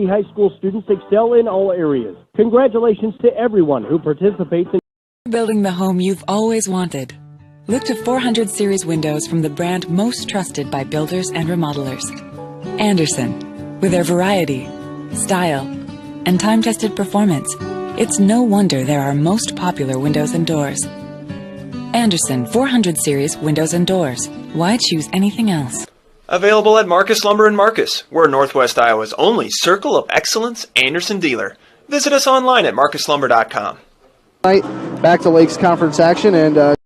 High school students excel in all areas. Congratulations to everyone who participates in building the home you've always wanted. Look to 400 series windows from the brand most trusted by builders and remodelers. Andersen. With their variety, style, and time-tested performance, it's no wonder they're our most popular windows and doors. Andersen 400 series windows and doors. Why choose anything else? Available at Marcus Lumber in Marcus. We're Northwest Iowa's only Circle of Excellence Andersen dealer. Visit us online at marcuslumber.com. Back to Lakes Conference action and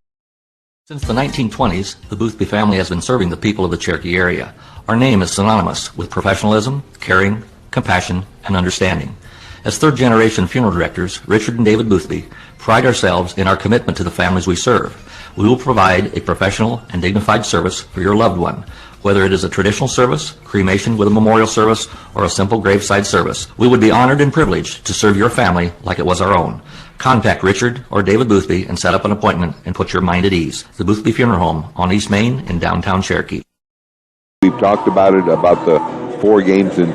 Since the 1920s, the Boothby family has been serving the people of the Cherokee area. Our name is synonymous with professionalism, caring, compassion, and understanding. As third-generation funeral directors, Richard and David Boothby pride ourselves in our commitment to the families we serve. We will provide a professional and dignified service for your loved one. Whether it is a traditional service, cremation with a memorial service, or a simple graveside service, we would be honored and privileged to serve your family like it was our own. Contact Richard or David Boothby and set up an appointment and put your mind at ease. The Boothby Funeral Home on East Main in downtown Cherokee. We've talked about it, about the 4 games in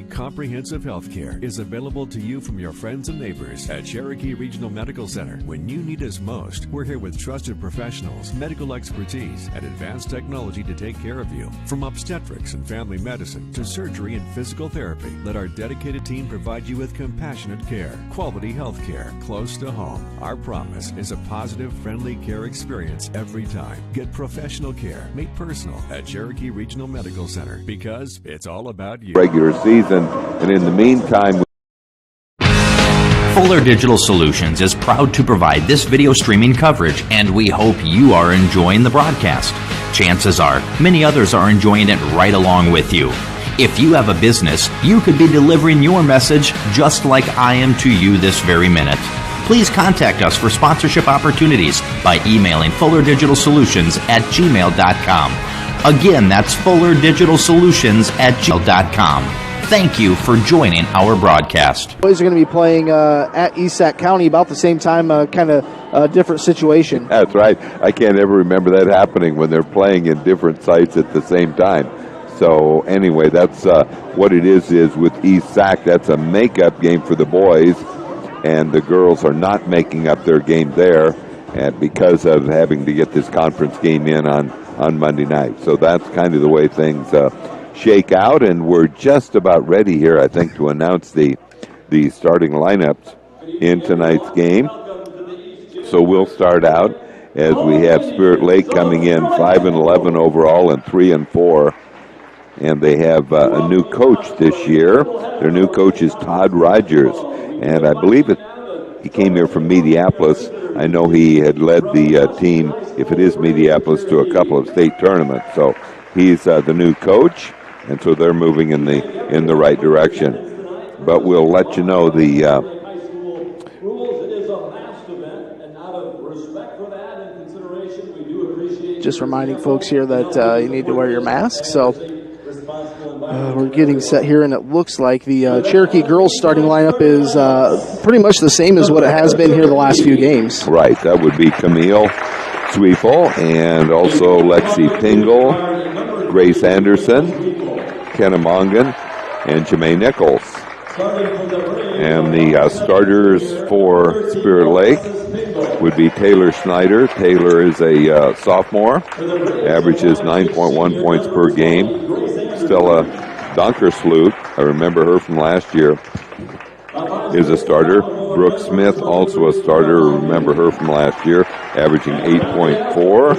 Comprehensive health care is available to you from your friends and neighbors at Cherokee Regional Medical Center. When you need us most, we're here with trusted professionals, medical expertise, and advanced technology to take care of you. From obstetrics and family medicine to surgery and physical therapy, let our dedicated team provide you with compassionate care, quality health care close to home. Our promise is a positive, friendly care experience every time. Get professional care made personal at Cherokee Regional Medical Center because it's all about you. Regular season. And in the meantime, Fuller Digital Solutions is proud to provide this video streaming coverage, and we hope you are enjoying the broadcast. Chances are, many others are enjoying it right along with you. If you have a business, you could be delivering your message just like I am to you this very minute. Please contact us for sponsorship opportunities by emailing fullerdigitalsolutions@gmail.com. Again, that's fullerdigitalsolutions@gmail.com. Thank you for joining our broadcast. Boys are going to be playing at East Sac County about the same time, kind of a different situation. That's right. I can't ever remember that happening when they're playing in different sites at the same time. So anyway, that's what it is with East Sac. That's a makeup game for the boys, and the girls are not making up their game there and because of having to get this conference game in on Monday night. So that's kind of the way things shake out, and we're just about ready here, I think, to announce the starting lineups in tonight's game. So we'll start out as we have Spirit Lake coming in 5-11 overall and 3-4, and they have a new coach this year. Their new coach is Todd Rogers, and I believe he came here from Mediapolis. I know he had led the team, if it is Mediapolis, to a couple of state tournaments. So he's the new coach. And so they're moving in the right direction. But we'll let you know the just reminding folks here that you need to wear your mask. So we're getting set here, and it looks like the Cherokee girls starting lineup is pretty much the same as what it has been here the last few games. Right, that would be Camille Sweeple and also Lexi Pingle, Grace Anderson, Kenna Mongan, and Jamae Nichols. And the starters for Spirit Lake would be Taylor Schneider. Taylor is a sophomore, averages 9.1 points per game. Stella Donkersloot, I remember her from last year, is a starter. Brooke Smith, also a starter, remember her from last year, averaging 8.4.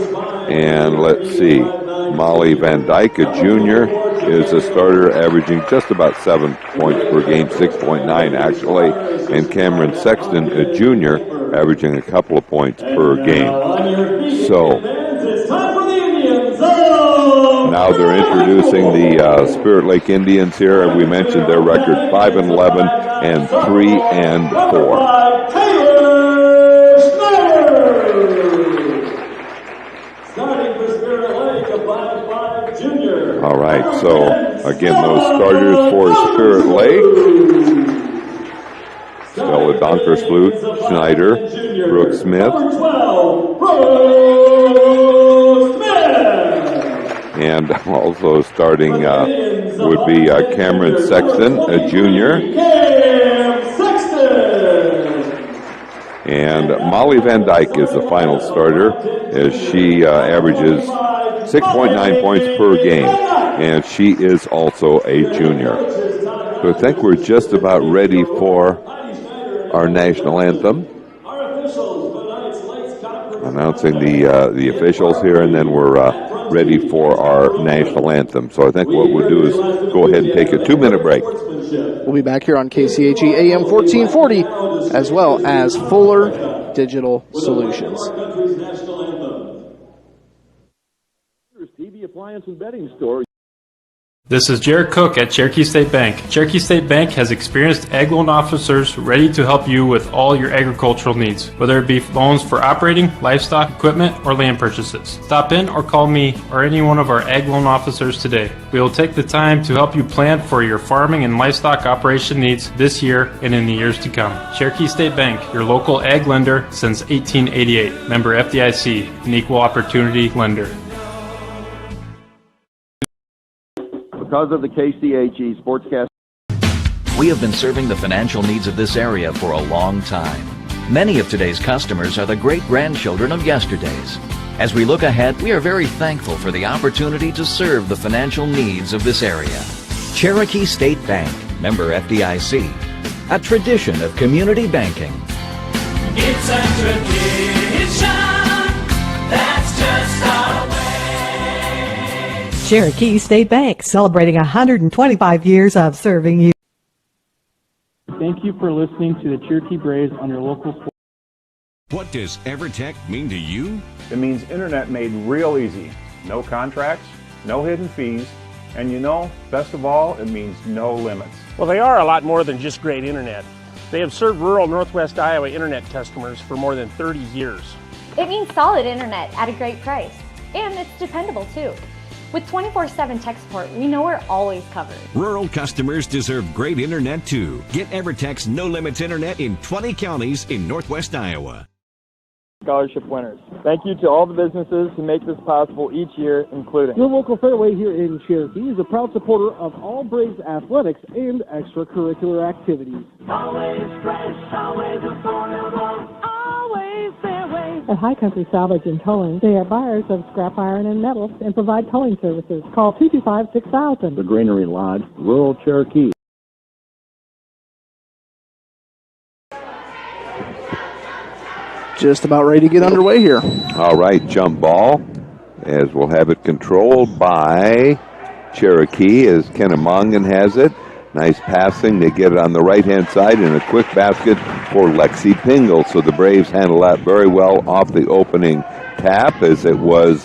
And let's see, Molly Van Dyke, a junior, is a starter averaging just about 7 points per game, 6.9 actually. And Cameron Sexton, a junior, averaging a couple of points per game. So now they're introducing the Spirit Lake Indians here. We mentioned their record 5-11 and 3-4. All right, so again, those starters for Spirit Lake: Stella Donkersloot, Schneider, Brooke Smith, And also starting would be Cameron Sexton, a junior. And Molly Van Dyke is the final starter, as she averages 6.9 points per game, and she is also a junior. So I think we're just about ready for our national anthem. Announcing the officials here, and then we're ready for our national anthem. So I think what we'll do is go ahead and take a 2-minute break. We'll be back here on KCHE AM 1440, as well as Fuller Digital Solutions. TV appliance and bedding store. This is Jared Cook at Cherokee State Bank. Cherokee State Bank has experienced ag loan officers ready to help you with all your agricultural needs, whether it be loans for operating, livestock, equipment, or land purchases. Stop in or call me or any one of our ag loan officers today. We will take the time to help you plan for your farming and livestock operation needs this year and in the years to come. Cherokee State Bank, your local ag lender since 1888. Member FDIC, an equal opportunity lender. Because of the KCHE Sportscast. We have been serving the financial needs of this area for a long time. Many of today's customers are the great-grandchildren of yesterday's. As we look ahead, we are very thankful for the opportunity to serve the financial needs of this area. Cherokee State Bank, member FDIC, a tradition of community banking. It's a tradition that's just our way. Cherokee State Bank, celebrating 125 years of serving you. Thank you for listening to the Cherokee Braves on your local sports. What does EverTech mean to you? It means internet made real easy. No contracts, no hidden fees, and best of all, it means no limits. Well, they are a lot more than just great internet. They have served rural Northwest Iowa internet customers for more than 30 years. It means solid internet at a great price, and it's dependable too. With 24/7 tech support, we know we're always covered. Rural customers deserve great internet too. Get EverTech's No Limits internet in 20 counties in Northwest Iowa. Scholarship winners. Thank you to all the businesses who make this possible each year, including Your local Fairway here in Cherokee is a proud supporter of all Braves athletics and extracurricular activities. Always fresh, always affordable, always Fairway. At High Country Salvage and Towing, they are buyers of scrap iron and metals and provide towing services. Call 225-6000. The Granary Lodge, rural Cherokee. Just about ready to get underway here. All right, jump ball, as we'll have it controlled by Cherokee as Kennemongan has it. Nice passing. They get it on the right-hand side and a quick basket for Lexi Pingle. So the Braves handle that very well off the opening tap, as it was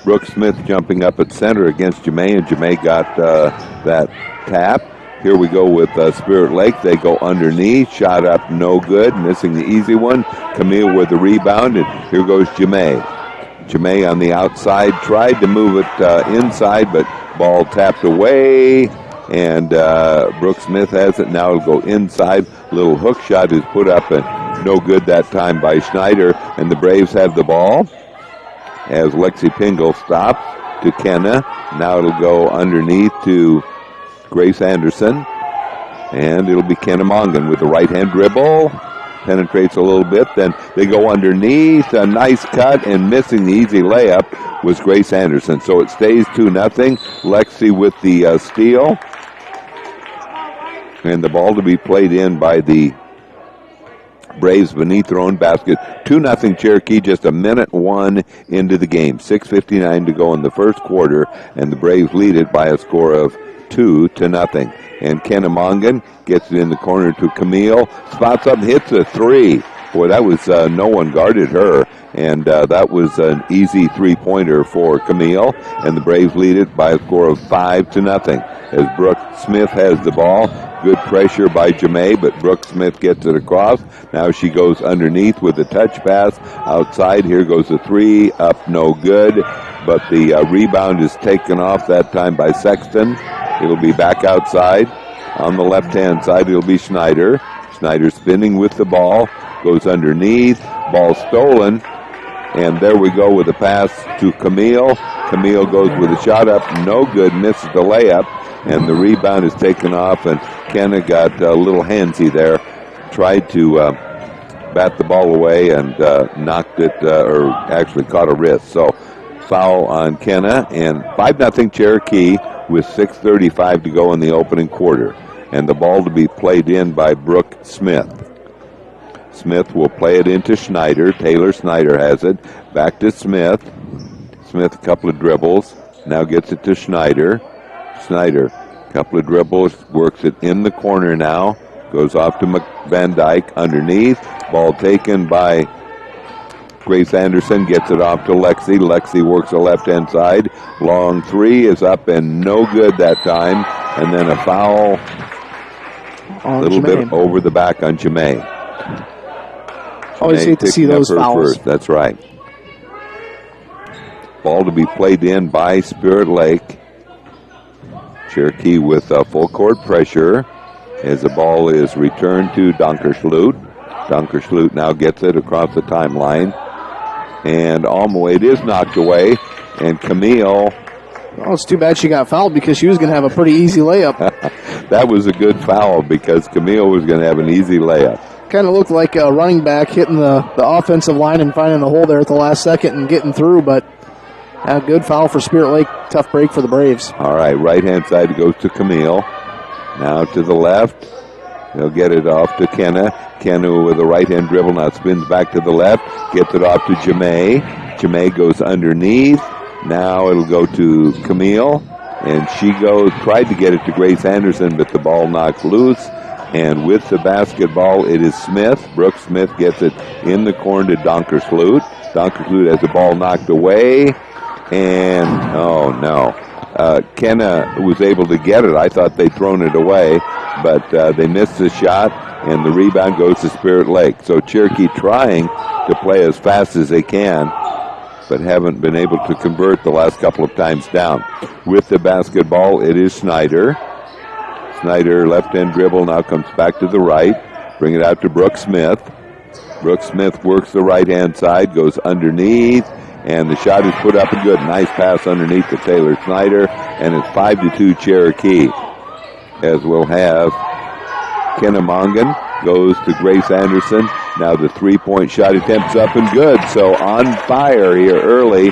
Brooke Smith jumping up at center against Jemay, and Jemay got that tap. Here we go with Spirit Lake. They go underneath. Shot up, no good. Missing the easy one. Camille with the rebound, and here goes Jemay. Jemay on the outside tried to move it inside, but ball tapped away. And Brooke Smith has it. Now it'll go inside. Little hook shot is put up, and no good that time by Schneider. And the Braves have the ball as Lexi Pingle stops to Kenna. Now it'll go underneath to Grace Anderson, and it'll be Kennemongan with the right-hand dribble. Penetrates a little bit, then they go underneath. A nice cut, and missing the easy layup was Grace Anderson. So it stays 2-0. Lexi with the steal. And the ball to be played in by the Braves beneath their own basket. 2-0 Cherokee, just a minute one into the game. 6:59 to go in the first quarter, and the Braves lead it by a score of 2-0. And Kennemongan gets it in the corner to Camille. Spots up, hits a three. Boy, that was, no one guarded her. And that was an easy three-pointer for Camille. And the Braves lead it by a score of 5-0. As Brooke Smith has the ball. Good pressure by Jemay, but Brooke Smith gets it across. Now she goes underneath with a touch pass. Outside, here goes the three. Up, no good. But the rebound is taken off that time by Sexton. It'll be back outside. On the left-hand side, it'll be Schneider. Schneider spinning with the ball. Goes underneath. Ball stolen. And there we go with a pass to Camille. Camille goes with a shot up, no good, misses the layup, and the rebound is taken off, and Kenna got a little handsy there, tried to bat the ball away and knocked it, or actually caught a wrist. So foul on Kenna, and 5-0 Cherokee with 6:35 to go in the opening quarter. And the ball to be played in by Brooke Smith. Smith will play it into Schneider. Taylor Schneider has it. Back to Smith. Smith, a couple of dribbles. Now gets it to Schneider. Schneider, a couple of dribbles. Works it in the corner now. Goes off to Van Dyke underneath. Ball taken by Grace Anderson. Gets it off to Lexi. Lexi works the left-hand side. Long three is up and no good that time. And then a foul a little bit over the back on Jamae. Always hate to see those fouls. First. That's right. Ball to be played in by Spirit Lake. Cherokee with full court pressure as the ball is returned to Donkersloot. Donkersloot now gets it across the timeline. And it is knocked away. And Camille. Oh, it's too bad she got fouled because she was going to have a pretty easy layup. That was a good foul because Camille was going to have an easy layup. Kind of looked like a running back hitting the offensive line and finding the hole there at the last second and getting through, but a good foul for Spirit Lake. Tough break for the Braves. All right, right-hand side goes to Camille. Now to the left. They'll get it off to Kenna. Kenna with a right-hand dribble now spins back to the left. Gets it off to Jamae. Jamae goes underneath. Now it'll go to Camille. And she tried to get it to Grace Anderson, but the ball knocks loose. And with the basketball, it is Smith. Brooke Smith gets it in the corner to Donkersloot. Donkersloot has the ball knocked away. And, oh no. Kenna was able to get it. I thought they'd thrown it away, but they missed the shot, and the rebound goes to Spirit Lake. So Cherokee trying to play as fast as they can, but haven't been able to convert the last couple of times down. With the basketball, it is Schneider. Schneider, left-hand dribble, now comes back to the right. Bring it out to Brooke Smith. Brooke Smith works the right-hand side, goes underneath, and the shot is put up and good. Nice pass underneath to Taylor Schneider, and it's 5-2 Cherokee. As we'll have Kenna Mongan goes to Grace Anderson. Now the three-point shot attempt's up and good. So on fire here early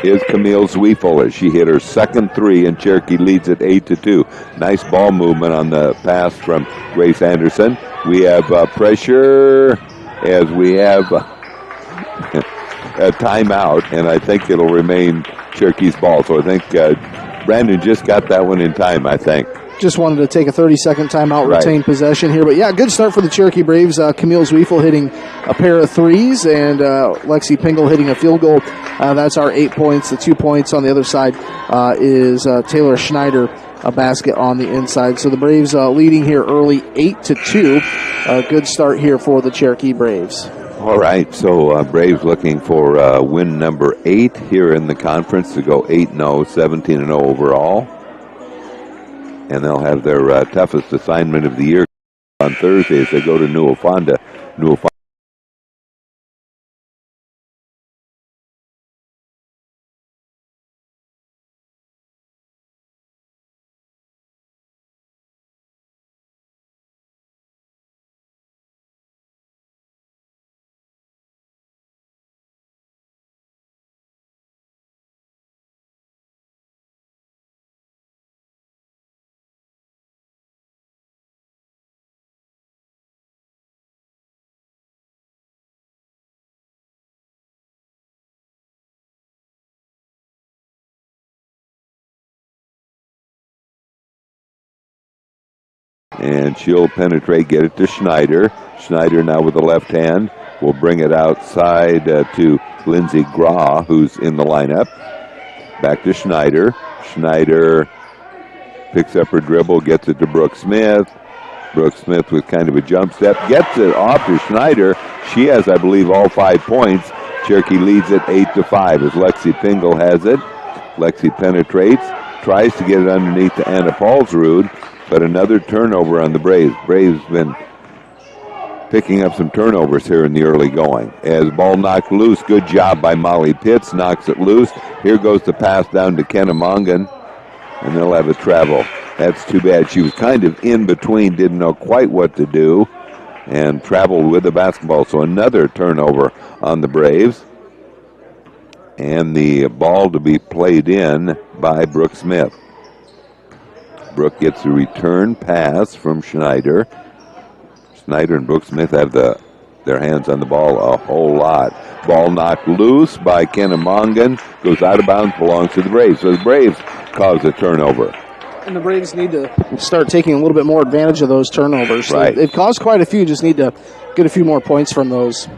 is Camille Zweifel as she hit her second three, and Cherokee leads at 8-2. Nice ball movement on the pass from Grace Anderson. We have pressure as we have a timeout, and I think it'll remain Cherokee's ball. So I think Brandon just got that one in time, I think. Just wanted to take a 30-second timeout, retain possession here. But, yeah, good start for the Cherokee Braves. Camille Zweifel hitting a pair of threes, and Lexi Pingle hitting a field goal. That's our 8 points. The 2 points on the other side is Taylor Schneider, a basket on the inside. So the Braves leading here early, 8-2. A good start here for the Cherokee Braves. All right, so Braves looking for win number 8 here in the conference to go 8-0, 17-0 overall. And they'll have their toughest assignment of the year on Thursday as they go to Newell-Fonda. And she'll penetrate, get it to Schneider. Schneider now with the left hand will bring it outside to Lindsey Grah, who's in the lineup. Back to Schneider. Schneider picks up her dribble, gets it to Brooke Smith. Brooke Smith with kind of a jump step, gets it off to Schneider. She has, I believe, all 5 points. Cherokee leads it 8-5 as Lexi Pingle has it. Lexi penetrates, tries to get it underneath to Anna Paulsrud, but another turnover on the Braves. Braves been picking up some turnovers here in the early going. As ball knocked loose, good job by Molly Pitts, knocks it loose. Here goes the pass down to Kennemongan, and they'll have a travel. That's too bad. She was kind of in between, didn't know quite what to do, and traveled with the basketball. So another turnover on the Braves. And the ball to be played in by Brooke Smith. Brooke gets a return pass from Schneider. Schneider and Brooke Smith have their hands on the ball a whole lot. Ball knocked loose by Kennemongan. Goes out of bounds, belongs to the Braves. So the Braves cause a turnover. And the Braves need to start taking a little bit more advantage of those turnovers. Right. They've caused quite a few, just need to get a few more points from those.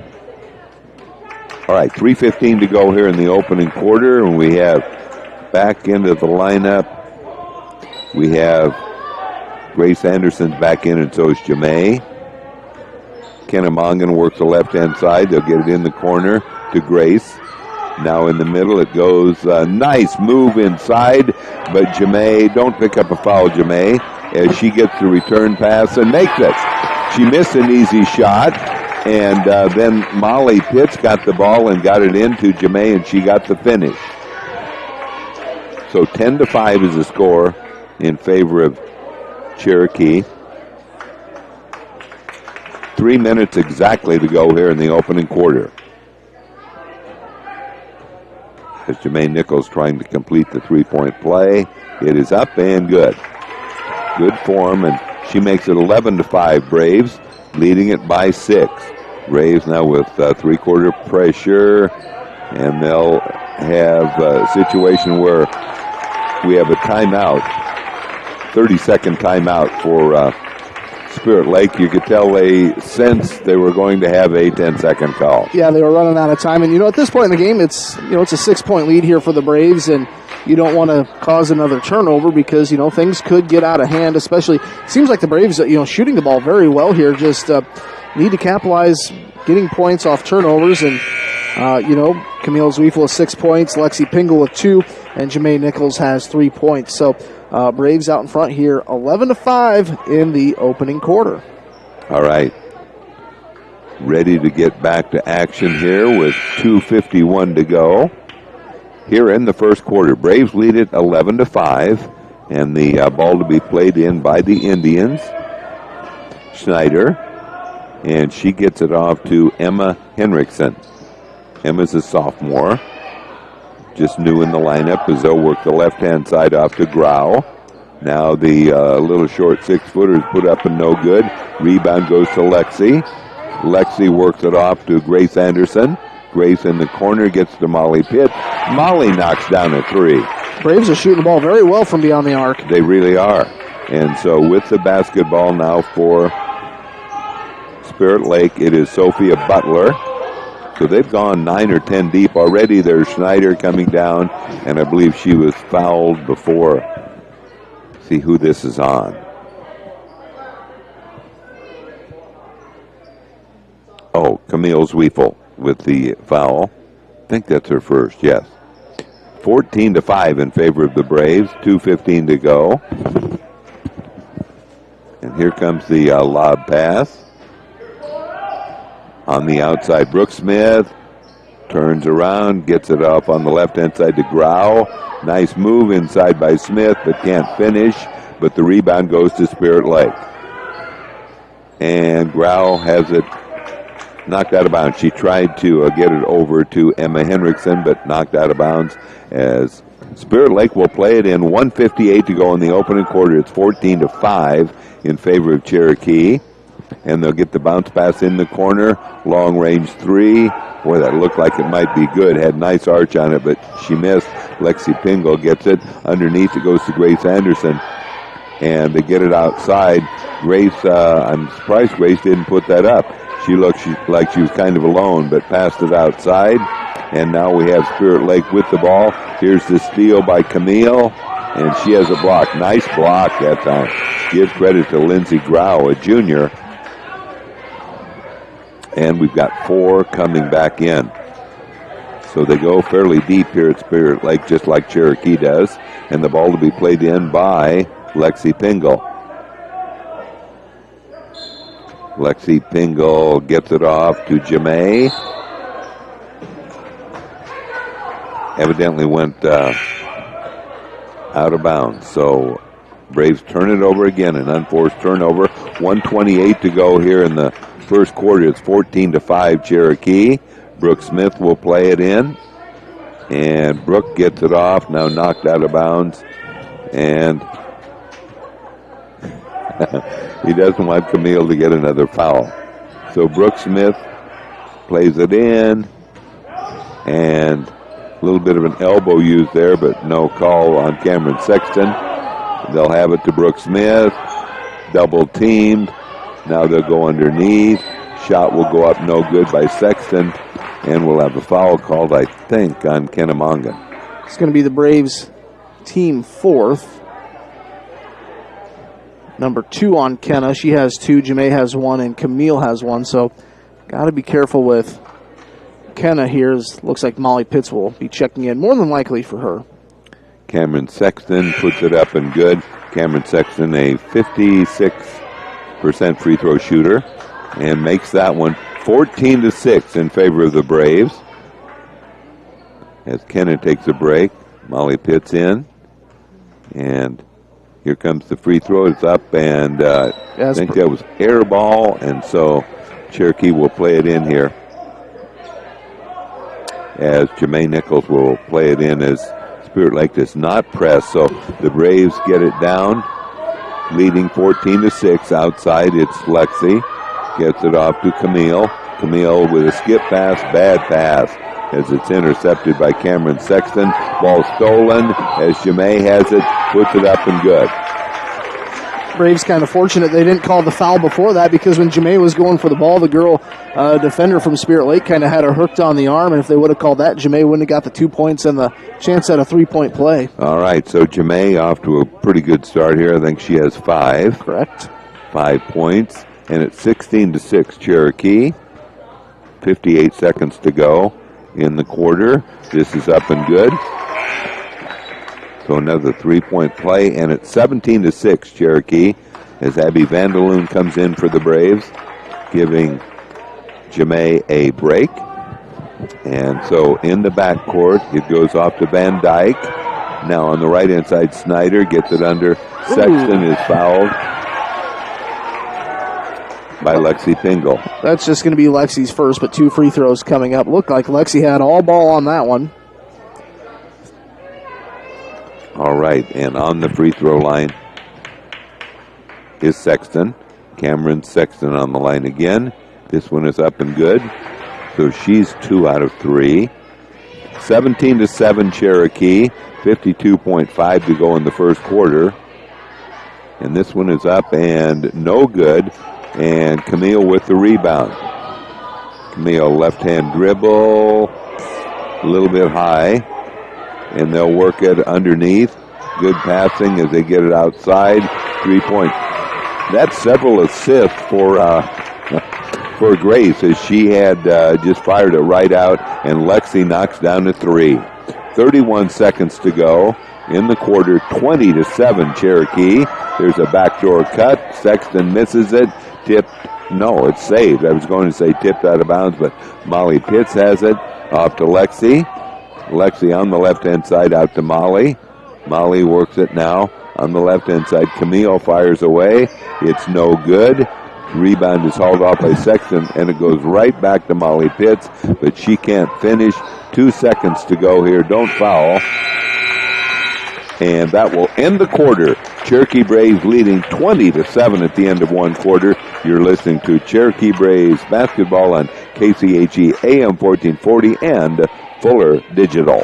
All right, 3:15 to go here in the opening quarter, and we have back into the lineup. We have Grace Anderson's back in, and so is Jamae. Kennemongan works the left-hand side. They'll get it in the corner to Grace. Now in the middle it goes. Nice move inside, but Jamae, don't pick up a foul, Jamae, as she gets the return pass and makes it. She missed an easy shot, and then Molly Pitts got the ball and got it into Jamae, and she got the finish. So 10-5 is the score in favor of Cherokee. 3 minutes exactly to go here in the opening quarter. As Jermaine Nichols trying to complete the three-point play. It is up and good. Good form, and she makes it 11-5 Braves, leading it by 6. Braves now with three-quarter pressure, and they'll have a situation where we have a timeout, 30-second timeout for Spirit Lake. You could tell they sensed they were going to have a 10-second call. Yeah, they were running out of time, and at this point in the game, it's a 6-point lead here for the Braves, and you don't want to cause another turnover because things could get out of hand. Especially, seems like the Braves shooting the ball very well here. Just need to capitalize, getting points off turnovers, and Camille Zwiefel with 6 points, Lexi Pingle with 2, and Jamae Nichols has 3 points. So Braves out in front here, 11-5 in the opening quarter. All right. Ready to get back to action here with 2:51 to go. Here in the first quarter, Braves lead it 11-5, and the ball to be played in by the Indians. Schneider, and she gets it off to Emma Henriksen. Emma's a sophomore, just new in the lineup as they'll work the left-hand side off to Grau. Now the little short 6-footer is put up and no good. Rebound goes to Lexi. Lexi works it off to Grace Anderson. Grace in the corner gets to Molly Pitt. Molly knocks down a 3. Braves are shooting the ball very well from beyond the arc. They really are. And so with the basketball now for Spirit Lake, it is Sophia Butler. So they've gone 9 or 10 deep already. There's Schneider coming down, and I believe she was fouled before. See who this is on. Oh, Camille Zwiefel with the foul. I think that's her first, yes. 14-5 in favor of the Braves. 2:15 to go. And here comes the lob pass. On the outside, Brooke Smith turns around, gets it off on the left-hand side to Grau. Nice move inside by Smith, but can't finish. But the rebound goes to Spirit Lake. And Grau has it knocked out of bounds. She tried to get it over to Emma Henriksen, but knocked out of bounds as Spirit Lake will play it in. 1:58 to go in the opening quarter. It's 14-5 in favor of Cherokee. And they'll get the bounce pass in the corner. Long range 3. Boy, that looked like it might be good. Had nice arch on it, but she missed. Lexi Pingle gets it. Underneath it goes to Grace Anderson. And they get it outside. Grace, I'm surprised Grace didn't put that up. She looked like she was kind of alone, but passed it outside. And now we have Spirit Lake with the ball. Here's the steal by Camille. And she has a block. Nice block that time. Give credit to Lindsey Grau, a junior. And we've got 4 coming back in. So they go fairly deep here at Spirit Lake, just like Cherokee does. And the ball to be played in by Lexi Pingle. Lexi Pingle gets it off to Jemay. Evidently went out of bounds. So Braves turn it over again, an unforced turnover. 1:28 to go here in the first quarter. It's 14-5 Cherokee. Brooke Smith will play it in. And Brooke gets it off, now knocked out of bounds. And he doesn't want Camille to get another foul. So Brooke Smith plays it in. And a little bit of an elbow used there, but no call on Cameron Sexton. They'll have it to Brooke Smith. Double teamed. Now they'll go underneath. Shot will go up no good by Sexton. And we'll have a foul called, I think, on Kennemongan. It's going to be the Braves team fourth. Number 2 on Kenna. She has 2. Jemay has 1, and Camille has 1. So got to be careful with Kenna here. Looks like Molly Pitts will be checking in, more than likely for her. Cameron Sexton puts it up and good. Cameron Sexton, a 56% free throw shooter, and makes that one 14-6 in favor of the Braves. As Kenna takes a break, Molly Pitts in, and here comes the free throw. It's up, and I think that was air ball, and so Cherokee will play it in here. As Jermaine Nichols will play it in, as Spirit Lake does not press, so the Braves get it down, leading 14-6. Outside, it's Lexi. Gets it off to Camille. Camille with a skip pass, bad pass, as it's intercepted by Cameron Sexton. Ball stolen as Jemay has it, puts it up and good. Braves kind of fortunate they didn't call the foul before that, because when Jemay was going for the ball, the girl defender from Spirit Lake kind of had her hooked on the arm, and if they would have called that, Jemay wouldn't have got the 2 points and the chance at a 3-point play. All right, so Jemay off to a pretty good start here. I think she has 5. Correct. 5 points, and it's 16-6 Cherokee. 58 seconds to go in the quarter. This is up and good. So another 3-point play, and it's 17-6 Cherokee as Abby Vanderloon comes in for the Braves, giving Jemay a break. And so in the backcourt, it goes off to Van Dyke. Now on the right-hand side, Schneider gets it under. Sexton is fouled by Lexi Pingle. That's just going to be Lexi's first, but 2 free throws coming up. Looked like Lexi had all ball on that one. All right, and on the free throw line is Sexton. Cameron Sexton on the line again. This one is up and good. So she's 2 out of 3. 17-7 Cherokee. 52.5 to go in the first quarter. And this one is up and no good. And Camille with the rebound. Camille left-hand dribble. A little bit high. And they'll work it underneath. Good passing as they get it outside. 3-point. That's several assists for Grace, as she had just fired it right out, and Lexi knocks down to 3. 31 seconds to go in the quarter. 20-7 Cherokee. There's a backdoor cut. Sexton misses it. Tipped. No, it's saved. I was going to say tipped out of bounds, but Molly Pitts has it. Off to Lexi. Lexi on the left-hand side out to Molly. Molly works it now on the left-hand side. Camille fires away. It's no good. Rebound is hauled off by Sexton, and it goes right back to Molly Pitts, but she can't finish. 2 seconds to go here. Don't foul. And that will end the quarter. Cherokee Braves leading 20-7 at the end of one quarter. You're listening to Cherokee Braves basketball on KCHE AM 1440 and Fuller Digital.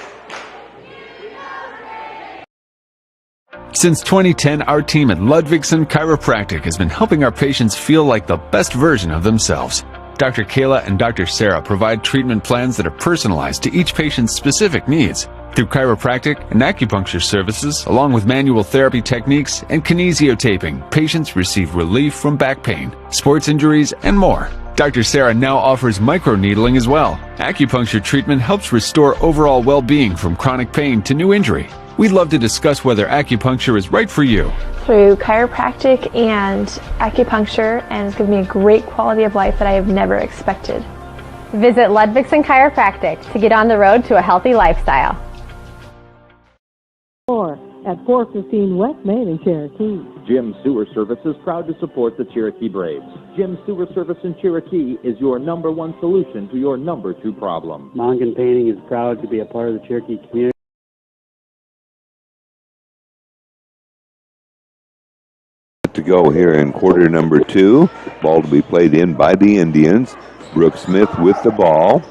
Since 2010, our team at Ludwigsen Chiropractic has been helping our patients feel like the best version of themselves. Dr. Kayla and Dr. Sarah provide treatment plans that are personalized to each patient's specific needs. Through chiropractic and acupuncture services, along with manual therapy techniques and kinesiotaping, patients receive relief from back pain, sports injuries, and more. Dr. Sarah now offers microneedling as well. Acupuncture treatment helps restore overall well-being from chronic pain to new injury. We'd love to discuss whether acupuncture is right for you. Through chiropractic and acupuncture, and it's given me a great quality of life that I have never expected. Visit Ludvigsen Chiropractic to get on the road to a healthy lifestyle. At 415 West Main in Cherokee. Jim Sewer Service is proud to support the Cherokee Braves. Jim Sewer Service in Cherokee is your #1 solution to your #2 problem. Mongan Painting is proud to be a part of the Cherokee community. To go here in quarter number 2. Ball to be played in by the Indians. Brooke Smith with the ball.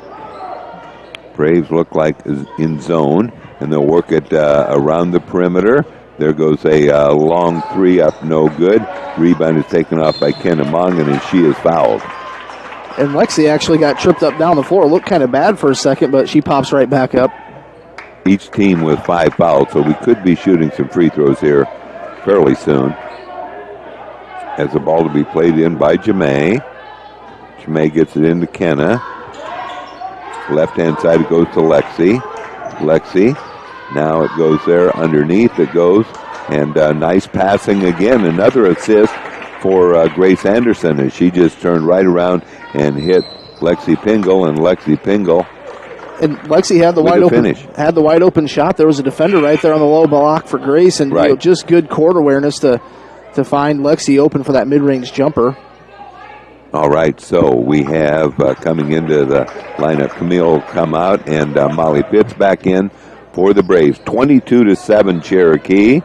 Braves look like in zone, and they'll work it around the perimeter. There goes a long 3 up, no good. Rebound is taken off by Kenna Mongan, and she is fouled. And Lexi actually got tripped up down the floor. Looked kind of bad for a second, but she pops right back up. Each team with 5 fouls, so we could be shooting some free throws here fairly soon. As the ball to be played in by Jemay. Jemay gets it into Kenna. Left-hand side it goes to Lexi. Lexi, now it goes there underneath. It goes, and nice passing again. Another assist for Grace Anderson as she just turned right around and hit Lexi Pingle, and Lexi Pingle. And Lexi had the wide open shot. There was a defender right there on the low block for Grace, and just good court awareness to find Lexi open for that mid-range jumper. All right, so we have coming into the lineup, Camille come out, and Molly Pitts back in for the Braves. 22-7 Cherokee.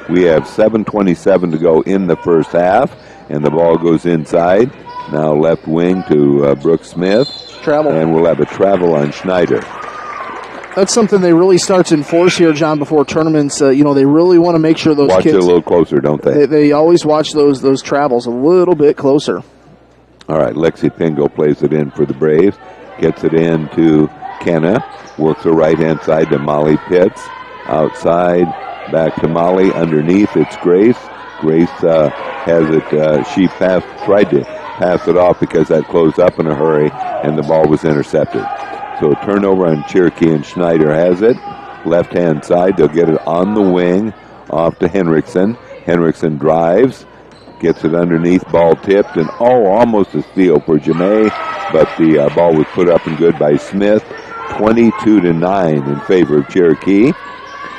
We have 7:27 to go in the first half, and the ball goes inside. Now left wing to Brooke Smith. Travel. And we'll have a travel on Schneider. That's something they really start to enforce here, John, before tournaments. They really want to make sure those kids... Watch it a little closer, don't they? They always watch those travels a little bit closer. All right, Lexi Pingo plays it in for the Braves. Gets it in to Kenna. Works the right-hand side to Molly Pitts. Outside, back to Molly. Underneath, it's Grace. Grace has it. She tried to pass it off because that closed up in a hurry, and the ball was intercepted. So turnover on Cherokee, and Schneider has it. Left-hand side, they'll get it on the wing, off to Henriksen. Henriksen drives, gets it underneath, ball tipped, and almost a steal for Jemay, but the ball was put up and good by Smith. 22-9 in favor of Cherokee.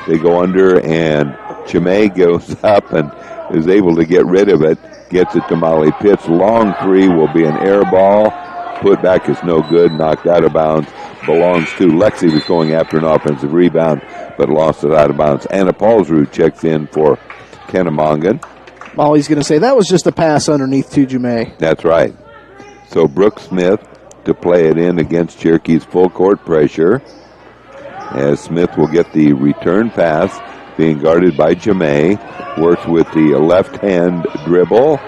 They go under, and Jemay goes up and is able to get rid of it. Gets it to Molly Pitts. Long 3 will be an air ball. Put back is no good, knocked out of bounds. Belongs to Lexi, was going after an offensive rebound, but lost it out of bounds. Anna Paulsrud checks in for Kenna Mongan. Molly's going to say that was just a pass underneath to Jemay. That's right. So Brooke Smith to play it in against Cherokee's full court pressure, as Smith will get the return pass, being guarded by Jemay. Works with the left hand dribble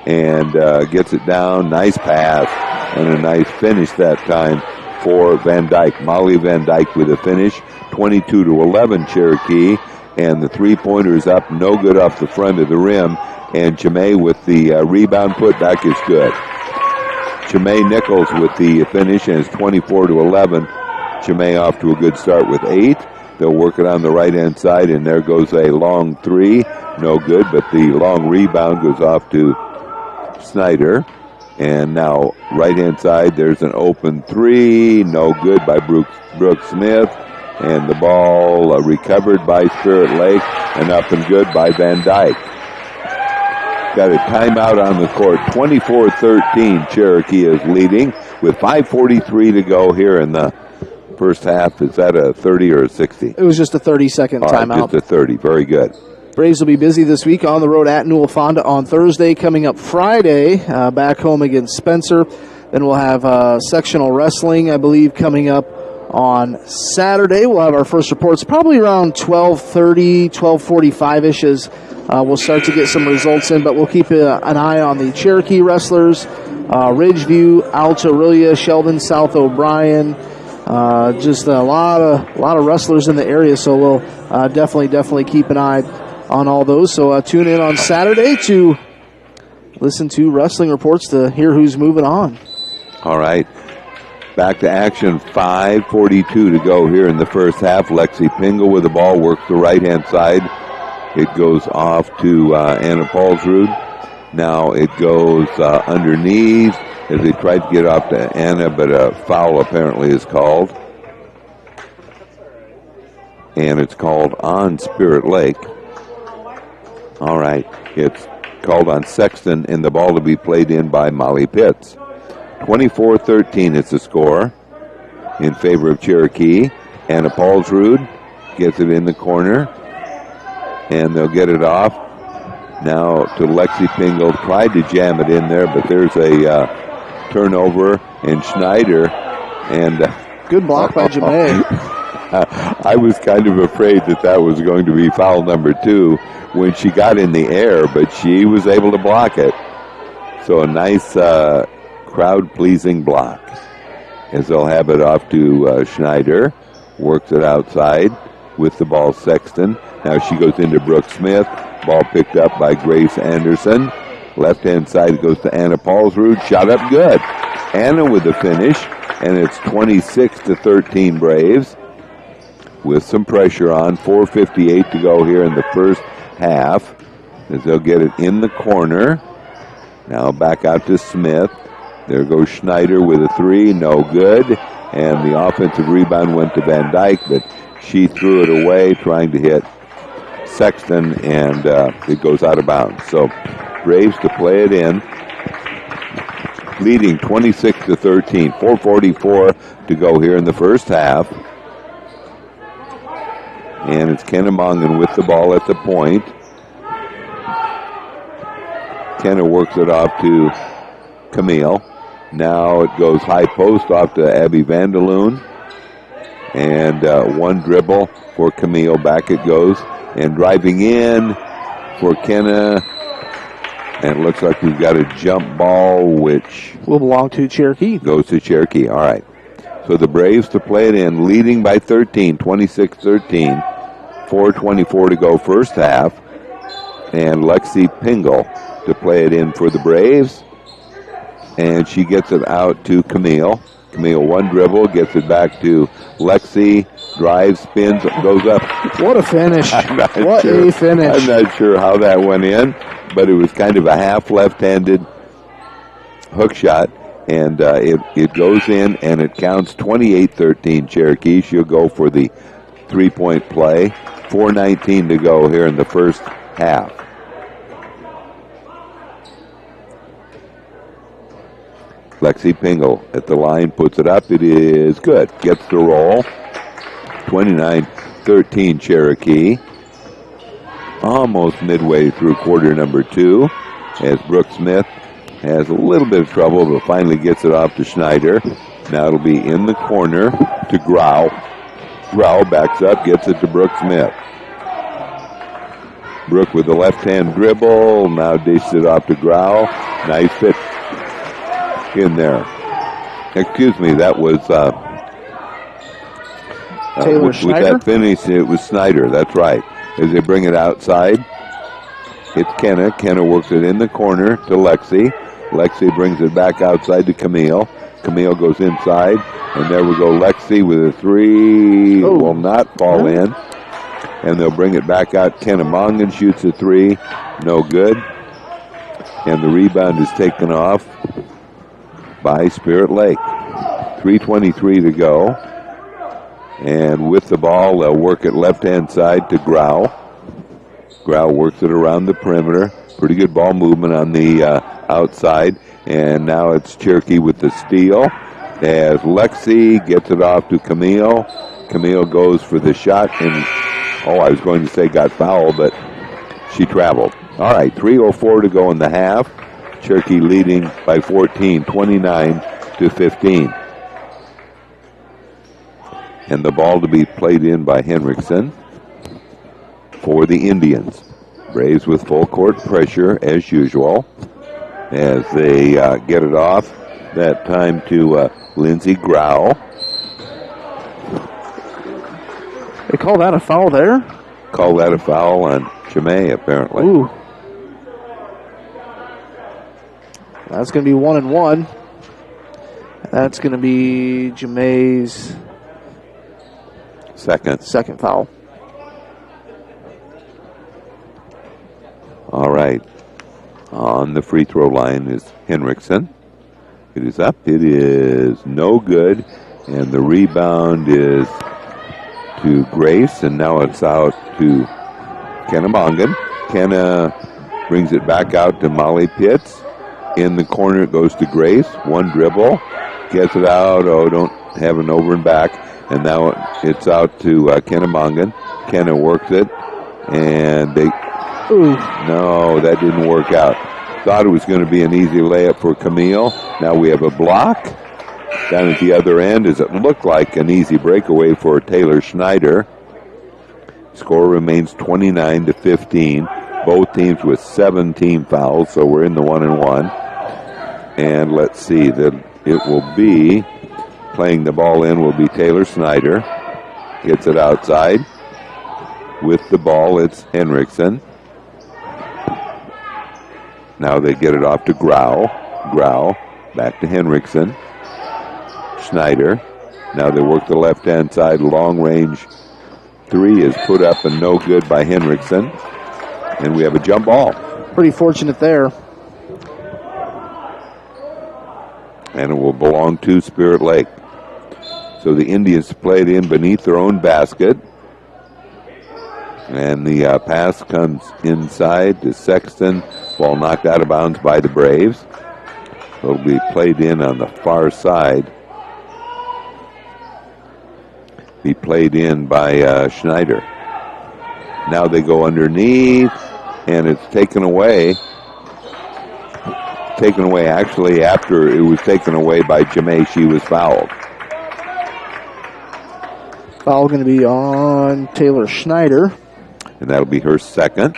and gets it down. Nice pass and a nice finish that time for Van Dyke. Molly Van Dyke with a finish. 22-11 Cherokee, and the three-pointer up, no good off the front of the rim, and Jemay with the rebound putback is good. Jemay Nichols with the finish, and it's 24-11. Jemay off to a good start with 8. They'll work it on the right-hand side, and there goes a long 3. No good, but the long rebound goes off to Schneider. And now right-hand side, there's an open 3. No good by Brooke Smith. And the ball recovered by Spirit Lake, and up and good by Van Dyke. Got a timeout on the court. 24-13, Cherokee is leading with 5:43 to go here in the first half. Is that a 30 or a 60? It was just a 30-second timeout. Just a 30. Very good. Braves will be busy this week on the road at Newell Fonda on Thursday. Coming up Friday, back home against Spencer. Then we'll have sectional wrestling, I believe, coming up on Saturday. We'll have our first reports probably around 12:30, 12:45-ish as we'll start to get some results in, but we'll keep an eye on the Cherokee wrestlers, Ridgeview, Alta Aurelia, Sheldon, South O'Brien, just a lot of wrestlers in the area, so we'll definitely keep an eye on all those. So tune in on Saturday to listen to wrestling reports to hear who's moving on. All right. Back to action, 5:42 to go here in the first half. Lexi Pingle with the ball, works the right-hand side. It goes off to Anna Paulsrud. Now it goes underneath as they tried to get off to Anna, but a foul apparently is called. And it's called on Spirit Lake. All right, it's called on Sexton, and the ball to be played in by Molly Pitts. 24-13 is the score in favor of Cherokee. Anna Paulsrud gets it in the corner, and they'll get it off. Now to Lexi Pingle, tried to jam it in there, but there's a turnover, and Schneider, and good block by Jamae. I was kind of afraid that was going to be foul number 2 when she got in the air, but she was able to block it. So a nice crowd-pleasing block as they'll have it off to Schneider. Works it outside with the ball, Sexton. Now she goes into Brooke Smith. Ball picked up by Grace Anderson. Left-hand side goes to Anna Paulsrud. Shot up good. Anna with the finish, and it's 26-13 Braves with some pressure on. 4:58 to go here in the first half as they'll get it in the corner. Now back out to Smith. There goes Schneider with a 3, no good. And the offensive rebound went to Van Dyke, but she threw it away trying to hit Sexton, and it goes out of bounds. So Braves to play it in, leading 26-13. 4:44 to go here in the first half. And it's Kennemongan with the ball at the point. Kenna works it off to Camille. Now it goes high post off to Abby Vanderloon. And one dribble for Camille. Back it goes. And driving in for Kenna. And it looks like we've got a jump ball, which will belong to Cherokee. Goes to Cherokee. All right. So the Braves to play it in, leading by 13, 26-13. 4:24 to go first half. And Lexi Pingle to play it in for the Braves. And she gets it out to Camille. Camille, one dribble, gets it back to Lexi. Drives, spins, goes up. What a finish. What a finish. I'm not sure how that went in, but it was kind of a half left-handed hook shot. And it goes in, and it counts 28-13 Cherokee. She'll go for the three-point play. 4:19 to go here in the first half. Lexi Pingle at the line, puts it up. It is good. Gets the roll. 29-13 Cherokee. Almost midway through quarter number 2 as Brooke Smith has a little bit of trouble, but finally gets it off to Schneider. Now it'll be in the corner to Grau. Grau backs up, gets it to Brooke Smith. Brooke with the left-hand dribble. Now dishes it off to Grau. Nice fit in there. Excuse me, that was Taylor with Schneider? that finish, it was Schneider. That's right. As they bring it outside, it's Kenna. Kenna works it in the corner to Lexi. Lexi brings it back outside to Camille. Camille goes inside, and there we go. Lexi with a 3 will not fall in, and they'll bring it back out. Kennemongan shoots a 3, no good, and the rebound is taken off by Spirit Lake. 3:23 to go, and with the ball, they'll work it left-hand side to Grau. Grau works it around the perimeter. Pretty good ball movement on the outside. And now it's Cherokee with the steal as Lexi gets it off to Camille. Camille goes for the shot, and I was going to say got fouled, but she traveled. All right, 3:04 to go in the half. Cherokee leading by 14, 29-15. And the ball to be played in by Henriksen for the Indians. Braves with full court pressure as usual as they get it off. That time to Lindsey Grau. They call that a foul there? Call that a foul on Chimay, apparently. Ooh. That's going to be 1-1. That's going to be Jamay's second foul. All right. On the free throw line is Henriksen. It is up. It is no good. And the rebound is to Grace. And now it's out to Kennemongan. Kenna brings it back out to Molly Pitts. In the corner it goes to Grace. One dribble. Gets it out. Oh, don't have an over and back. And now it's out to Kennemongan. Kenna works it. And they... Ooh. No, that didn't work out. Thought it was going to be an easy layup for Camille. Now we have a block down at the other end as it looked like an easy breakaway for Taylor Schneider. Score remains 29-15. Both teams with 17 fouls, so we're in the 1-and-1. And let's see, that it will be, playing the ball in will be Taylor Schneider. Gets it outside. With the ball, it's Henriksen. Now they get it off to Grau. Grau, back to Henriksen. Schneider. Now they work the left-hand side. Long-range three is put up and no good by Henriksen. And we have a jump ball. Pretty fortunate there. And it will belong to Spirit Lake. So the Indians play it in beneath their own basket. And the pass comes inside to Sexton. Ball knocked out of bounds by the Braves. It'll be played in on the far side. Be played in by Schneider. Now they go underneath, and it's taken away. Taken away actually after it was taken away by Jamay. She was fouled. Foul going to be on Taylor Schneider. And that'll be her second.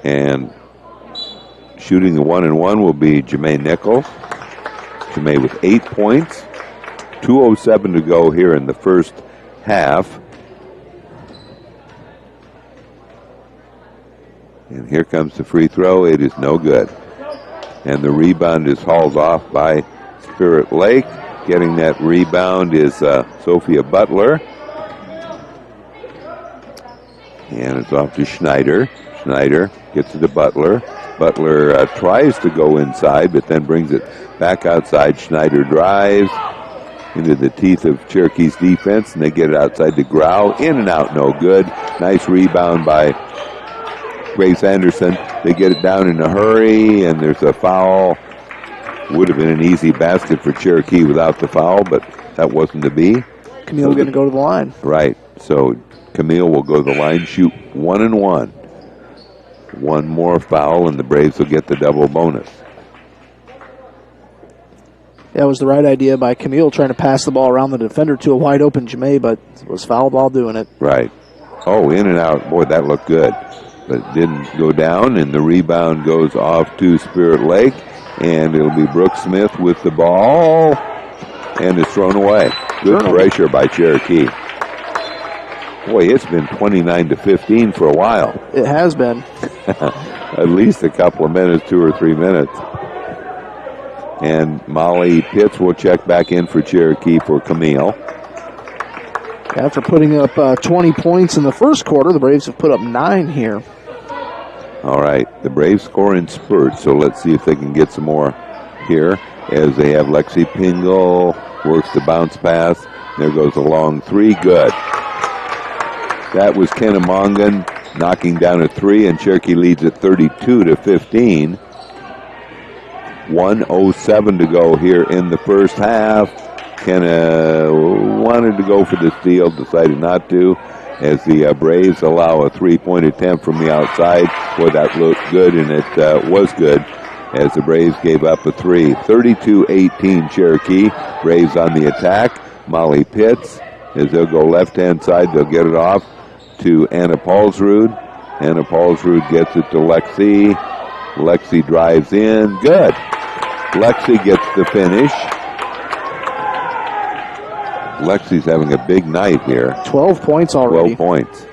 And shooting the 1-and-1 will be Jamay Nichols. Jamay with 8 points. 2:07 to go here in the first half. And here comes the free throw. It is no good. And the rebound is hauled off by Spirit Lake. Getting that rebound is Sophia Butler. And it's off to Schneider. Schneider gets it to Butler. Butler tries to go inside, but then brings it back outside. Schneider drives into the teeth of Cherokee's defense, and they get it outside to Grau. In and out, no good. Nice rebound by Grace Anderson. They get it down in a hurry, and there's a foul. Would have been an easy basket for Cherokee without the foul, but that wasn't to be. Camille going to go to the line. Right. So Camille will go to the line, shoot 1-and-1. One more foul, and the Braves will get the double bonus. That was the right idea by Camille, trying to pass the ball around the defender to a wide open Jamay, but was fouled while doing it. Right. Oh, in and out. Boy, that looked good. But it didn't go down, and the rebound goes off to Spirit Lake, and it'll be Brooke Smith with the ball, and it's thrown away. Good pressure by Cherokee. Boy, it's been 29-15 for a while. It has been. At least a couple of minutes, 2 or 3 minutes. And Molly Pitts will check back in for Cherokee for Camille. After putting up 20 points in the first quarter, the Braves have put up 9 here. All right, the Braves score in spurts, so let's see if they can get some more here as they have Lexi Pingle, works the bounce pass. There goes a long three, good. That was Kennemongan knocking down a three, and Cherokee leads at 32-15. 1:07 to go here in the first half. Kenna wanted to go for the steal, decided not to, as the Braves allow a three-point attempt from the outside. Boy, that looked good, and it was good as the Braves gave up a three. 32-18 Cherokee. Braves on the attack. Molly Pitts, as they'll go left-hand side, they'll get it off to Anna Paulsrud. Anna Paulsrud gets it to Lexi. Lexi drives in. Good. Lexi gets the finish. Lexi's having a big night here. 12 points already. 12 points.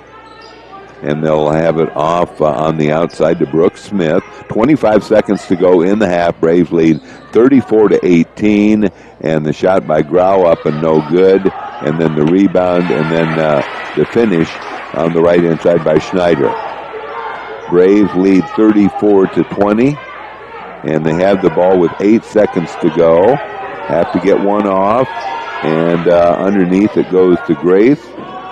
And they'll have it off on the outside to Brooke Smith. 25 seconds to go in the half. Braves lead 34-18, and the shot by Grau up and no good, and then the rebound, and then the finish on the right-hand side by Schneider. Braves lead 34-20, and they have the ball with 8 seconds to go. Have to get one off, and underneath it goes to Grace.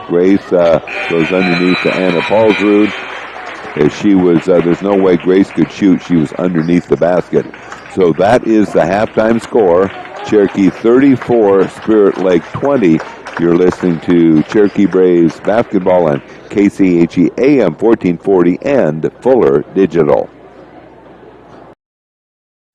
Grace goes underneath to Anna Paulsrud. As she was, there's no way Grace could shoot. She was underneath the basket. So that is the halftime score. Cherokee 34, Spirit Lake 20. You're listening to Cherokee Braves basketball on KCHE AM 1440 and Fuller Digital.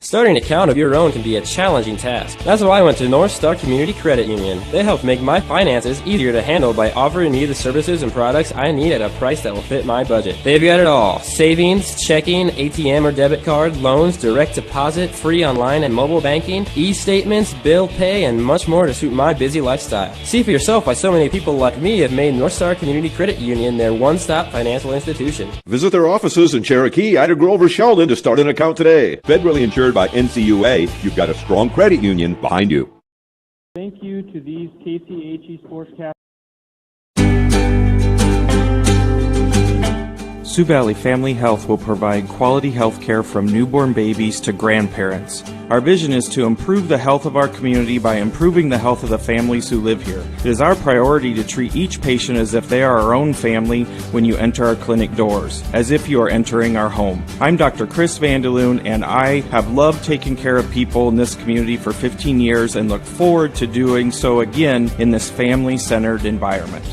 Starting an account of your own can be a challenging task. That's why I went to North Star Community Credit Union. They helped make my finances easier to handle by offering me the services and products I need at a price that will fit my budget. They've got it all. Savings, checking, ATM or debit card, loans, direct deposit, free online and mobile banking, e-statements, bill pay, and much more to suit my busy lifestyle. See for yourself why so many people like me have made North Star Community Credit Union their one-stop financial institution. Visit their offices in Cherokee, Ida Grove, or Sheldon to start an account today. Federally insured by NCUA, you've got a strong credit union behind you. Thank you to these KCHE Sportscasters. Sioux Valley Family Health will provide quality health care from newborn babies to grandparents. Our vision is to improve the health of our community by improving the health of the families who live here. It is our priority to treat each patient as if they are our own family when you enter our clinic doors, as if you are entering our home. I'm Dr. Chris Vandeloon, and I have loved taking care of people in this community for 15 years and look forward to doing so again in this family-centered environment.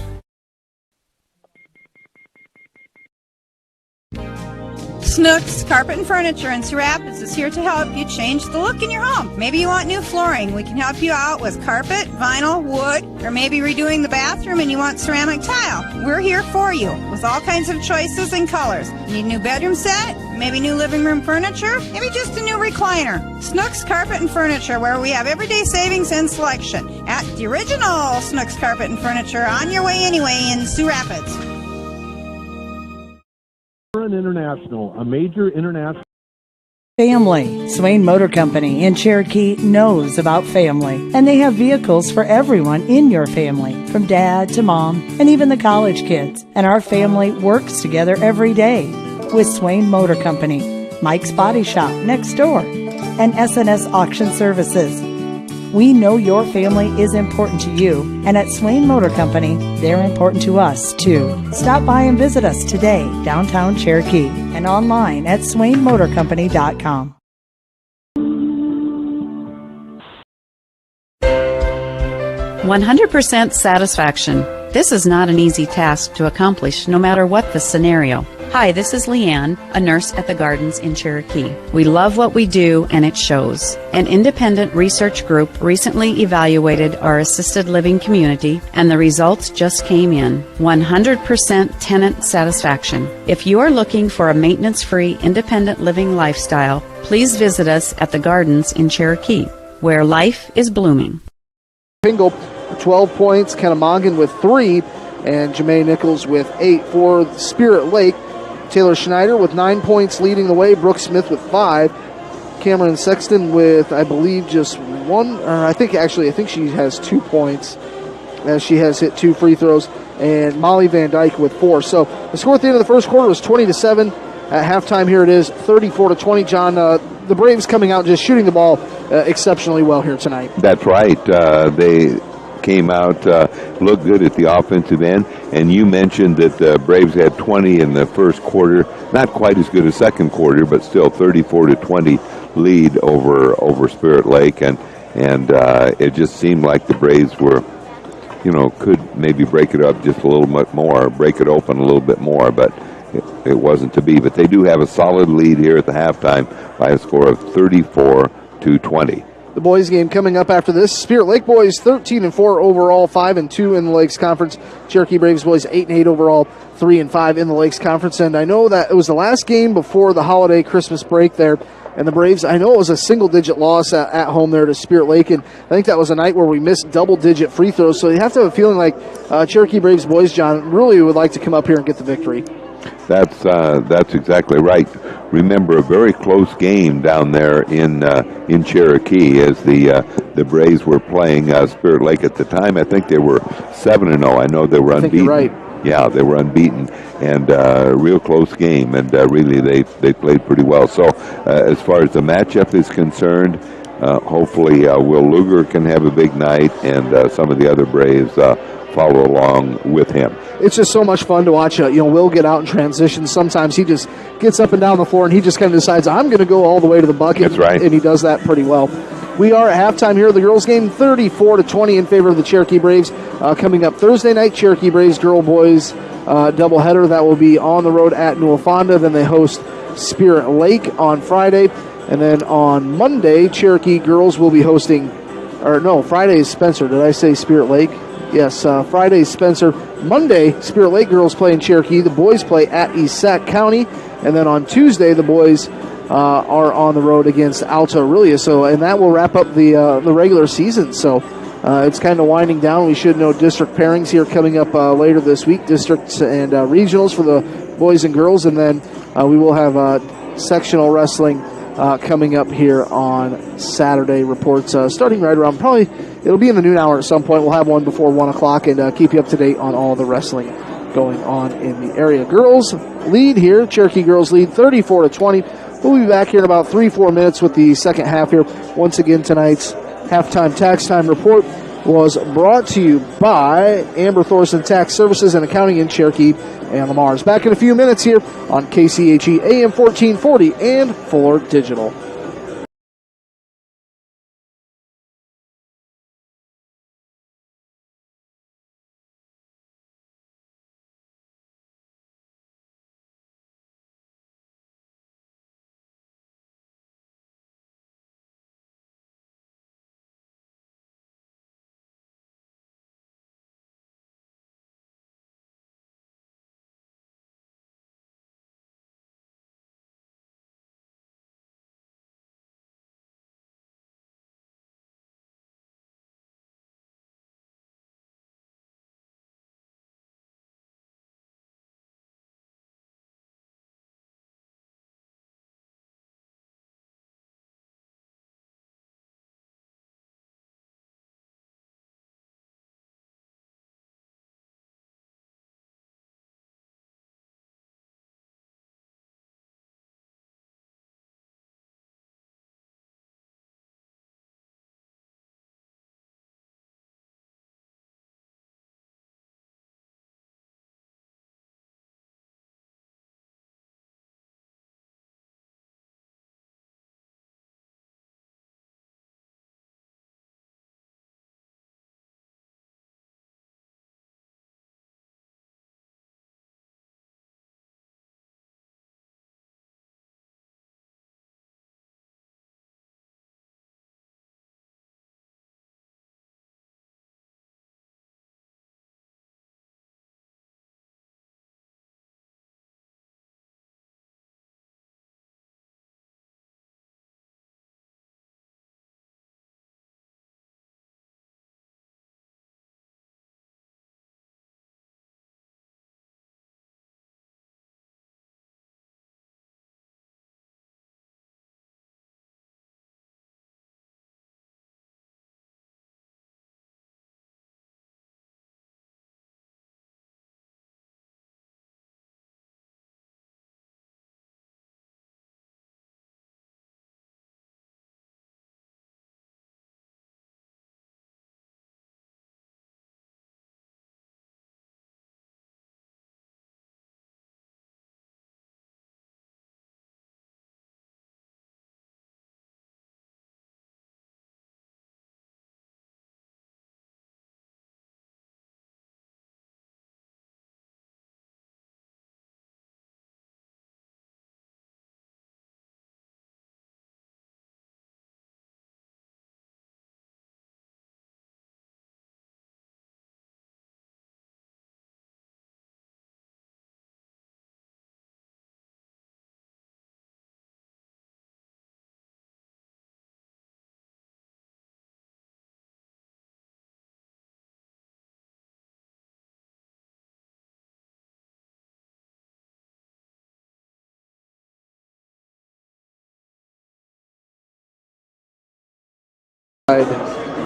Snooks Carpet and Furniture in Sioux Rapids is here to help you change the look in your home. Maybe you want new flooring. We can help you out with carpet, vinyl, wood, or maybe redoing the bathroom and you want ceramic tile. We're here for you with all kinds of choices and colors. Need a new bedroom set? Maybe new living room furniture? Maybe just a new recliner. Snooks Carpet and Furniture, where we have everyday savings and selection at the original Snooks Carpet and Furniture, on your way anyway in Sioux Rapids. International, a major international family. Swain Motor Company in Cherokee knows about family, and they have vehicles for everyone in your family, from dad to mom and even the college kids. And our family works together every day with Swain Motor Company, Mike's Body Shop next door, and SNS Auction Services. We know your family is important to you, and at Swain Motor Company, they're important to us, too. Stop by and visit us today, downtown Cherokee, and online at swainmotorcompany.com. 100% satisfaction. This is not an easy task to accomplish, no matter what the scenario. Hi, this is Leanne, a nurse at the Gardens in Cherokee. We love what we do, and it shows. An independent research group recently evaluated our assisted living community, and the results just came in. 100% tenant satisfaction. If you are looking for a maintenance-free, independent living lifestyle, please visit us at the Gardens in Cherokee, where life is blooming. Pingle, 12 points, Kennemongan with 3, and Jamae Nichols with 8 for Spirit Lake. Taylor Schneider with 9 points leading the way. Brooke Smith with 5. Cameron Sexton with, I believe, just 1. I think she has 2 points, as she has hit 2 free throws. And Molly Van Dyke with 4. So the score at the end of the first quarter was 20-7. At halftime, here it is, 34-20. John, the Braves coming out just shooting the ball exceptionally well here tonight. That's right. They came out, looked good at the offensive end, and you mentioned that the Braves had 20 in the first quarter. Not quite as good as second quarter, but still 34-20 lead over Spirit Lake, and it just seemed like the Braves were, could maybe break it up just a little bit more, break it open a little bit more, but it wasn't to be. But they do have a solid lead here at the halftime by a score of 34-20. The boys game coming up after this. Spirit Lake boys 13-4 overall, 5-2 in the Lakes Conference. Cherokee Braves boys 8-8 overall, 3-5 in the Lakes Conference. And I know that it was the last game before the holiday Christmas break there. And the Braves, I know it was a single-digit loss at home there to Spirit Lake, and I think that was a night where we missed double-digit free throws. So you have to have a feeling like Cherokee Braves boys, John, really would like to come up here and get the victory. That's exactly right. Remember, a very close game down there in Cherokee as the Braves were playing Spirit Lake at the time. I think they were 7-0. I know they were I think unbeaten. you're right. Yeah, they were unbeaten, and a real close game, and really they played pretty well. So as far as the matchup is concerned, hopefully Will Luger can have a big night, and some of the other Braves follow along with him. It's just so much fun to watch. Will get out in transition. Sometimes he just gets up and down the floor, and he just kind of decides, I'm going to go all the way to the bucket. That's right. And he does that pretty well. We are at halftime here. The girls' game 34-20 in favor of the Cherokee Braves. Coming up Thursday night, Cherokee Braves girl-boys doubleheader. That will be on the road at Newell Fonda. Then they host Spirit Lake on Friday. And then on Monday, Cherokee girls will be hosting, Friday is Spencer. Did I say Spirit Lake? Yes, Friday is Spencer. Monday, Spirit Lake girls play in Cherokee. The boys play at East Sac County. And then on Tuesday, the boys are on the road against Alta Aurelia. And that will wrap up the regular season. So it's kind of winding down. We should know district pairings here coming up later this week, districts and regionals for the boys and girls. And then we will have sectional wrestling coming up here on Saturday. Reports starting right around, probably it'll be in the noon hour at some point. We'll have one before 1 o'clock and keep you up to date on all the wrestling going on in the area. Girls lead here. Cherokee girls lead 34-20. We'll be back here in about 3-4 minutes with the second half here. Once again, tonight's halftime tax time report was brought to you by Amber Thorson Tax Services and Accounting in Cherokee and Lamar's. Back in a few minutes here on KCHE AM 1440 and Fuller Digital.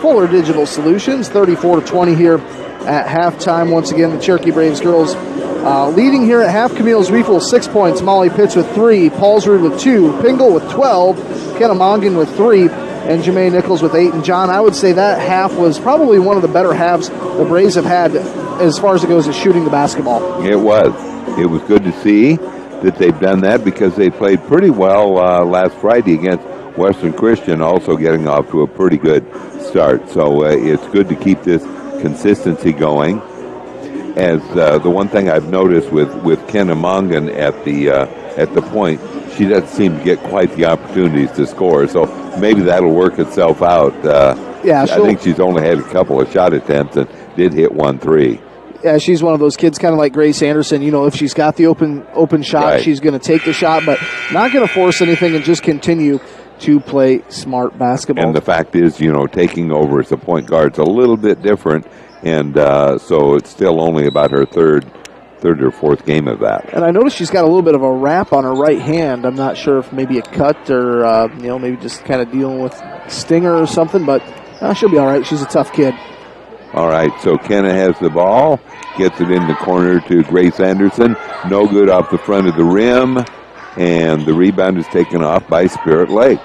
Fuller Digital Solutions, 34-20 here at halftime. Once again, the Cherokee Braves girls leading here at half. Camille Zwiefel 6 points, Molly Pitts with 3, Paulsrud with 2, Pingle with 12, Kennemongan with 3, and Jermaine Nichols with 8. And John, I would say that half was probably one of the better halves the Braves have had as far as it goes as shooting the basketball. It was. It was good to see that they've done that because they played pretty well last Friday against Western Christian, also getting off to a pretty good start. So it's good to keep this consistency going. As the one thing I've noticed with Kennemongan at the point, she doesn't seem to get quite the opportunities to score. So maybe that'll work itself out. I think she's only had a couple of shot attempts and did hit 1-3. Yeah, she's one of those kids kind of like Grace Anderson. You know, if she's got the open shot, right, she's going to take the shot, but not going to force anything and just continue to play smart basketball. And the fact is, you know, taking over as a point guard is a little bit different, and so it's still only about her third or fourth game of that. And I noticed she's got a little bit of a wrap on her right hand. I'm not sure if maybe a cut or, maybe just kind of dealing with stinger or something, but she'll be all right. She's a tough kid. All right, so Kenna has the ball, gets it in the corner to Grace Anderson. No good off the front of the rim, and the rebound is taken off by Spirit Lake.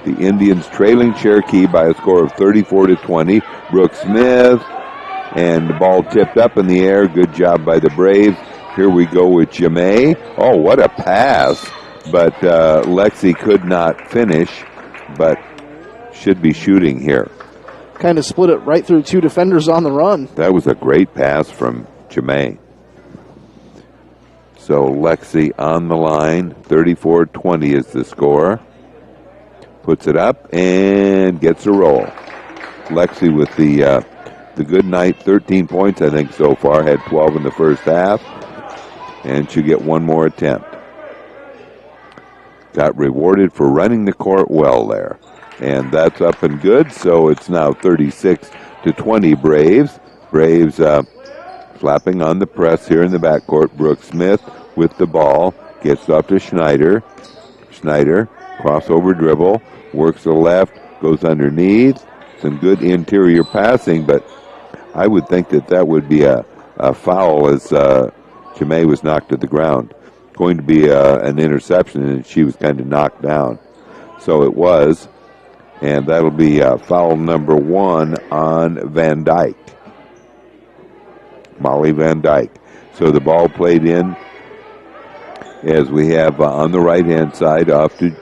The Indians trailing Cherokee by a score of 34-20. Brooke Smith, and the ball tipped up in the air. Good job by the Braves. Here we go with Jemay. Oh, what a pass. But Lexi could not finish, but should be shooting here. Kind of split it right through two defenders on the run. That was a great pass from Jemay. So Lexi on the line. 34-20 is the score. Puts it up and gets a roll. Lexi with the good night, 13 points I think so far. Had 12 in the first half. And she'll get one more attempt. Got rewarded for running the court well there. And that's up and good, so it's now 36-20 Braves. Braves slapping on the press here in the backcourt. Brooke Smith with the ball. Gets off to Schneider. Schneider, crossover dribble. Works to the left, goes underneath. Some good interior passing, but I would think that would be a foul as Jemay was knocked to the ground. Going to be an interception, and she was kind of knocked down. So it was. And that'll be foul number 1 on Van Dyke. Molly Van Dyke. So the ball played in as we have on the right-hand side off to,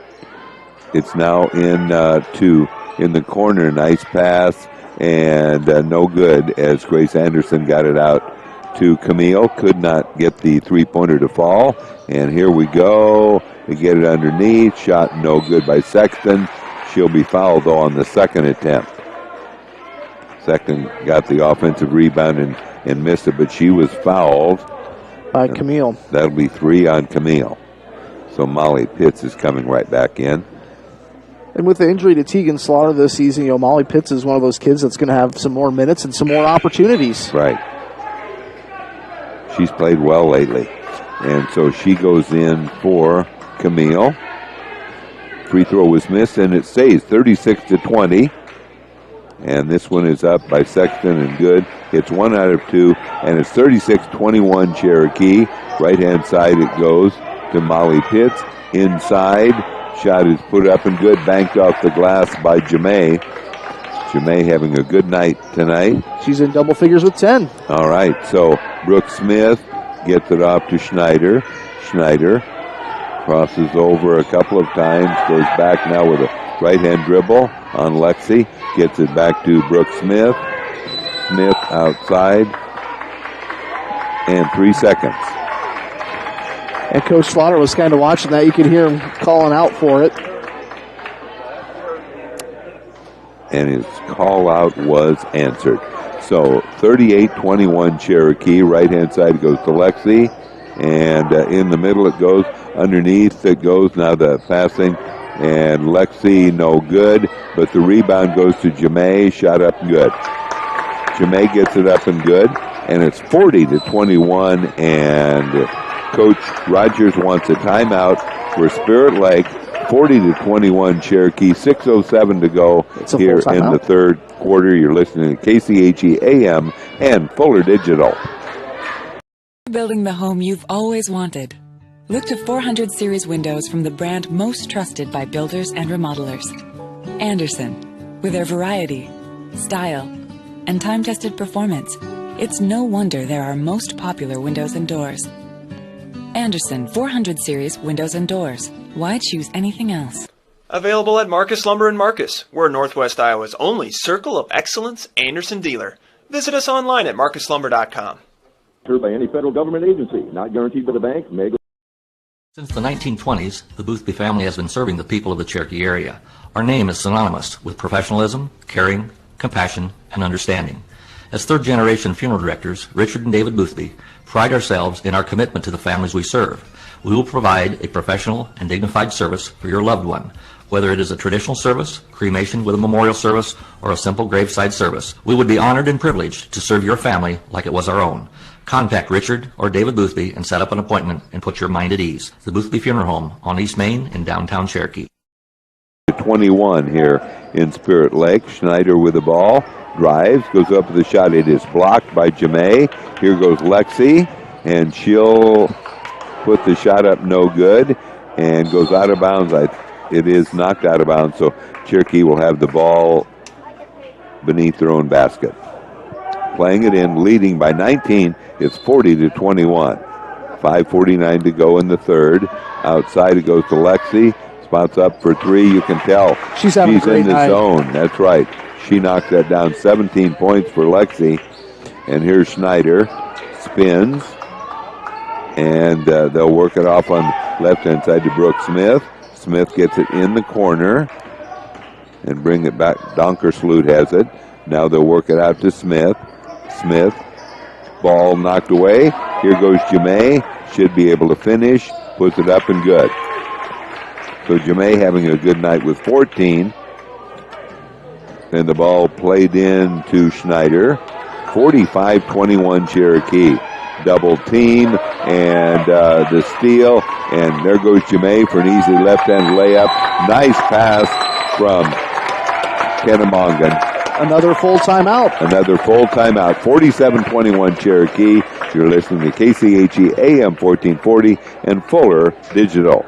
it's now in the corner. Nice pass and no good as Grace Anderson got it out to Camille. Could not get the three-pointer to fall. And here we go. They get it underneath. Shot no good by Sexton. She'll be fouled, though, on the second attempt. Sexton got the offensive rebound and missed it, but she was fouled. By Camille. That'll be 3 on Camille. So Molly Pitts is coming right back in. And with the injury to Tegan Slaughter this season, Molly Pitts is one of those kids that's going to have some more minutes and some more opportunities. Right. She's played well lately. And so she goes in for Camille. Free throw was missed, and it stays 36-20. And this one is up by Sexton and good. It's 1 out of 2, and it's 36-21 Cherokee. Right-hand side it goes to Molly Pitts. Inside, shot is put up and good. Banked off the glass by Jemay. Jemay having a good night tonight. She's in double figures with 10. All right, so Brooke Smith gets it off to Schneider. Schneider crosses over a couple of times, goes back now with a right-hand dribble on Lexi, gets it back to Brooke Smith. Smith outside, and 3 seconds. And Coach Slaughter was kind of watching that. You could hear him calling out for it. And his call out was answered. So 38-21 Cherokee. Right-hand side goes to Lexi. And in the middle it goes. Underneath it goes. Now the passing. And Lexi, no good. But the rebound goes to Jemay. Shot up good. Jemay gets it up and good. And it's 40-21. And Coach Rogers wants a timeout for Spirit Lake. 40-21 Cherokee. 6:07 to go here in the third quarter. You're listening to KCHE AM and Fuller Digital. Building the home you've always wanted. Look to 400 series windows from the brand most trusted by builders and remodelers. Andersen. With their variety, style, and time-tested performance, it's no wonder they're our most popular windows and doors. Andersen 400 series windows and doors. Why choose anything else? Available at Marcus Lumber in Marcus. We're Northwest Iowa's only Circle of Excellence Andersen dealer. Visit us online at marcuslumber.com. Approved by any federal government agency, not guaranteed by the bank. Since the 1920s, the Boothby family has been serving the people of the Cherokee area. Our name is synonymous with professionalism, caring, compassion, and understanding. As third-generation funeral directors, Richard and David Boothby pride ourselves in our commitment to the families we serve. We will provide a professional and dignified service for your loved one. Whether it is a traditional service, cremation with a memorial service, or a simple graveside service, we would be honored and privileged to serve your family like it was our own. Contact Richard or David Boothby and set up an appointment and put your mind at ease. The Boothby Funeral Home on East Main in downtown Cherokee. 21 here in Spirit Lake. Schneider with the ball. Drives, goes up with the shot. It is blocked by Jamae. Here goes Lexi, and she'll put the shot up no good and goes out of bounds. It is knocked out of bounds, so Cherokee will have the ball beneath their own basket. Playing it in, leading by 19. It's 40-21. 5:49 to go in the third. Outside it goes to Lexi. Spots up for three. You can tell she's in the zone. That's right. She knocked that down. 17 points for Lexi. And here's Schneider. Spins. And they'll work it off on the left-hand side to Brooke Smith. Smith gets it in the corner and bring it back. Donkersloot has it. Now they'll work it out to Smith. Smith. Ball knocked away. Here goes Jamae. Should be able to finish. Puts it up and good. So Jamae having a good night with 14. And the ball played in to Schneider. 45-21 Cherokee. Double team and the steal. And there goes Jamae for an easy left-hand layup. Nice pass from Kennemongan. Another full timeout. Another full timeout. 47-21 Cherokee. You're listening to KCHE AM 1440 and Fuller Digital.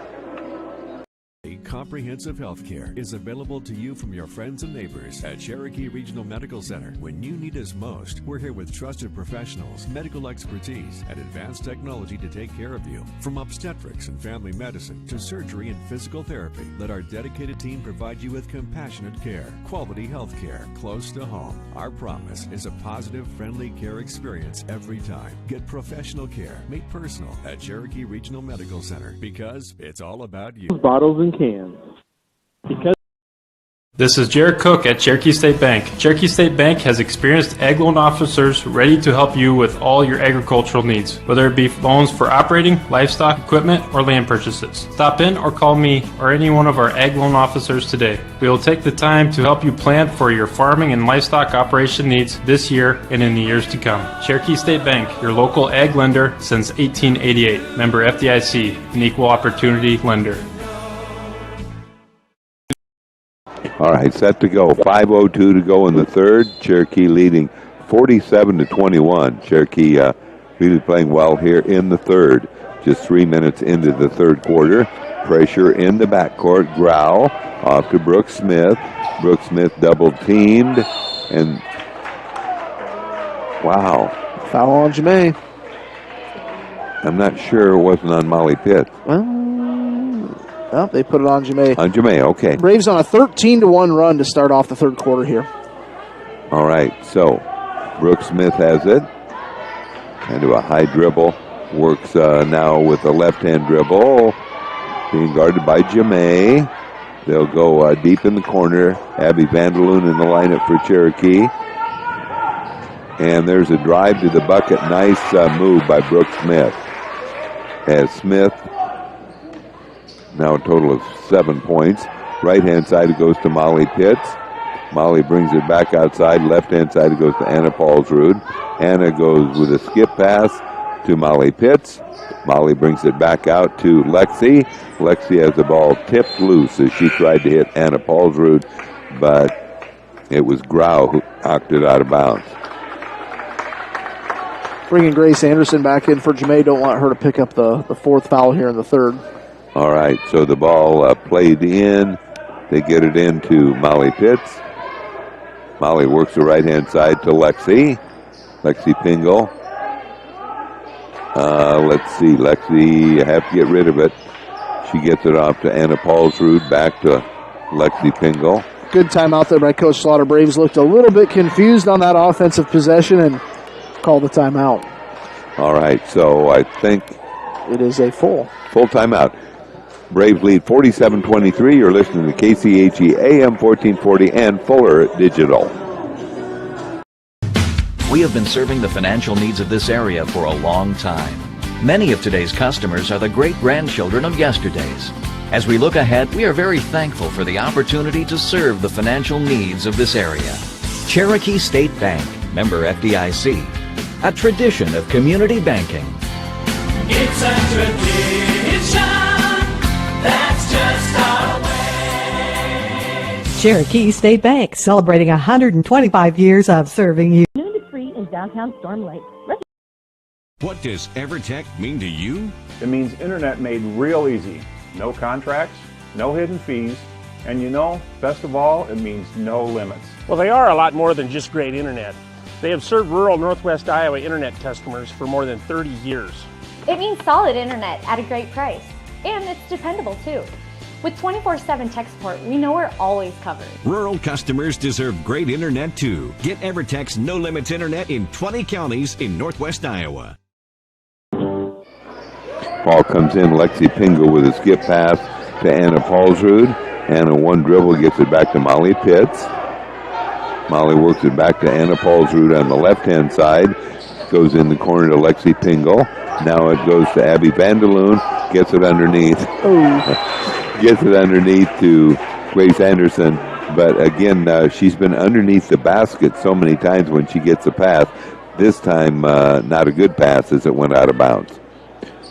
Comprehensive health care is available to you from your friends and neighbors at Cherokee Regional Medical Center. When you need us most, we're here with trusted professionals, medical expertise, and advanced technology to take care of you. From obstetrics and family medicine to surgery and physical therapy, let our dedicated team provide you with compassionate care, quality health care close to home. Our promise is a positive, friendly care experience every time. Get professional care made personal at Cherokee Regional Medical Center because it's all about you. Bottles and cans. This is Jared Cook at Cherokee State Bank. Cherokee State Bank has experienced ag loan officers ready to help you with all your agricultural needs, whether it be loans for operating, livestock, equipment, or land purchases. Stop in or call me or any one of our ag loan officers today. We will take the time to help you plan for your farming and livestock operation needs this year and in the years to come. Cherokee State Bank, your local ag lender since 1888. Member FDIC, an equal opportunity lender. All right, set to go. 5:02 to go in the third. Cherokee leading 47-21. Cherokee really playing well here in the third. Just 3 minutes into the third quarter. Pressure in the backcourt. Grau off to Brooke Smith. Brooke Smith double teamed. And wow. Foul on Jamae. I'm not sure it wasn't on Molly Pitt. Well, they put it on Jamae. On Jamae, okay. Braves on a 13-1 run to start off the third quarter here. All right, so Brooke Smith has it. Kind of a high dribble. Works now with a left-hand dribble. Being guarded by Jamae. They'll go deep in the corner. Abby Vanderloon in the lineup for Cherokee. And there's a drive to the bucket. Nice move by Brooke Smith. As Smith, now a total of 7 points. Right-hand side it goes to Molly Pitts. Molly brings it back outside. Left-hand side it goes to Anna Paulsrud. Anna goes with a skip pass to Molly Pitts. Molly brings it back out to Lexi. Lexi has the ball tipped loose as she tried to hit Anna Paulsrud, but it was Grau who knocked it out of bounds. Bringing Grace Anderson back in for Jemay. Don't want her to pick up the fourth foul here in the third. All right, so the ball played in. They get it into Molly Pitts. Molly works the right-hand side to Lexi. Lexi Pingle. Let's see, Lexi, have to get rid of it. She gets it off to Anna Paulsrud, back to Lexi Pingle. Good timeout there by Coach Slaughter. Braves looked a little bit confused on that offensive possession and called the timeout. All right, so I think it is a full timeout. Braves lead 47-23. You're listening to KCHE AM 1440 and Fuller Digital. We have been serving the financial needs of this area for a long time. Many of today's customers are the great-grandchildren of yesterday's. As we look ahead, we are very thankful for the opportunity to serve the financial needs of this area. Cherokee State Bank, member FDIC, a tradition of community banking. It's a tradition, that's just our way. Cherokee State Bank, celebrating 125 years of serving you. Noon to 3 in downtown Storm Lake. What does EverTech mean to you? It means internet made real easy. No contracts, no hidden fees, and best of all, it means no limits. Well, they are a lot more than just great internet. They have served rural Northwest Iowa internet customers for more than 30 years. It means solid internet at a great price. And it's dependable too. With 24/7 tech support, we know we're always covered. Rural customers deserve great internet too. Get EverTech's No Limits internet in 20 counties in Northwest Iowa. Ball comes in, Lexi Pingle with a skip pass to Anna Paulsrud. Anna one dribble gets it back to Molly Pitts. Molly works it back to Anna Paulsrud on the left-hand side. Goes in the corner to Lexi Pingle. Now it goes to Abby Vanderloon. Gets it underneath. Gets it underneath to Grace Anderson. But again, she's been underneath the basket so many times when she gets a pass. This time, not a good pass as it went out of bounds.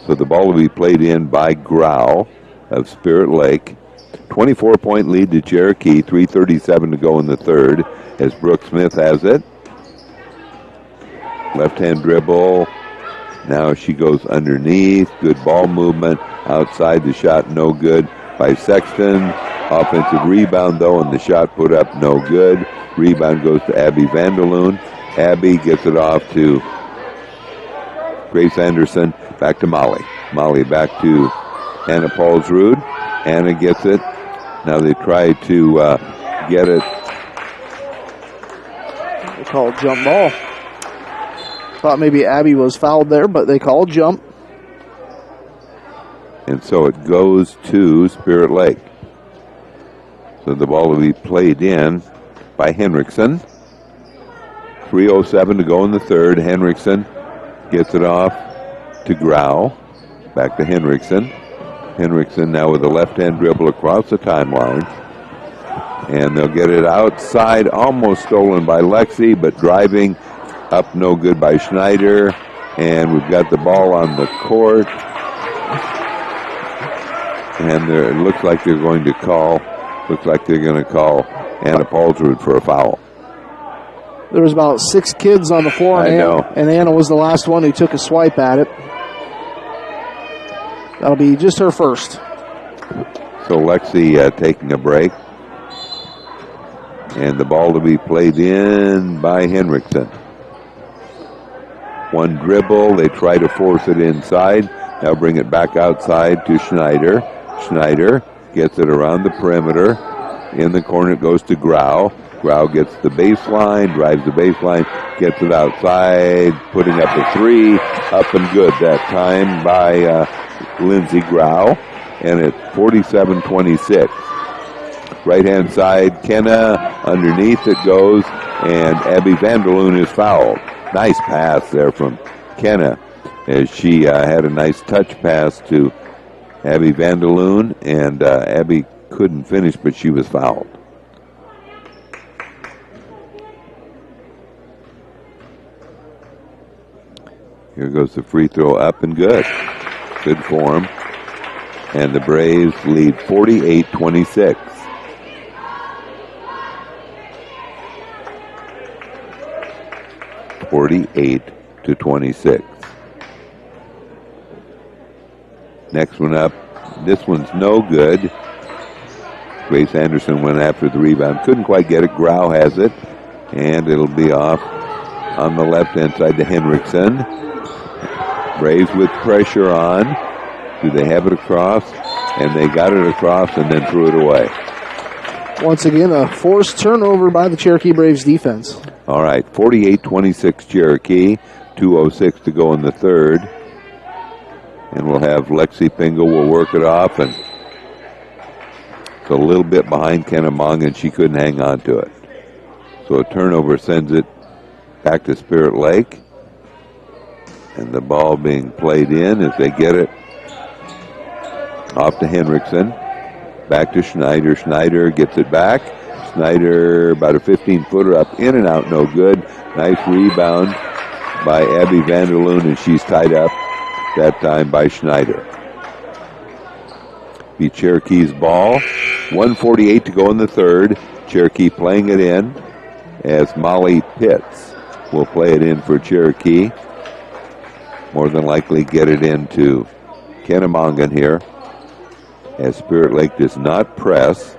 So the ball will be played in by Grau of Spirit Lake. 24-point lead to Cherokee. 3:37 to go in the third as Brooke Smith has it. Left-hand dribble. Now she goes underneath. Good ball movement. Outside the shot, no good by Sexton. Offensive rebound, though, and the shot put up, no good. Rebound goes to Abby Vanderloon. Abby gets it off to Grace Anderson. Back to Molly. Molly back to Anna Paulsrud. Anna gets it. Now they try to get it. They called jump ball. Thought maybe Abby was fouled there, but they called jump. And so it goes to Spirit Lake. So the ball will be played in by Henriksen. 3:07 to go in the third. Henriksen gets it off to Grau. Back to Henriksen. Henriksen now with a left-hand dribble across the timeline. And they'll get it outside, almost stolen by Lexi, but driving up no good by Schneider. And we've got the ball on the court. And it looks like they're going to call Anna Paulsrud for a foul. There was about 6 kids on the floor, and Anna was the last one who took a swipe at it. That'll be just her first. So Lexi taking a break. And the ball to be played in by Henriksen. One dribble, they try to force it inside. Now bring it back outside to Schneider. Schneider gets it around the perimeter. In the corner it goes to Grau. Grau gets the baseline, drives the baseline, gets it outside, putting up a three. Up and good that time by Lindsey Grau. And it's 47-26. Right-hand side, Kenna, underneath it goes, and Abby Vanderloon is fouled. Nice pass there from Kenna as she had a nice touch pass to Abby Vanderloon, and Abby couldn't finish, but she was fouled. Here goes the free throw up and good. Good form. And the Braves lead 48-26. (48-26). Next one up. This one's no good. Grace Anderson went after the rebound. Couldn't quite get it. Grau has it. And it'll be off on the left-hand side to Henriksen. Braves with pressure on. Do they have it across? And they got it across and then threw it away. Once again, a forced turnover by the Cherokee Braves defense. All right, 48-26 Cherokee. 2:06 to go in the third. And we'll have Lexi Pingle will work it off. And it's a little bit behind Kennemong, and she couldn't hang on to it. So a turnover sends it back to Spirit Lake. And the ball being played in as they get it off to Henriksen. Back to Schneider. Schneider gets it back. Schneider about a 15-footer up, in and out, no good. Nice rebound by Abby Vanderloon, and she's tied up that time by Schneider. Be Cherokee's ball. 1:48 to go in the third. Cherokee playing it in as Molly Pitts will play it in for Cherokee. More than likely get it into Kennemongan here, as Spirit Lake does not press.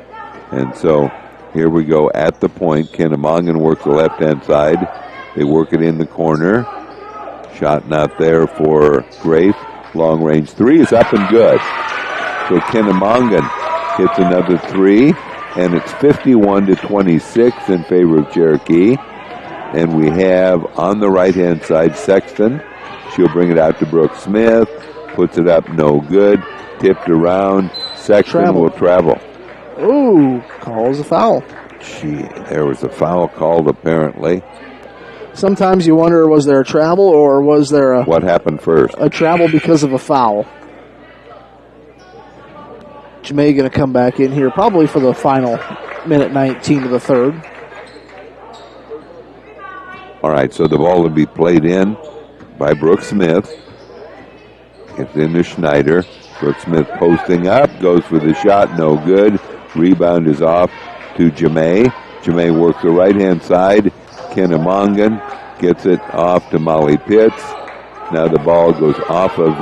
And so here we go at the point. Kennemongan works the left-hand side. They work it in the corner. Shot not there for Grace. Long-range three is up and good. So Kennemongan hits another three, and it's 51-26 in favor of Cherokee. And we have on the right-hand side Sexton. She'll bring it out to Brooke Smith. Puts it up, no good. Tipped around. Sexton will travel. Ooh, calls a foul. Gee, there was a foul called apparently. Sometimes you wonder, was there a travel or was there a... What happened first? A travel because of a foul. Jamae going to come back in here probably for the final minute 19 of the third. All right, so the ball will be played in by Brooke Smith. It's into Schneider. Brooke Smith posting up, goes for the shot, no good. Rebound is off to Jamae. Jamae works the right-hand side. Kennemongan gets it off to Molly Pitts. Now the ball goes off of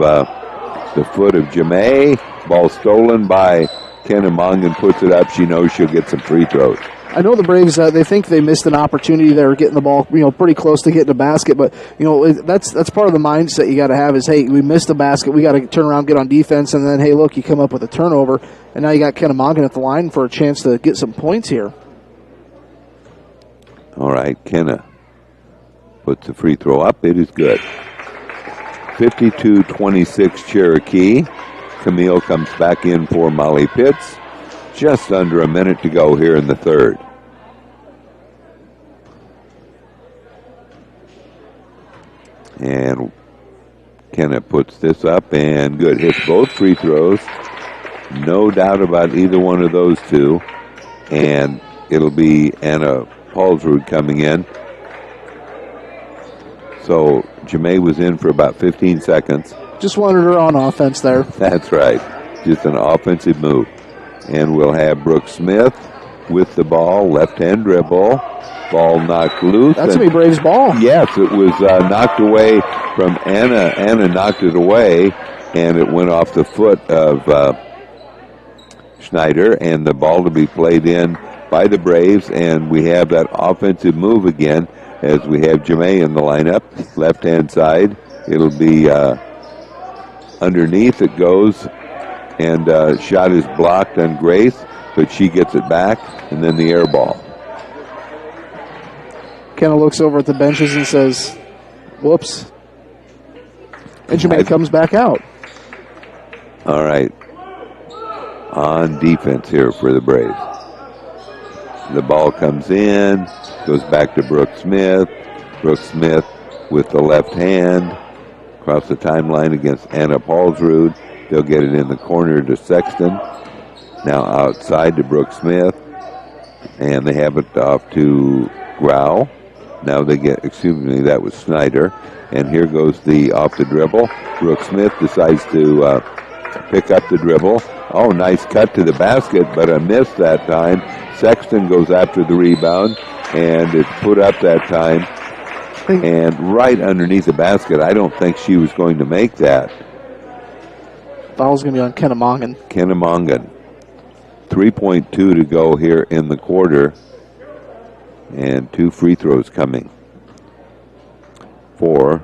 the foot of Jamae. Ball stolen by Kennemongan, puts it up. She knows she'll get some free throws. I know the Braves, they think they missed an opportunity there getting the ball, pretty close to getting the basket, but, that's part of the mindset you got to have is, hey, we missed the basket, we got to turn around, get on defense, and then, hey, look, you come up with a turnover, and now you got Kennemongan at the line for a chance to get some points here. All right, Kenna puts the free throw up. It is good. 52-26 Cherokee. Camille comes back in for Molly Pitts. Just under a minute to go here in the third. And Kenna puts this up and good. Hits both free throws. No doubt about either one of those two. And it'll be Anna Paulsrud coming in. So Jamae was in for about 15 seconds. Just wanted her on offense there. That's right. Just an offensive move. And we'll have Brooke Smith with the ball, left-hand dribble. Ball knocked loose. That's going to be Braves' ball. Yes, it was knocked away from Anna. Anna knocked it away, and it went off the foot of Schneider, and the ball to be played in by the Braves, and we have that offensive move again as we have Jamae in the lineup, left-hand side. It'll be underneath it goes, and shot is blocked on Grace, but she gets it back, and then the air ball. Kenna looks over at the benches and says, whoops. And Jamae comes back out. All right. On defense here for the Braves. The ball comes in, goes back to Brooke Smith. Brooke Smith with the left hand across the timeline against Anna Paulsrud. They'll get it in the corner to Sexton. Now outside to Brooke Smith. And they have it off to Grau. Now they get, excuse me, that was Schneider. And here goes the off the dribble. Brooke Smith decides to pick up the dribble. Oh, nice cut to the basket, but a miss that time. Sexton goes after the rebound, and it's put up that time. And right underneath the basket, I don't think she was going to make that. Foul's going to be on Kennemongan. Kennemongan. 3.2 to go here in the quarter. And 2 free throws coming for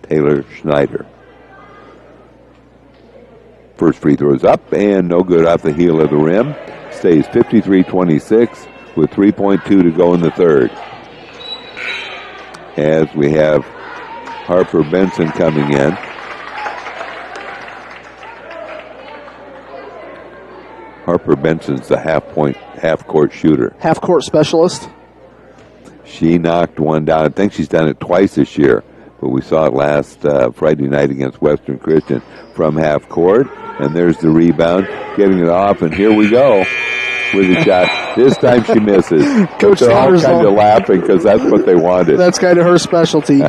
Taylor Schneider. First free throw is up and no good off the heel of the rim. Stays 53-26 with 3.2 to go in the third. As we have Harper Benson coming in. Harper Benson's the half-court shooter. Half-court specialist. She knocked one down. I think she's done it twice this year, but we saw it last Friday night against Western Christian from half court. And there's the rebound, getting it off, and here we go with the shot. This time she misses. Coach they're all kind of laughing because that's what they wanted. That's kind of her specialty.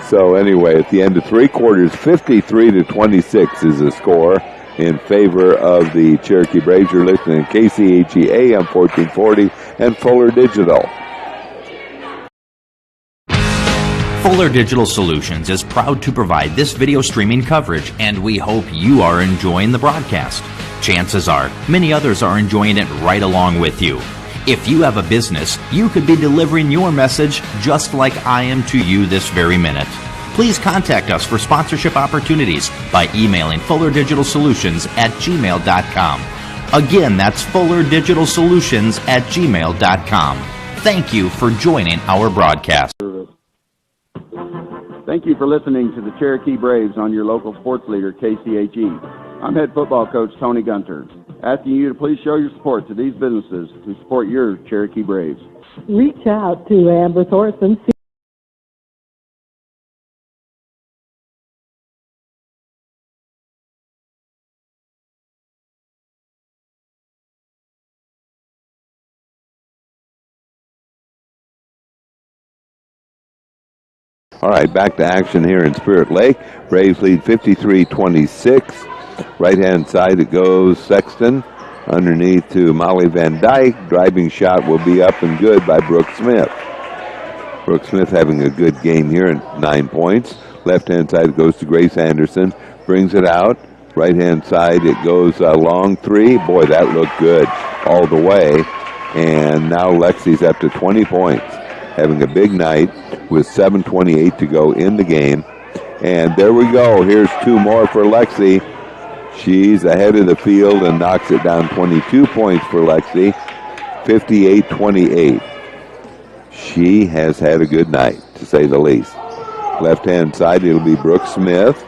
So anyway, at the end of 3 quarters, 53-26 is the score in favor of the Cherokee Braves. You're listening to KCHE AM 1440 and Fuller Digital. Fuller Digital Solutions is proud to provide this video streaming coverage, and we hope you are enjoying the broadcast. Chances are, many others are enjoying it right along with you. If you have a business, you could be delivering your message just like I am to you this very minute. Please contact us for sponsorship opportunities by emailing fullerdigitalsolutions@gmail.com. Again, that's fullerdigitalsolutions@gmail.com. Thank you for joining our broadcast. Thank you for listening to the Cherokee Braves on your local sports leader, KCHE. I'm head football coach Tony Gunter, asking you to please show your support to these businesses to support your Cherokee Braves. Reach out to Amber Thorson. All right, back to action here in Spirit Lake. Braves lead 53-26. Right-hand side it goes. Sexton underneath to Molly Van Dyke. Driving shot will be up and good by Brooke Smith. Brooke Smith having a good game here at 9 points. Left-hand side it goes to Grace Anderson. Brings it out. Right-hand side it goes a long three. Boy, that looked good all the way. And now Lexi's up to 20 points. Having a big night with 7:28 to go in the game. And there we go. Here's 2 more for Lexi. She's ahead of the field and knocks it down. 22 points for Lexi. 58-28. She has had a good night, to say the least. Left-hand side, it'll be Brooke Smith.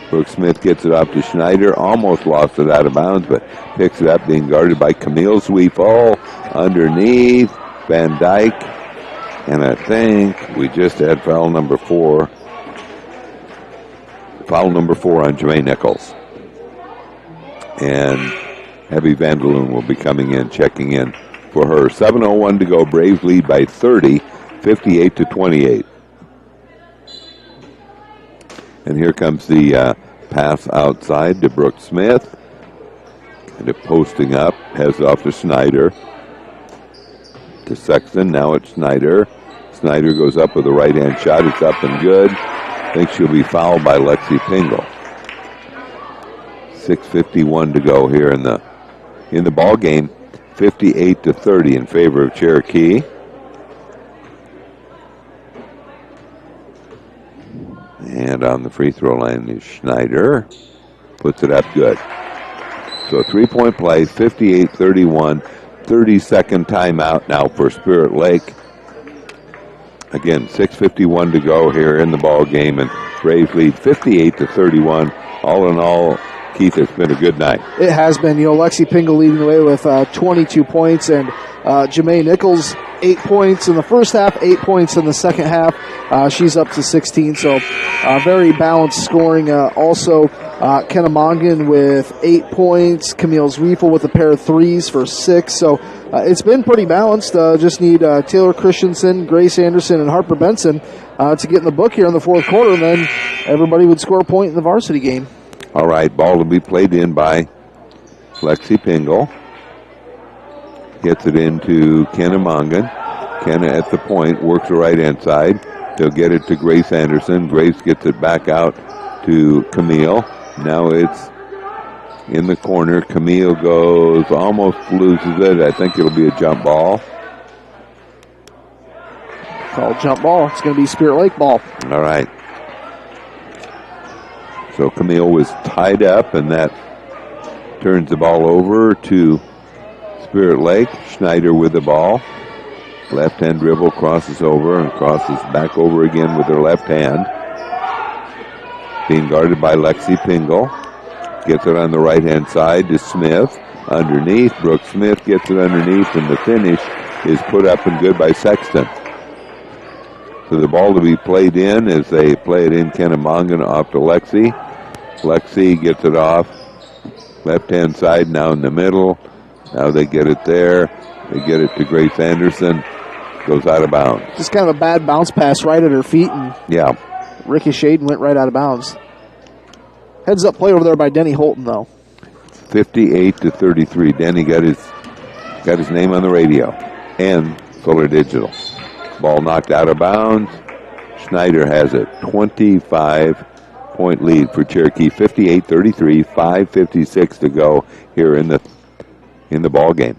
Brooke Smith gets it off to Schneider. Almost lost it out of bounds, but picks it up, being guarded by Camille Sweefall. Underneath, Van Dyke. And I think we just had foul number 4. Foul number 4 on Jermaine Nichols. And Abby Vanderloon will be coming in, checking in for her. 7:01 to go. Braves lead by 30, 58-28. And here comes the pass outside to Brooke Smith. Kind of posting up, has it off to Schneider. To Sexton, now it's Schneider. Schneider goes up with a right-hand shot. It's up and good. I think she'll be fouled by Lexi Pingle. 6:51 to go here in the ball game. 58-30 in favor of Cherokee. And on the free throw line is Schneider. Puts it up good. So a 3-point play, 58-31. 30-second timeout now for Spirit Lake. Again, 6:51 to go here in the ball game, and Braves lead 58-31. All in all, Keith, it's been a good night. It has been. Lexi Pingle leading the way with 22 points, and Jermaine Nichols 8 points in the first half, 8 points in the second half. She's up to 16, so very balanced scoring. Also, Kennemongan with 8 points. Camille Zwiefel with a pair of threes for 6. So it's been pretty balanced. Just need Taylor Christensen, Grace Anderson, and Harper Benson to get in the book here in the fourth quarter, and then everybody would score a point in the varsity game. All right, ball to be played in by Lexi Pingle. Gets it into Kenna Mongan. Kenna at the point, works the right-hand side. They'll get it to Grace Anderson. Grace gets it back out to Camille. Now it's in the corner. Camille goes, almost loses it. I think it'll be a jump ball. Called jump ball. It's going to be Spirit Lake ball. All right. So Camille was tied up, and that turns the ball over to Spirit Lake. Schneider with the ball. Left-hand dribble, crosses over, and crosses back over again with her left hand. Being guarded by Lexi Pingle. Gets it on the right-hand side to Smith. Underneath, Brooke Smith gets it underneath, and the finish is put up and good by Sexton. So the ball to be played in as they play it in. Kennemongan off to Lexi. Lexi gets it off. Left-hand side now in the middle. Now they get it there. They get it to Grace Anderson. Goes out of bounds. Just kind of a bad bounce pass right at her feet, and yeah, ricocheted and went right out of bounds. Heads up play over there by Denny Holton, though. 58-33. Denny got his name on the radio and Fuller Digital. Ball knocked out of bounds. Schneider has a 25-point lead for Cherokee. 58-33. 5:56 to go here in the ball game.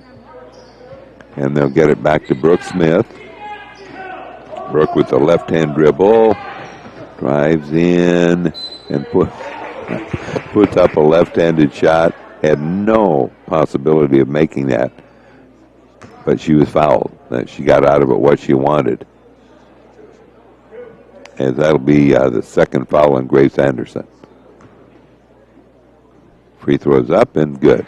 And they'll get it back to Brooke Smith. Brooke with the left-hand dribble. Drives in and puts up a left-handed shot. Had no possibility of making that. But she was fouled. She got out of it what she wanted. As that'll be the second foul on Grace Anderson. Free throws up and good.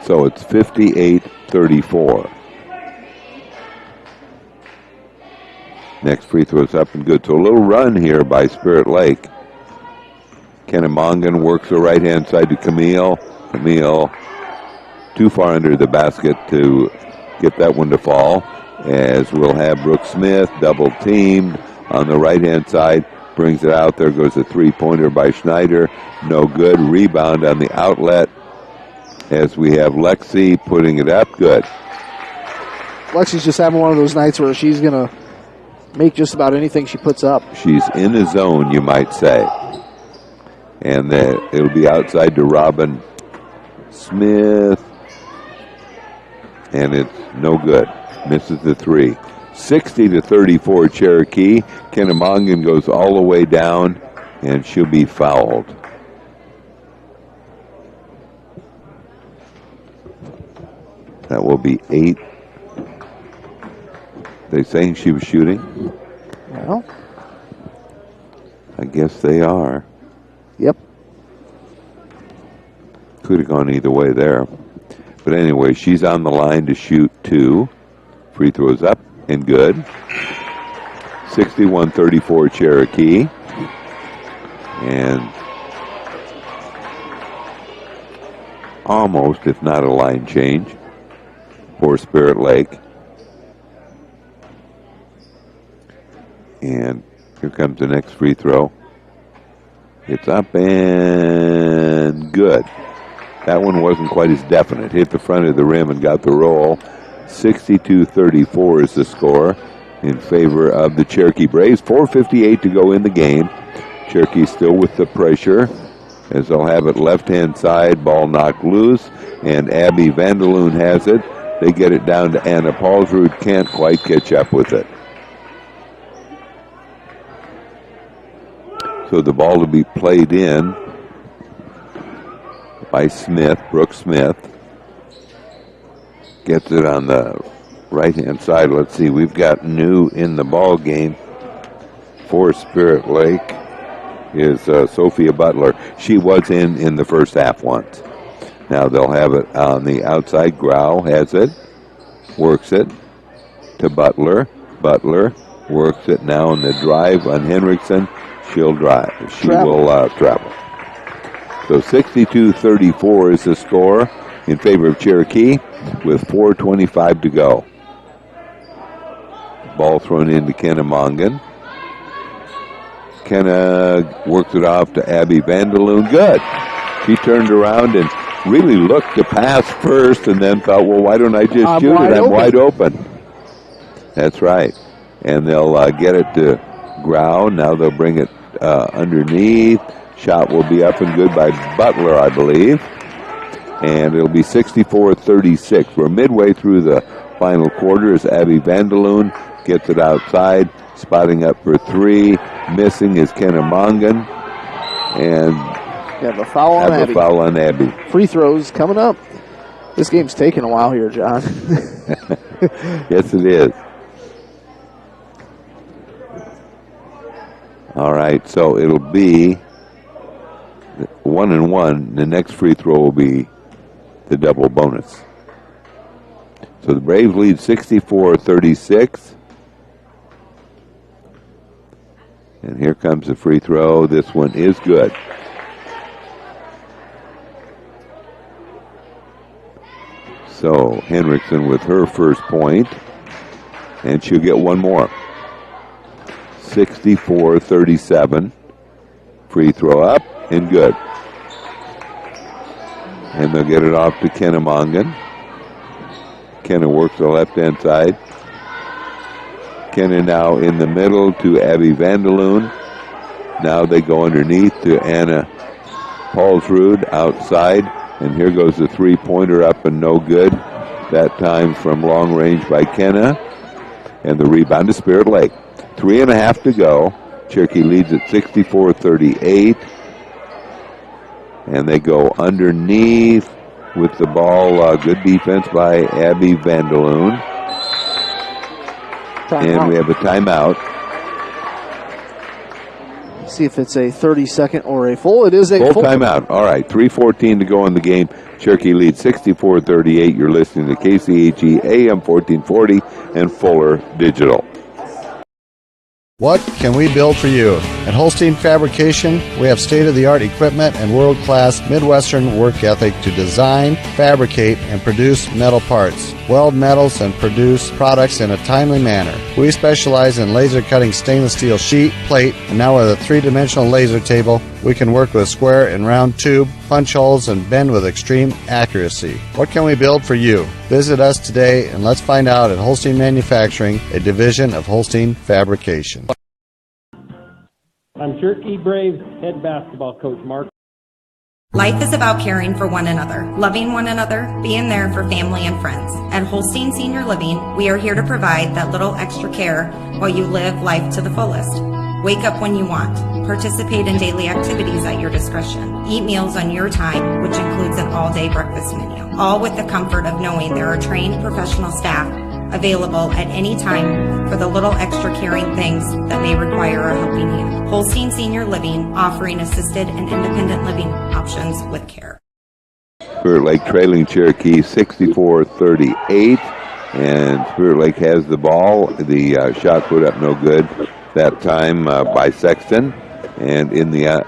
So it's 58-34. Next free throw's up and good. So a little run here by Spirit Lake. Kennemongan works the right-hand side to Camille. Camille too far under the basket to get that one to fall. As we'll have Brooke Smith double-teamed on the right-hand side. Brings it out. There goes a three-pointer by Schneider. No good. Rebound on the outlet. As we have Lexi putting it up. Good. Lexi's just having one of those nights where she's going to make just about anything she puts up. She's in a zone, you might say. And it'll be outside to Robin Smith. And it's no good. Misses the three. 60-34 Cherokee. Kennemongan goes all the way down, and she'll be fouled. That will be 8. They saying she was shooting? Well, I guess they are. Yep. Could have gone either way there. But anyway, she's on the line to shoot 2. Free throws up and good. 61-34 Cherokee. And almost, if not a line change, for Spirit Lake. And here comes the next free throw. It's up and good. That one wasn't quite as definite. Hit the front of the rim and got the roll. 62-34 is the score in favor of the Cherokee Braves. 4:58 to go in the game. Cherokee still with the pressure as they'll have it left-hand side. Ball knocked loose, and Abby Vanderloon has it. They get it down to Anna Paulsrud. Can't quite catch up with it. So the ball to be played in by Smith, Brooke Smith. Gets it on the right-hand side. Let's see, we've got new in the ball game for Spirit Lake is Sophia Butler. She was in the first half once. Now they'll have it on the outside. Grau has it, works it to Butler. Butler works it now on the drive on Henriksen. She'll drive. She will travel. So 62-34 is the score in favor of Cherokee with 4:25 to go. Ball thrown into Kenna Mongan. Kenna works it off to Abby Vanderloon. Good. She turned around and really looked to pass first and then thought, well, why don't I just shoot it? I'm wide open. That's right. And they'll get it to Grau. Now they'll bring it underneath. Shot will be up and good by Butler, I believe. And it'll be 64-36. We're midway through the final quarter as Abby Vanderloon gets it outside. Spotting up for three. Missing is Kenna Mongan. And have a foul on Abby. Free throws coming up. This game's taking a while here, John. Yes, it is. All right, so it'll be 1-1. The next free throw will be the double bonus. So the Braves lead 64-36. And here comes the free throw. This one is good. So Henriksen with her first point, and she'll get one more. 64-37. Free throw up and good. And they'll get it off to Kenna Mongan. Kenna works the left-hand side. Kenna now in the middle to Abby Vanderloon. Now they go underneath to Anna Paulsrud outside. And here goes the three-pointer up and no good. That time from long range by Kenna. And the rebound to Spirit Lake. 3.5 to go. Cherokee leads at 64-38. And they go underneath with the ball. Good defense by Abby Vanderloon. And we have a timeout. See if it's a 30-second or a full. It is a full timeout. All right, 3:14 to go in the game. Cherokee leads 64-38. You're listening to KCHE AM 1440 and Fuller Digital. What can we build for you? At Holstein Fabrication, we have state-of-the-art equipment and world-class Midwestern work ethic to design, fabricate, and produce metal parts, weld metals, and produce products in a timely manner. We specialize in laser cutting stainless steel sheet, plate, and now with a three-dimensional laser table, we can work with square and round tube, punch holes, and bend with extreme accuracy. What can we build for you? Visit us today and let's find out at Holstein Manufacturing, a division of Holstein Fabrication. I'm Cherokee Braves head basketball coach Mark. Life is about caring for one another, loving one another, being there for family and friends. At Holstein Senior Living, we are here to provide that little extra care while you live life to the fullest. Wake up when you want. Participate in daily activities at your discretion. Eat meals on your time, which includes an all-day breakfast menu. All with the comfort of knowing there are trained professional staff available at any time for the little extra caring things that may require a helping hand. Holstein Senior Living, offering assisted and independent living options with care. Spirit Lake trailing Cherokee 64-38, and Spirit Lake has the ball. The shot put up no good that time by Sexton, and in the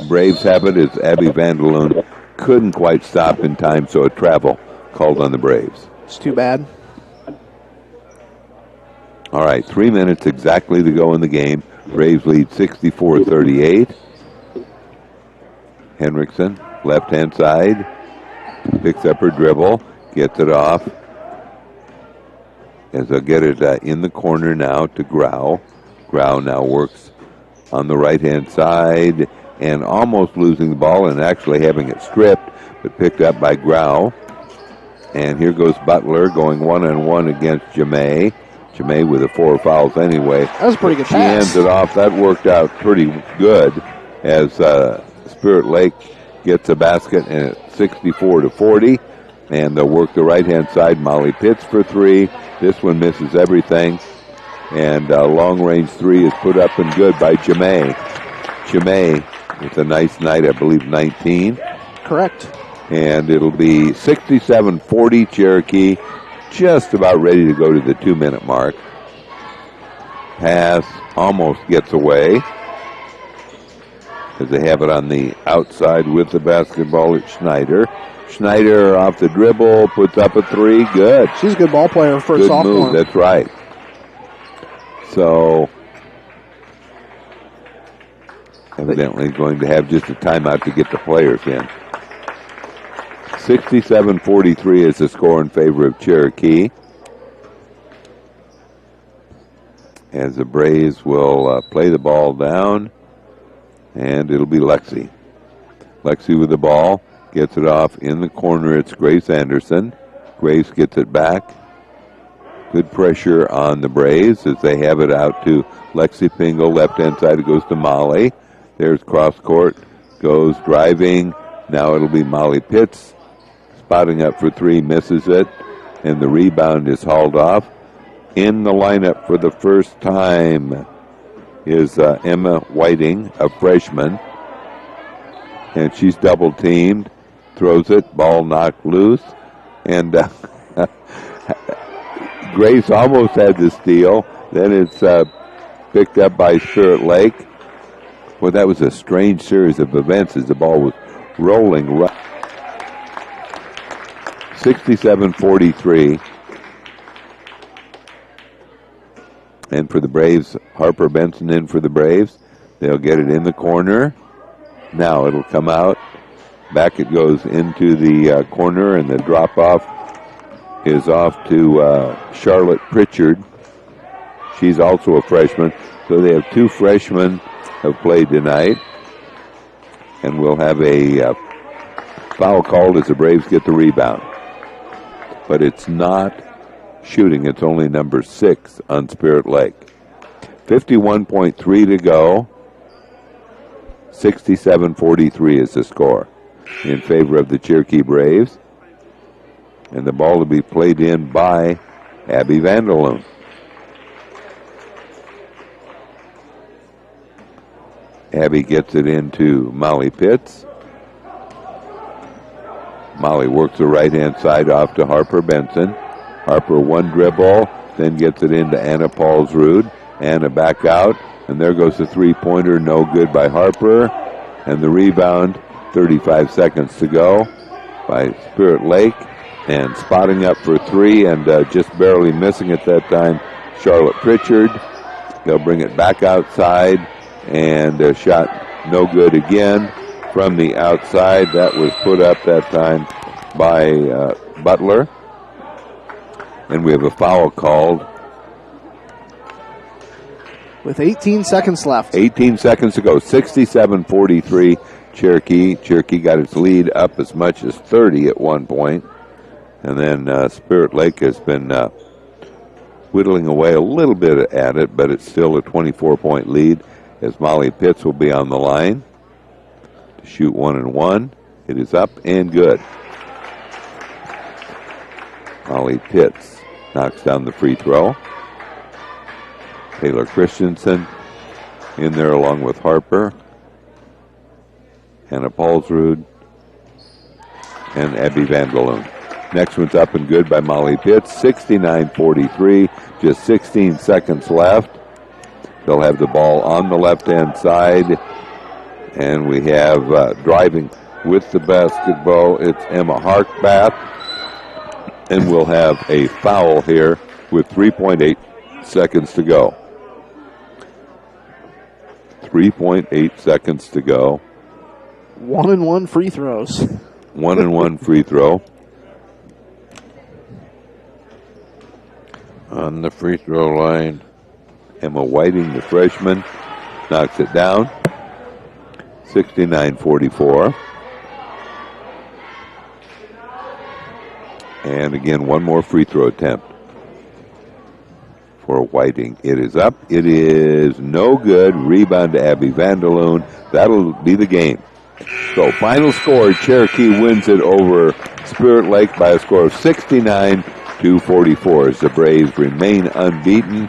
Braves have it is Abby Vanderloon. Couldn't quite stop in time, so a travel called on the Braves. It's too bad. All right, 3 minutes exactly to go in the game. Braves lead 64-38. Henriksen, left-hand side, picks up her dribble, gets it off. As they'll get it in the corner now to Grau. Grau now works on the right-hand side and almost losing the ball and actually having it stripped, but picked up by Grau. And here goes Butler going one-on-one against Jamay. Jamay with the 4 fouls anyway. That was a pretty good pass. She hands it off. That worked out pretty good as Spirit Lake gets a basket and it's 64-40. And they'll work the right-hand side. Molly Pitts for 3. This one misses everything. And long-range 3 is put up and good by Jamay. Jamay with a nice night, I believe 19. Correct. And it'll be 67-40 Cherokee. Just about ready to go to the 2-minute mark. Pass almost gets away. as they have it on the outside with the basketball. It's Schneider. Schneider off the dribble, puts up a three. Good. She's a good ball player for a Good sophomore. move. That's right. So, evidently going to have just a timeout to get the players in. 67-43 is the score in favor of Cherokee. As the Braves will play the ball down, and it'll be Lexi. Lexi with the ball, gets it off in the corner. It's Grace Anderson. Grace gets it back. Good pressure on the Braves as they have it out to Lexi Pingle. Left-hand side, it goes to Molly. There's cross court, goes driving. Now it'll be Molly Pitts. Spotting up for three, misses it, and the rebound is hauled off. In the lineup for the first time is Emma Whiting, a freshman, and she's double-teamed, throws it, ball knocked loose, and Grace almost had the steal. Then it's picked up by Spirit Lake. Well, that was a strange series of events as the ball was rolling right. 67-43. And for the Braves, Harper Benson in for the Braves. They'll get it in the corner. Now it'll come out. Back it goes into the corner, and the drop-off is off to Charlotte Pritchard. She's also a freshman. So they have two freshmen have played tonight. And we'll have a foul called as the Braves get the rebound. But it's not shooting. It's only number 6 on Spirit Lake. 51.3 to go. 67-43 is the score in favor of the Cherokee Braves. And the ball to be played in by Abby Vanderloon. Abby gets it into Molly Pitts. Molly works the right-hand side off to Harper Benson. Harper one dribble, then gets it into Anna Paulsrud. Anna back out, and there goes the three-pointer, no good by Harper. And the rebound, 35 seconds to go by Spirit Lake. And spotting up for three and just barely missing it that time, Charlotte Pritchard. They'll bring it back outside, and a shot no good again from the outside. That was put up that time by Butler. And we have a foul called. With 18 seconds left. 18 seconds to go. 67-43 Cherokee. Cherokee got its lead up as much as 30 at one point. And then Spirit Lake has been whittling away a little bit at it, but it's still a 24-point lead as Molly Pitts will be on the line to shoot 1-and-1. It is up and good. Molly Pitts knocks down the free throw. Taylor Christensen in there along with Harper, Anna Paulsrud, and Abby Vanderloon. Next one's up and good by Molly Pitts. 69-43, just 16 seconds left. They'll have the ball on the left-hand side, and we have driving with the basketball. It's Emma Harkbath, and we'll have a foul here with 3.8 seconds to go. 3.8 seconds to go. 1-and-1 free throws. 1-and-1 free throw. On the free throw line, Emma Whiting, the freshman, knocks it down. 69-44. And again, one more free throw attempt for Whiting. It is up. It is no good. Rebound to Abby Vanderloon. That'll be the game. So final score, Cherokee wins it over Spirit Lake by a score of 69-44 as the Braves remain unbeaten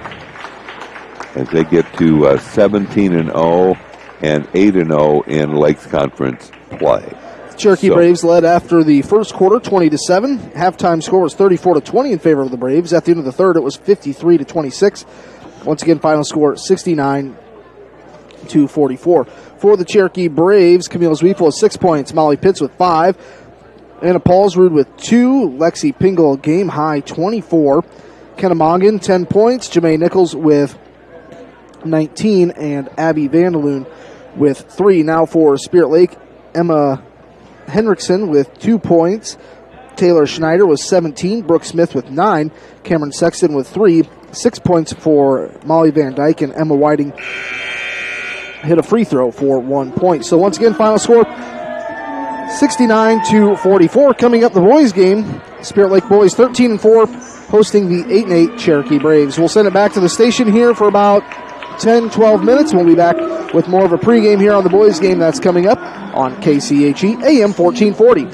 as they get to 17-0 and 8-0 in Lakes Conference play. Cherokee Braves led after the first quarter, 20-7. Halftime score was 34-20 in favor of the Braves. At the end of the third, it was 53-26. Once again, final score 69-44. For the Cherokee Braves, Camille Zweifel with 6 points, Molly Pitts with 5, Anna Paulsrud with 2, Lexi Pingle game high 24, Kenna Mongan 10 points, Jamae Nichols with 19, and Abby Vanderloon with 3. Now for Spirit Lake, Emma Henriksen with 2 points, Taylor Schneider with 17, Brooke Smith with 9, Cameron Sexton with 3, 6 points for Molly Van Dyke, and Emma Whiting hit a free throw for 1 point. So once again, final score 69-44. Coming up, the boys game, Spirit Lake boys 13-4, hosting the 8-8 Cherokee Braves. We'll send it back to the station here for about 10-12 minutes. We'll be back with more of a pregame here on the boys game that's coming up on KCHE AM 1440.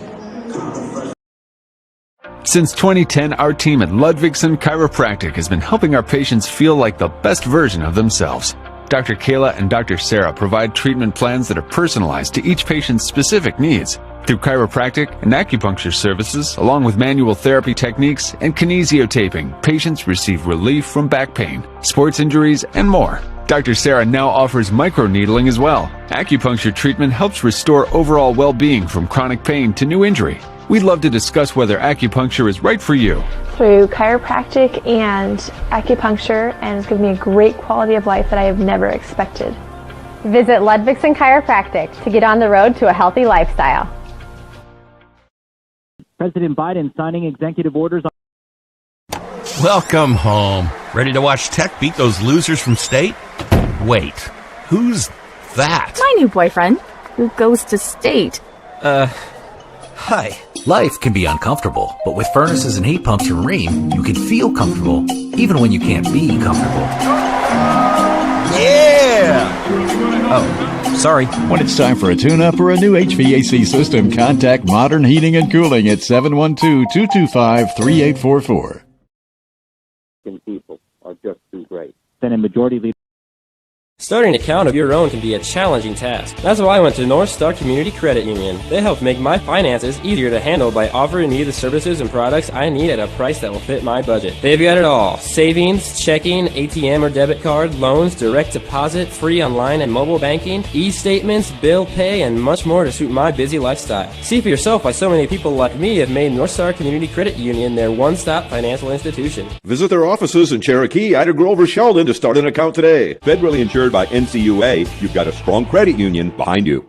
Since 2010, our team at Ludwigsen Chiropractic has been helping our patients feel like the best version of themselves. Dr. Kayla and Dr. Sarah provide treatment plans that are personalized to each patient's specific needs. Through chiropractic and acupuncture services, along with manual therapy techniques and kinesiotaping, patients receive relief from back pain, sports injuries, and more. Dr. Sarah now offers microneedling as well. Acupuncture treatment helps restore overall well-being from chronic pain to new injury. We'd love to discuss whether acupuncture is right for you. Through chiropractic and acupuncture, and it's given me a great quality of life that I have never expected. Visit Ludwigsen Chiropractic to get on the road to a healthy lifestyle. President Biden signing executive orders on... Welcome home. Ready to watch Tech beat those losers from state? Wait, who's that? My new boyfriend, who goes to state. Hi. Life can be uncomfortable, but with furnaces and heat pumps from Rheem, you can feel comfortable, even when you can't be comfortable. Yeah! Oh, sorry. When it's time for a tune-up or a new HVAC system, contact Modern Heating and Cooling at 712-225-3844. People are just too great. Senate Majority Leader. Starting an account of your own can be a challenging task. That's why I went to North Star Community Credit Union. They help make my finances easier to handle by offering me the services and products I need at a price that will fit my budget. They've got it all. Savings, checking, ATM or debit card, loans, direct deposit, free online and mobile banking, e-statements, bill pay, and much more to suit my busy lifestyle. See for yourself why so many people like me have made North Star Community Credit Union their one-stop financial institution. Visit their offices in Cherokee, Ida Grove, or Sheldon to start an account today. Federally insured by NCUA, you've got a strong credit union behind you.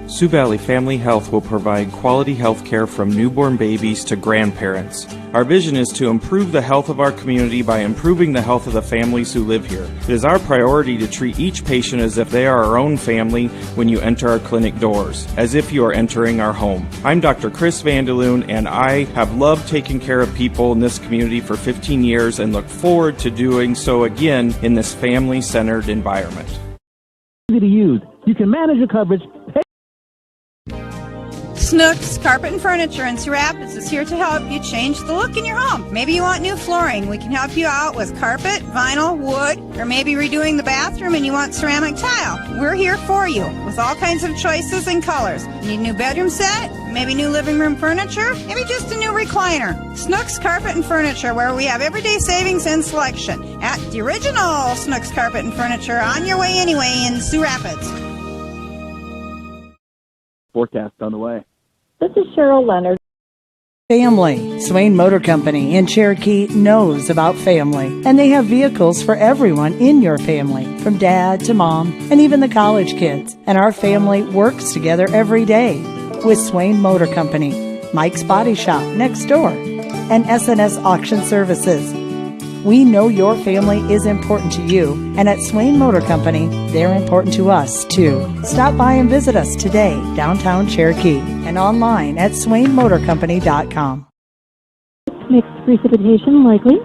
Sioux Valley Family Health will provide quality health care from newborn babies to grandparents. Our vision is to improve the health of our community by improving the health of the families who live here. It is our priority to treat each patient as if they are our own family when you enter our clinic doors, as if you are entering our home. I'm Dr. Chris Vanderloon, and I have loved taking care of people in this community for 15 years and look forward to doing so again in this family-centered environment. Easy to use. You can manage your coverage. Snooks Carpet and Furniture in Sioux Rapids is here to help you change the look in your home. Maybe you want new flooring. We can help you out with carpet, vinyl, wood, or maybe redoing the bathroom and you want ceramic tile. We're here for you with all kinds of choices and colors. Need a new bedroom set? Maybe new living room furniture? Maybe just a new recliner. Snooks Carpet and Furniture, where we have everyday savings and selection at the original Snooks Carpet and Furniture on your way anyway in Sioux Rapids. Forecast on the way. This is Cheryl Leonard. Family. Swain Motor Company in Cherokee knows about family, and they have vehicles for everyone in your family, from dad to mom, and even the college kids. And our family works together every day with Swain Motor Company, Mike's Body Shop next door, and SNS Auction Services. We know your family is important to you, and at Swain Motor Company, they're important to us, too. Stop by and visit us today, downtown Cherokee, and online at swainmotorcompany.com. Mixed precipitation likely.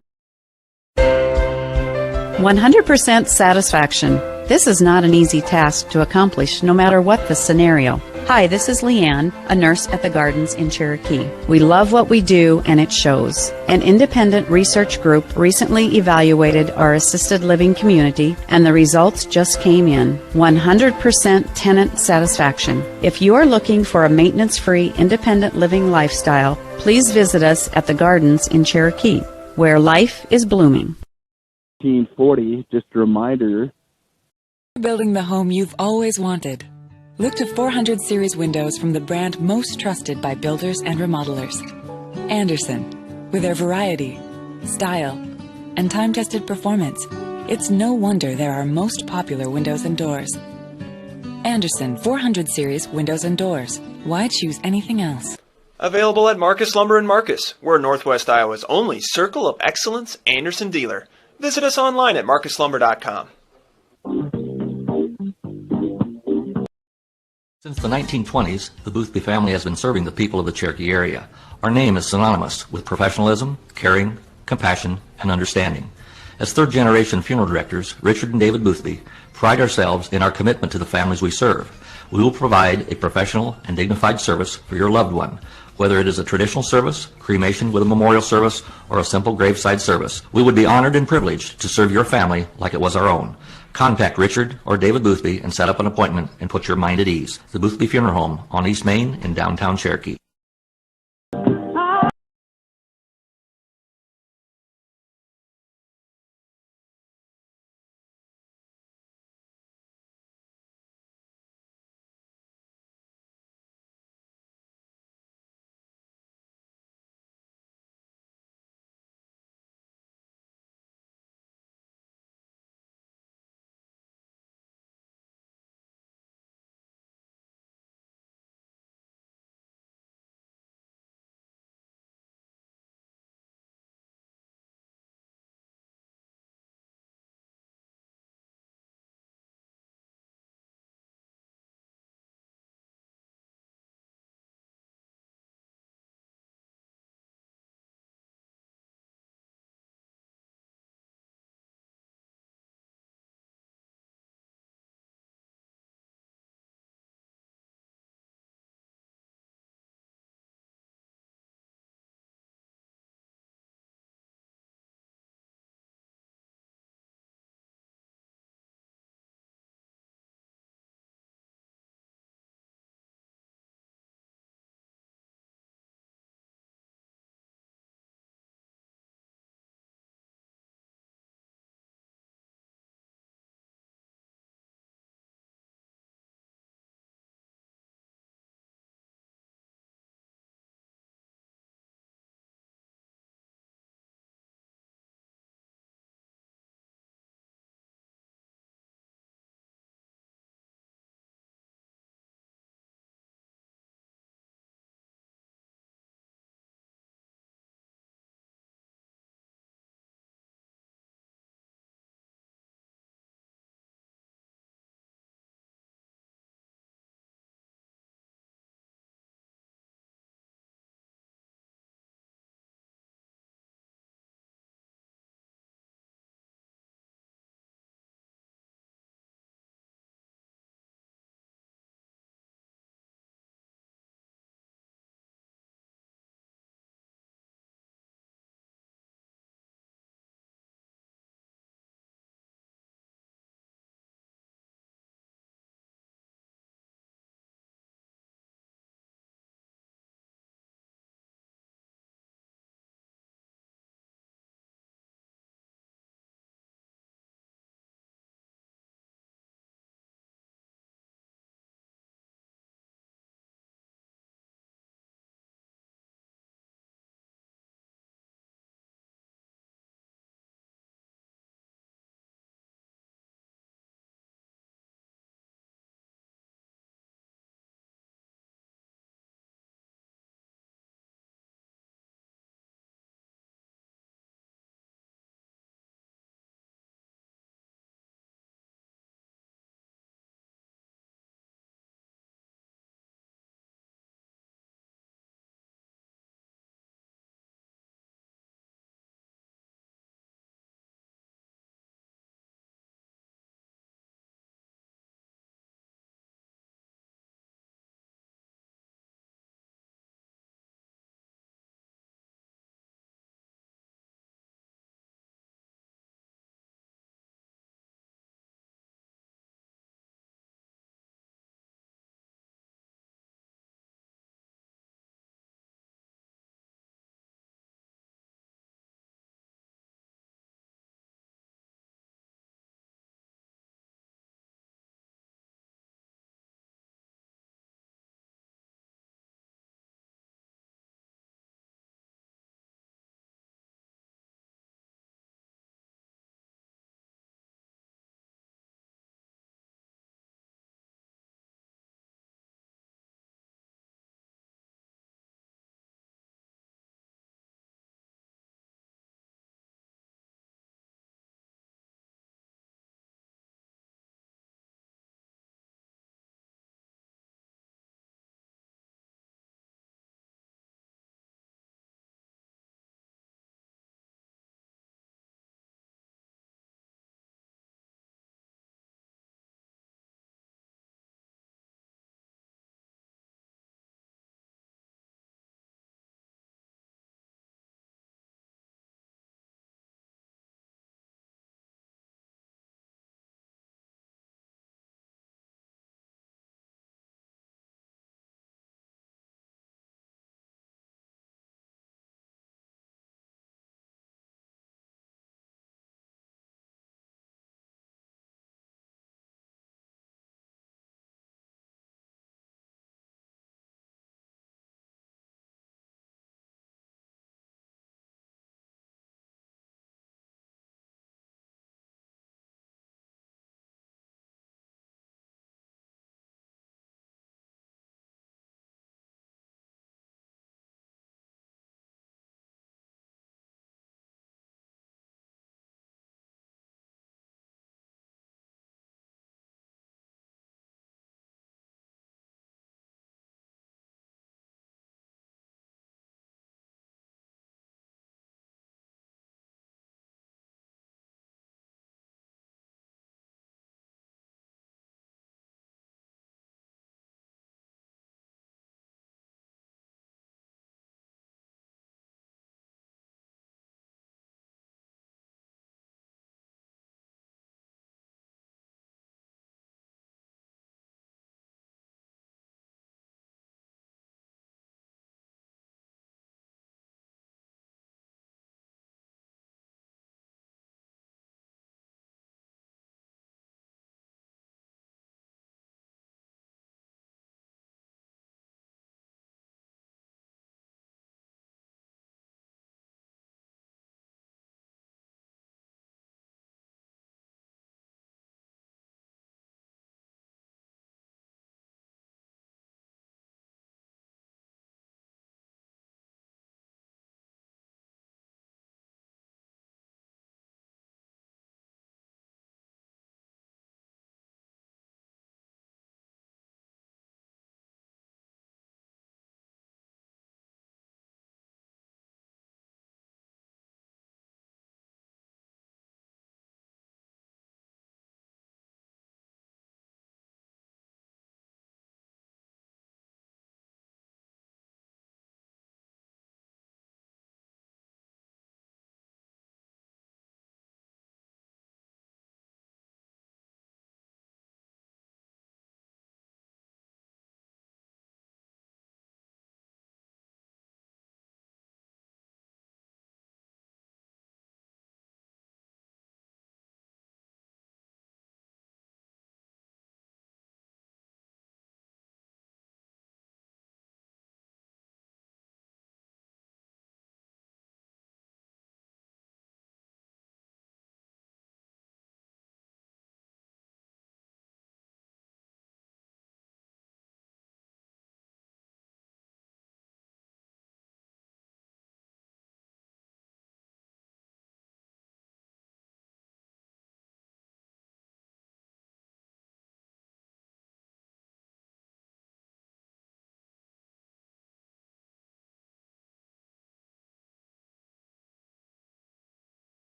100% satisfaction. This is not an easy task to accomplish, no matter what the scenario. Hi, this is Leanne, a nurse at the Gardens in Cherokee. We love what we do, and it shows. An independent research group recently evaluated our assisted living community, and the results just came in. 100% tenant satisfaction. If you are looking for a maintenance-free, independent living lifestyle, please visit us at the Gardens in Cherokee. where life is blooming. 1940, just a reminder. Building the home you've always wanted. Look to 400 series windows from the brand most trusted by builders and remodelers. Andersen, with their variety, style, and time-tested performance, it's no wonder they're our most popular windows and doors. Andersen 400 series windows and doors. Why choose anything else? Available at Marcus Lumber in Marcus. We're Northwest Iowa's only Circle of Excellence Andersen dealer. Visit us online at marcuslumber.com. Since the 1920s, the Boothby family has been serving the people of the Cherokee area. Our name is synonymous with professionalism, caring, compassion, and understanding. As third-generation funeral directors, Richard and David Boothby pride ourselves in our commitment to the families we serve. We will provide a professional and dignified service for your loved one, whether it is a traditional service, cremation with a memorial service, or a simple graveside service. We would be honored and privileged to serve your family like it was our own. Contact Richard or David Boothby and set up an appointment and put your mind at ease. The Boothby Funeral Home on East Main in downtown Cherokee.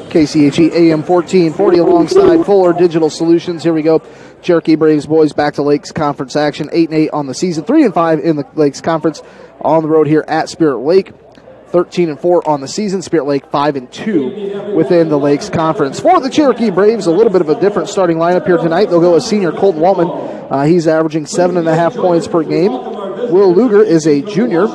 KCHE AM 1440 alongside Fuller Digital Solutions. Here we go. Cherokee Braves boys back to Lakes Conference action. 8-8 on the season. 3-5 in the Lakes Conference. On the road here at Spirit Lake. 13-4 on the season. Spirit Lake 5-2 within the Lakes Conference. For the Cherokee Braves, a little bit of a different starting lineup here tonight. They'll go with senior Colton Waltman. He's averaging 7.5 points per game. Will Luger is a junior,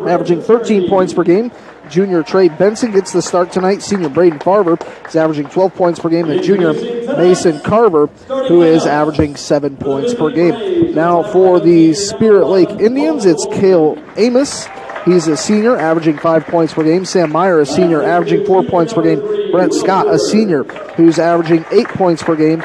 averaging 13 points per game. Junior Trey Benson gets the start tonight. Senior Braden Farber is averaging 12 points per game. And junior Mason Carver, who is averaging 7 points per game. Now for the Spirit Lake Indians, it's Cale Amos. He's a senior, averaging 5 points per game. Sam Meyer, a senior, averaging 4 points per game. Brent Scott, a senior, who's averaging 8 points per game.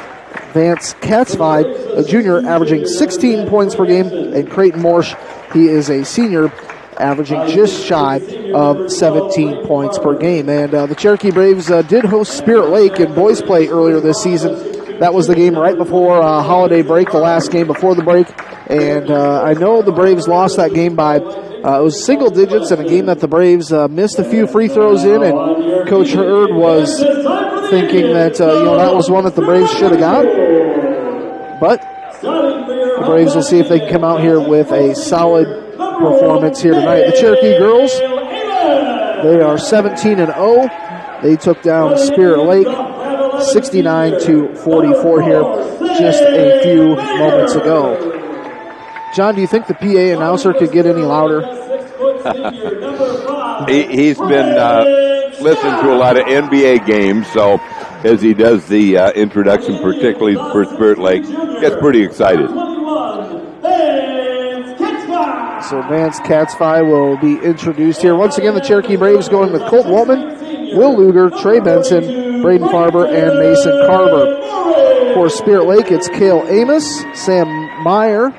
Vance Katzvide, a junior, averaging 16 points per game. And Creighton Morsch, he is a senior, averaging just shy of 17 points per game. And the Cherokee Braves did host Spirit Lake in boys play earlier this season. That was the game right before holiday break, the last game before the break. And I know the Braves lost that game by, it was single digits in a game that the Braves missed a few free throws in. And Coach Hurd was thinking that, that was one that the Braves should have got. But the Braves will see if they can come out here with a solid performance here tonight. The Cherokee girls, they are 17-0. They took down Spirit Lake 69-44 here just a few moments ago. John, do you think the PA announcer could get any louder? He's been listening to a lot of NBA games, so as he does the introduction, particularly for Spirit Lake, gets pretty excited. So Vance Katzvide will be introduced here. Once again, the Cherokee Braves going with Colt Waltman, Will Luger, Trey Benson, Braden Farber, and Mason Carver. For Spirit Lake, it's Cale Amos, Sam Mayer,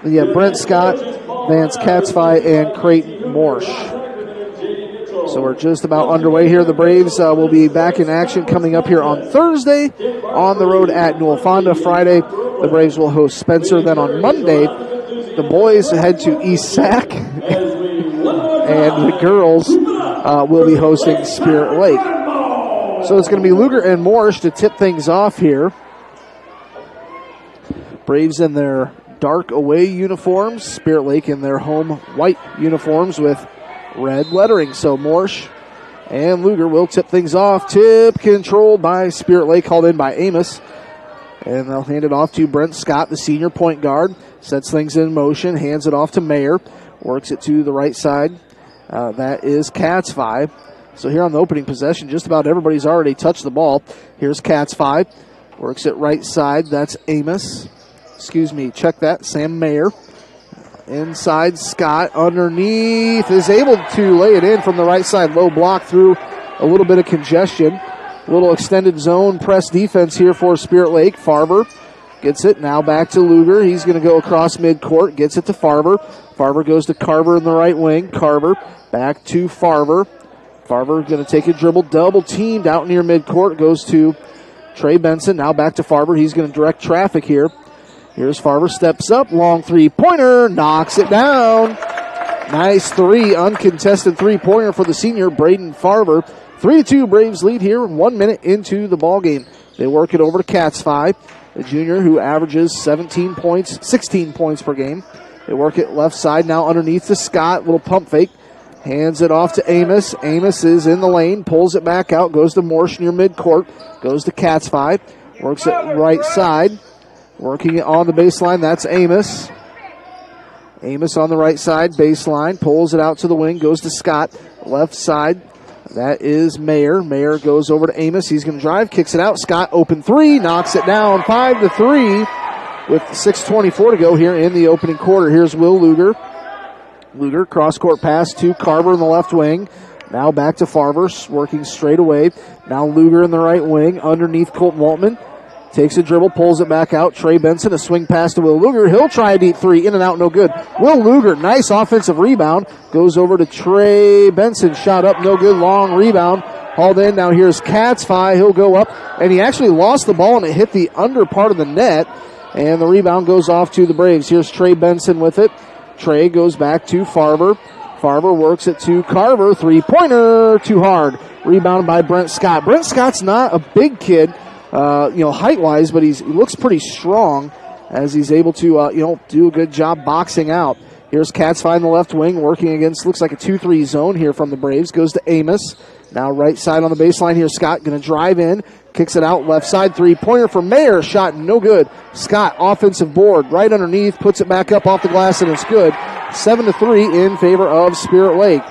Brent Scott, Vance Katzvide, and Creighton Morsch. So we're just about underway here. The Braves will be back in action coming up here on Thursday on the road at Newell Fonda. Friday, the Braves will host Spencer. Then on Monday, the boys head to East Sac, and the girls will be hosting Spirit Lake. So it's going to be Luger and Morsch to tip things off here. Braves in their dark away uniforms, Spirit Lake in their home white uniforms with red lettering. So Morsch and Luger will tip things off. Tip controlled by Spirit Lake, called in by Amos. And they'll hand it off to Brent Scott, the senior point guard. Sets things in motion, hands it off to Mayer. Works it to the right side. That is Katzvide. So here on the opening possession, just about everybody's already touched the ball. Here's Katzvide. Works it right side. That's Amos. Check that. Sam Mayer. Inside, Scott underneath. Is able to lay it in from the right side. Low block through a little bit of congestion. Little extended zone press defense here for Spirit Lake. Farber gets it. Now back to Luger. He's going to go across midcourt. Gets it to Farber. Farber goes to Carver in the right wing. Carver back to Farber. Farber going to take a dribble. Double teamed out near midcourt. Goes to Trey Benson. Now back to Farber. He's going to direct traffic here. Here's Farber. Steps up. Long three-pointer. Knocks it down. Nice three. Uncontested three-pointer for the senior, Braden Farber. 3-2 Braves lead here 1 minute into the ball game. They work it over to Katzvide, the junior who averages 16 points per game. They work it left side now underneath to Scott. Little pump fake. Hands it off to Amos. Amos is in the lane. Pulls it back out. Goes to Morsch near midcourt. Goes to Katzvide. Works it right side. Working it on the baseline. That's Amos. Amos on the right side. Baseline. Pulls it out to the wing. Goes to Scott. Left side. That is Mayer. Mayer goes over to Amos. He's going to drive, kicks it out. Scott, open three, knocks it down 5-3 with 6:24 to go here in the opening quarter. Here's Will Luger. Luger, cross-court pass to Carver in the left wing. Now back to Farber, working straight away. Now Luger in the right wing, underneath Colton Waltman. Takes a dribble, pulls it back out. Trey Benson, a swing pass to Will Luger. He'll try a deep three, in and out, no good. Will Luger, nice offensive rebound. Goes over to Trey Benson. Shot up, no good. Long rebound. Hauled in. Now here's Katzvide. He'll go up. And he actually lost the ball, and it hit the under part of the net. And the rebound goes off to the Braves. Here's Trey Benson with it. Trey goes back to Farber. Farver works it to Carver. Three-pointer, too hard. Rebounded by Brent Scott. Brent Scott's not a big kid, height-wise, but he looks pretty strong as he's able to, do a good job boxing out. Here's Katzfei in the left wing, working against, looks like a 2-3 zone here from the Braves. Goes to Amos. Now right side on the baseline here. Scott going to drive in. Kicks it out left side. Three-pointer for Mayer. Shot no good. Scott, offensive board. Right underneath. Puts it back up off the glass, and it's good. 7-3 in favor of Spirit Lake.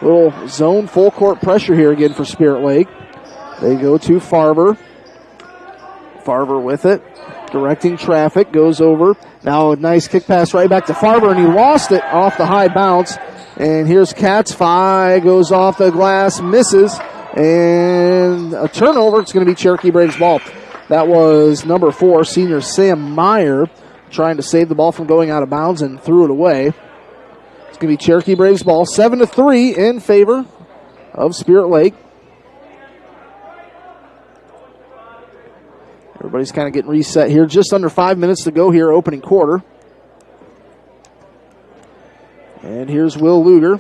Little zone full court pressure here again for Spirit Lake. They go to Farver. Farver with it. Directing traffic, goes over. Now a nice kick pass right back to Farver, and he lost it off the high bounce. And here's Katzfei, goes off the glass, misses, and a turnover. It's going to be Cherokee Braves ball. That was number 4, senior Sam Meyer, trying to save the ball from going out of bounds and threw it away. It's going to be Cherokee Braves ball, 7-3 in favor of Spirit Lake. Everybody's kind of getting reset here. Just under 5 minutes to go here, opening quarter. And here's Will Luger.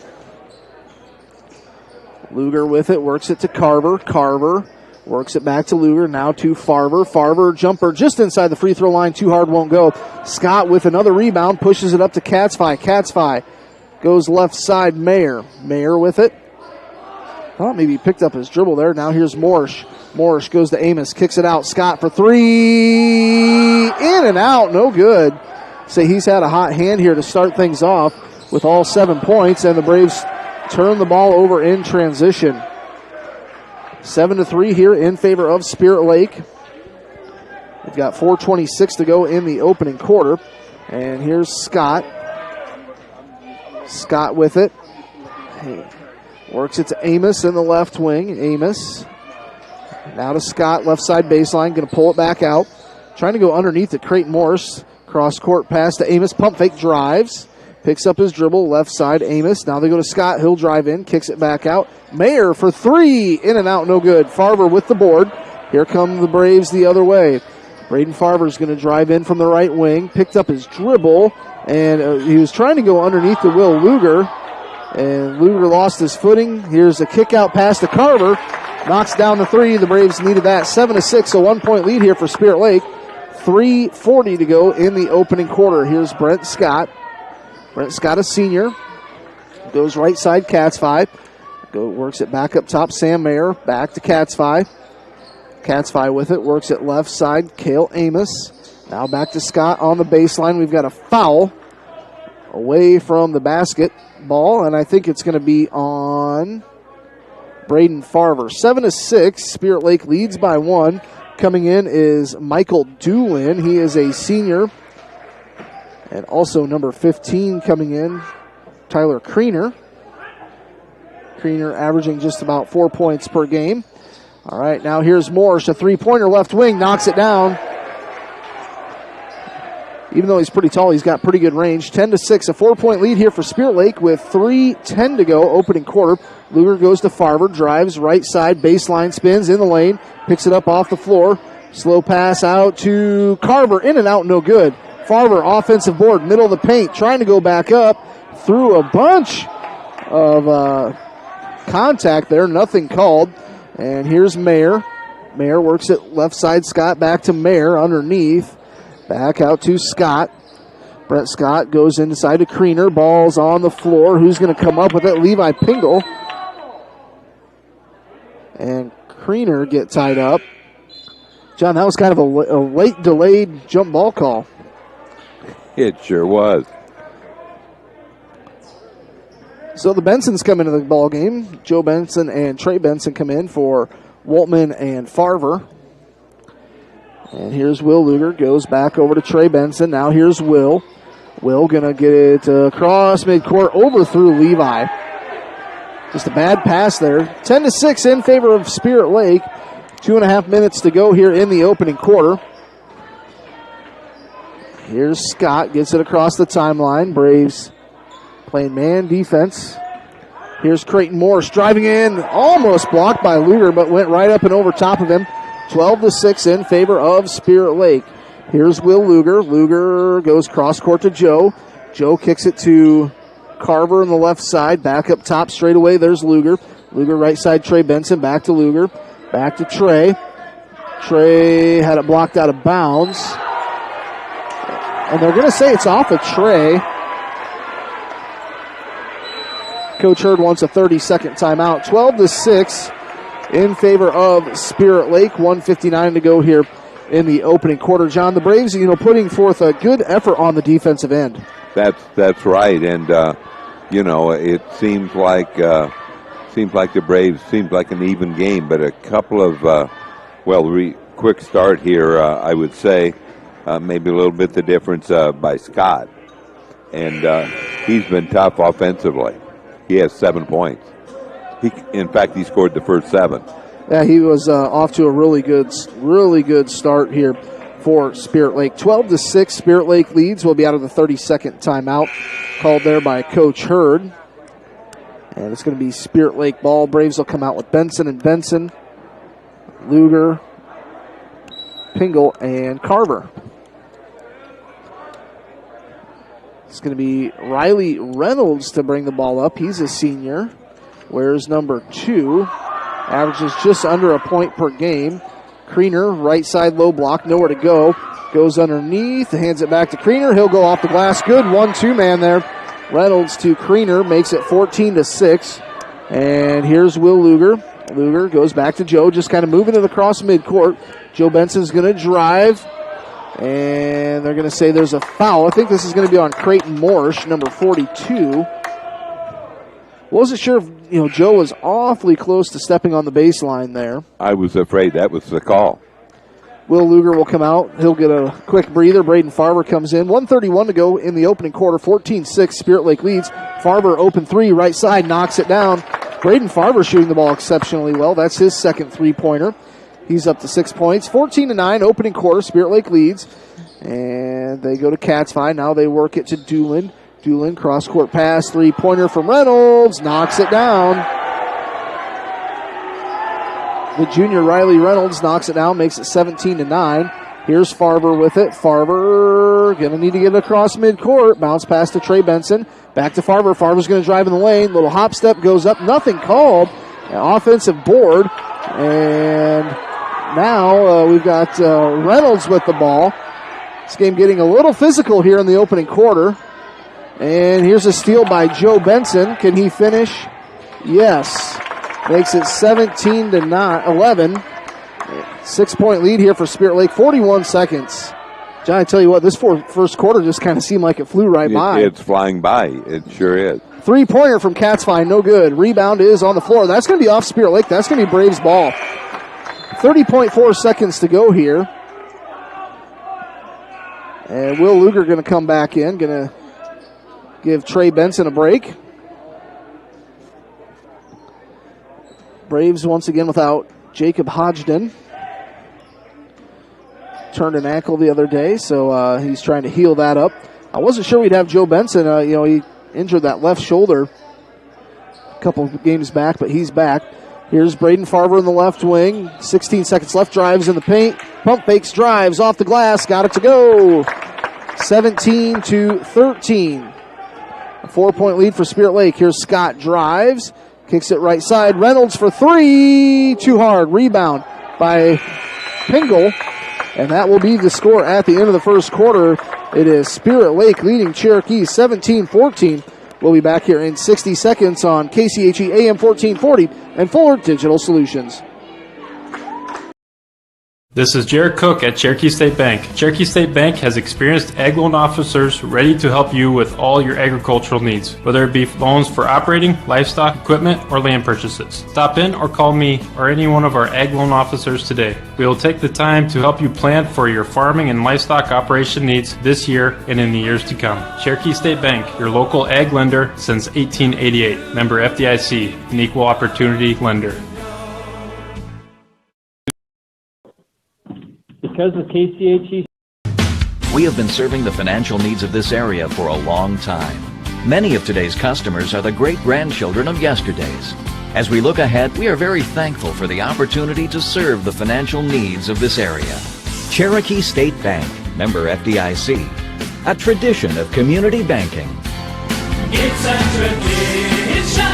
Luger with it, works it to Carver. Carver works it back to Luger, now to Farver. Farver, jumper just inside the free throw line, too hard, won't go. Scott with another rebound, pushes it up to Katzfei. Katzfei goes left side, Mayer. Mayer with it. Thought maybe he picked up his dribble there. Now here's Morrish. Morrish goes to Amos, kicks it out. Scott for three. In and out, no good. So he's had a hot hand here to start things off with all 7 points, and the Braves turn the ball over in transition. 7-3 here in favor of Spirit Lake. We've got 4:26 to go in the opening quarter. And here's Scott. Scott with it. Works it to Amos in the left wing. Amos. Now to Scott, left side baseline. Going to pull it back out. Trying to go underneath at Creighton Morse. Cross court pass to Amos. Pump fake, drives. Picks up his dribble, left side, Amos. Now they go to Scott. He'll drive in, kicks it back out. Mayer for three. In and out, no good. Farver with the board. Here come the Braves the other way. Braden Farver's going to drive in from the right wing. Picked up his dribble, and he was trying to go underneath to Will Luger. And Luger lost his footing. Here's a kick out pass to Carver. Knocks down the three. The Braves needed that. 7-6, a 1 point lead here for Spirit Lake. 3:40 to go in the opening quarter. Here's Brent Scott. Brent Scott, a senior. Goes right side, Katzfei. Works it back up top, Sam Mayer. Back to Katzfei. Katzfei with it. Works it left side, Cale Amos. Now back to Scott on the baseline. We've got a foul away from the basketball, and I think it's going to be on Braden Farver. 7-6. Spirit Lake leads by 1. Coming in is Michael Doolin. He is a senior. And also number 15 coming in, Tyler Kriener. Kriener averaging just about 4 points per game. All right, now here's Morse, a three-pointer left wing, knocks it down. Even though he's pretty tall, he's got pretty good range. 10-6, a 4 point lead here for Spirit Lake with 3:10 to go, opening quarter. Luger goes to Farver, drives right side, baseline, spins in the lane, picks it up off the floor. Slow pass out to Carver, in and out, no good. Farver, offensive board, middle of the paint, trying to go back up. Through a bunch of contact there, nothing called. And here's Mayer. Mayer works it left side, Scott back to Mayer underneath. Back out to Scott. Brett Scott goes inside to Kriener. Ball's on the floor. Who's going to come up with it? Levi Pingle. And Kriener get tied up. John, that was kind of a late delayed jump ball call. It sure was. So the Bensons come into the ball game. Joe Benson and Trey Benson come in for Waltman and Farver. And here's Will Luger. Goes back over to Trey Benson. Now here's Will. Will going to get it across midcourt, overthrew Levi. Just a bad pass there. 10-6 in favor of Spirit Lake. 2.5 minutes to go here in the opening quarter. Here's Scott. Gets it across the timeline. Braves playing man defense. Here's Creighton Morse driving in. Almost blocked by Luger, but went right up and over top of him. 12-6 in favor of Spirit Lake. Here's Will Luger. Luger goes cross court to Joe. Joe kicks it to Carver on the left side. Back up top straight away. There's Luger. Luger right side, Trey Benson. Back to Luger. Back to Trey. Trey had it blocked out of bounds. And they're going to say it's off of Trey. Coach Hurd wants a 30-second timeout. 12-6 in favor of Spirit Lake. 1:59 to go here in the opening quarter. John, the Braves, putting forth a good effort on the defensive end. That's right, and it seems like the Braves seems like an even game, but a couple of quick start here. I would say maybe a little bit the difference by Scott, and he's been tough offensively. He has 7 points. In fact, he scored the first 7. Yeah, he was off to a really good start here for Spirit Lake. 12-6, Spirit Lake leads. Will be out of the 32nd timeout called there by Coach Hurd. And it's going to be Spirit Lake ball. Braves will come out with Benson and Benson, Luger, Pingle, and Carver. It's going to be Riley Reynolds to bring the ball up. He's a senior. Wears number 2. Averages just under a point per game. Kriener, right side low block, nowhere to go. Goes underneath, hands it back to Kriener. He'll go off the glass. Good 1-2 man there. Reynolds to Kriener, makes it 14-6. And here's Will Luger. Luger goes back to Joe, just kind of moving it across midcourt. Joe Benson's going to drive. And they're going to say there's a foul. I think this is going to be on Creighton Morsch, number 42. Wasn't sure if Joe was awfully close to stepping on the baseline there. I was afraid that was the call. Will Luger will come out. He'll get a quick breather. Braden Farber comes in. 1:31 to go in the opening quarter. 14-6, Spirit Lake leads. Farber open 3, right side, knocks it down. Braden Farber shooting the ball exceptionally well. That's his second three-pointer. He's up to 6 points. 14-9, opening quarter. Spirit Lake leads. And they go to Catsby. Now they work it to Doolin. Doolin, cross-court pass, three-pointer from Reynolds. Knocks it down. The junior Riley Reynolds knocks it down, makes it 17-9. Here's Farber with it. Farber going to need to get it across midcourt. Bounce pass to Trey Benson. Back to Farber. Farber's going to drive in the lane. Little hop step goes up. Nothing called. An offensive board. And now we've got Reynolds with the ball. This game getting a little physical here in the opening quarter. And here's a steal by Joe Benson. Can he finish? Yes. Makes it 17-11. 6-point lead here for Spirit Lake. 41 seconds. John, I tell you what, this first quarter just kind of seemed like it flew right by. It's flying by. It sure is. Three-pointer from Catsby, no good. Rebound is on the floor. That's going to be off Spirit Lake. That's going to be Braves ball. 30.4 seconds to go here. And Will Luger going to come back in. Going to give Trey Benson a break. Braves once again without Jacob Hodgden. Turned an ankle the other day, so he's trying to heal that up. I wasn't sure we'd have Joe Benson. He injured that left shoulder a couple of games back, but he's back. Here's Braden Farber in the left wing. 16 seconds left, drives in the paint. Pump fakes, drives off the glass, got it to go. 17-13. A 4-point lead for Spirit Lake. Here's Scott, drives, kicks it right side. Reynolds for 3, too hard. Rebound by Pingle. And that will be the score at the end of the first quarter. It is Spirit Lake leading Cherokee 17-14. We'll be back here in 60 seconds on KCHE AM 1440 and Fuller Digital Solutions. This is Jared Cook at Cherokee State Bank. Cherokee State Bank has experienced ag loan officers ready to help you with all your agricultural needs, whether it be loans for operating, livestock, equipment, or land purchases. Stop in or call me or any one of our ag loan officers today. We will take the time to help you plan for your farming and livestock operation needs this year and in the years to come. Cherokee State Bank, your local ag lender since 1888. Member FDIC, an equal opportunity lender. Because of KCHE. We have been serving the financial needs of this area for a long time. Many of today's customers are the great-grandchildren of yesterday's. As we look ahead, we are very thankful for the opportunity to serve the financial needs of this area. Cherokee State Bank, member FDIC, a tradition of community banking. It's a tradition.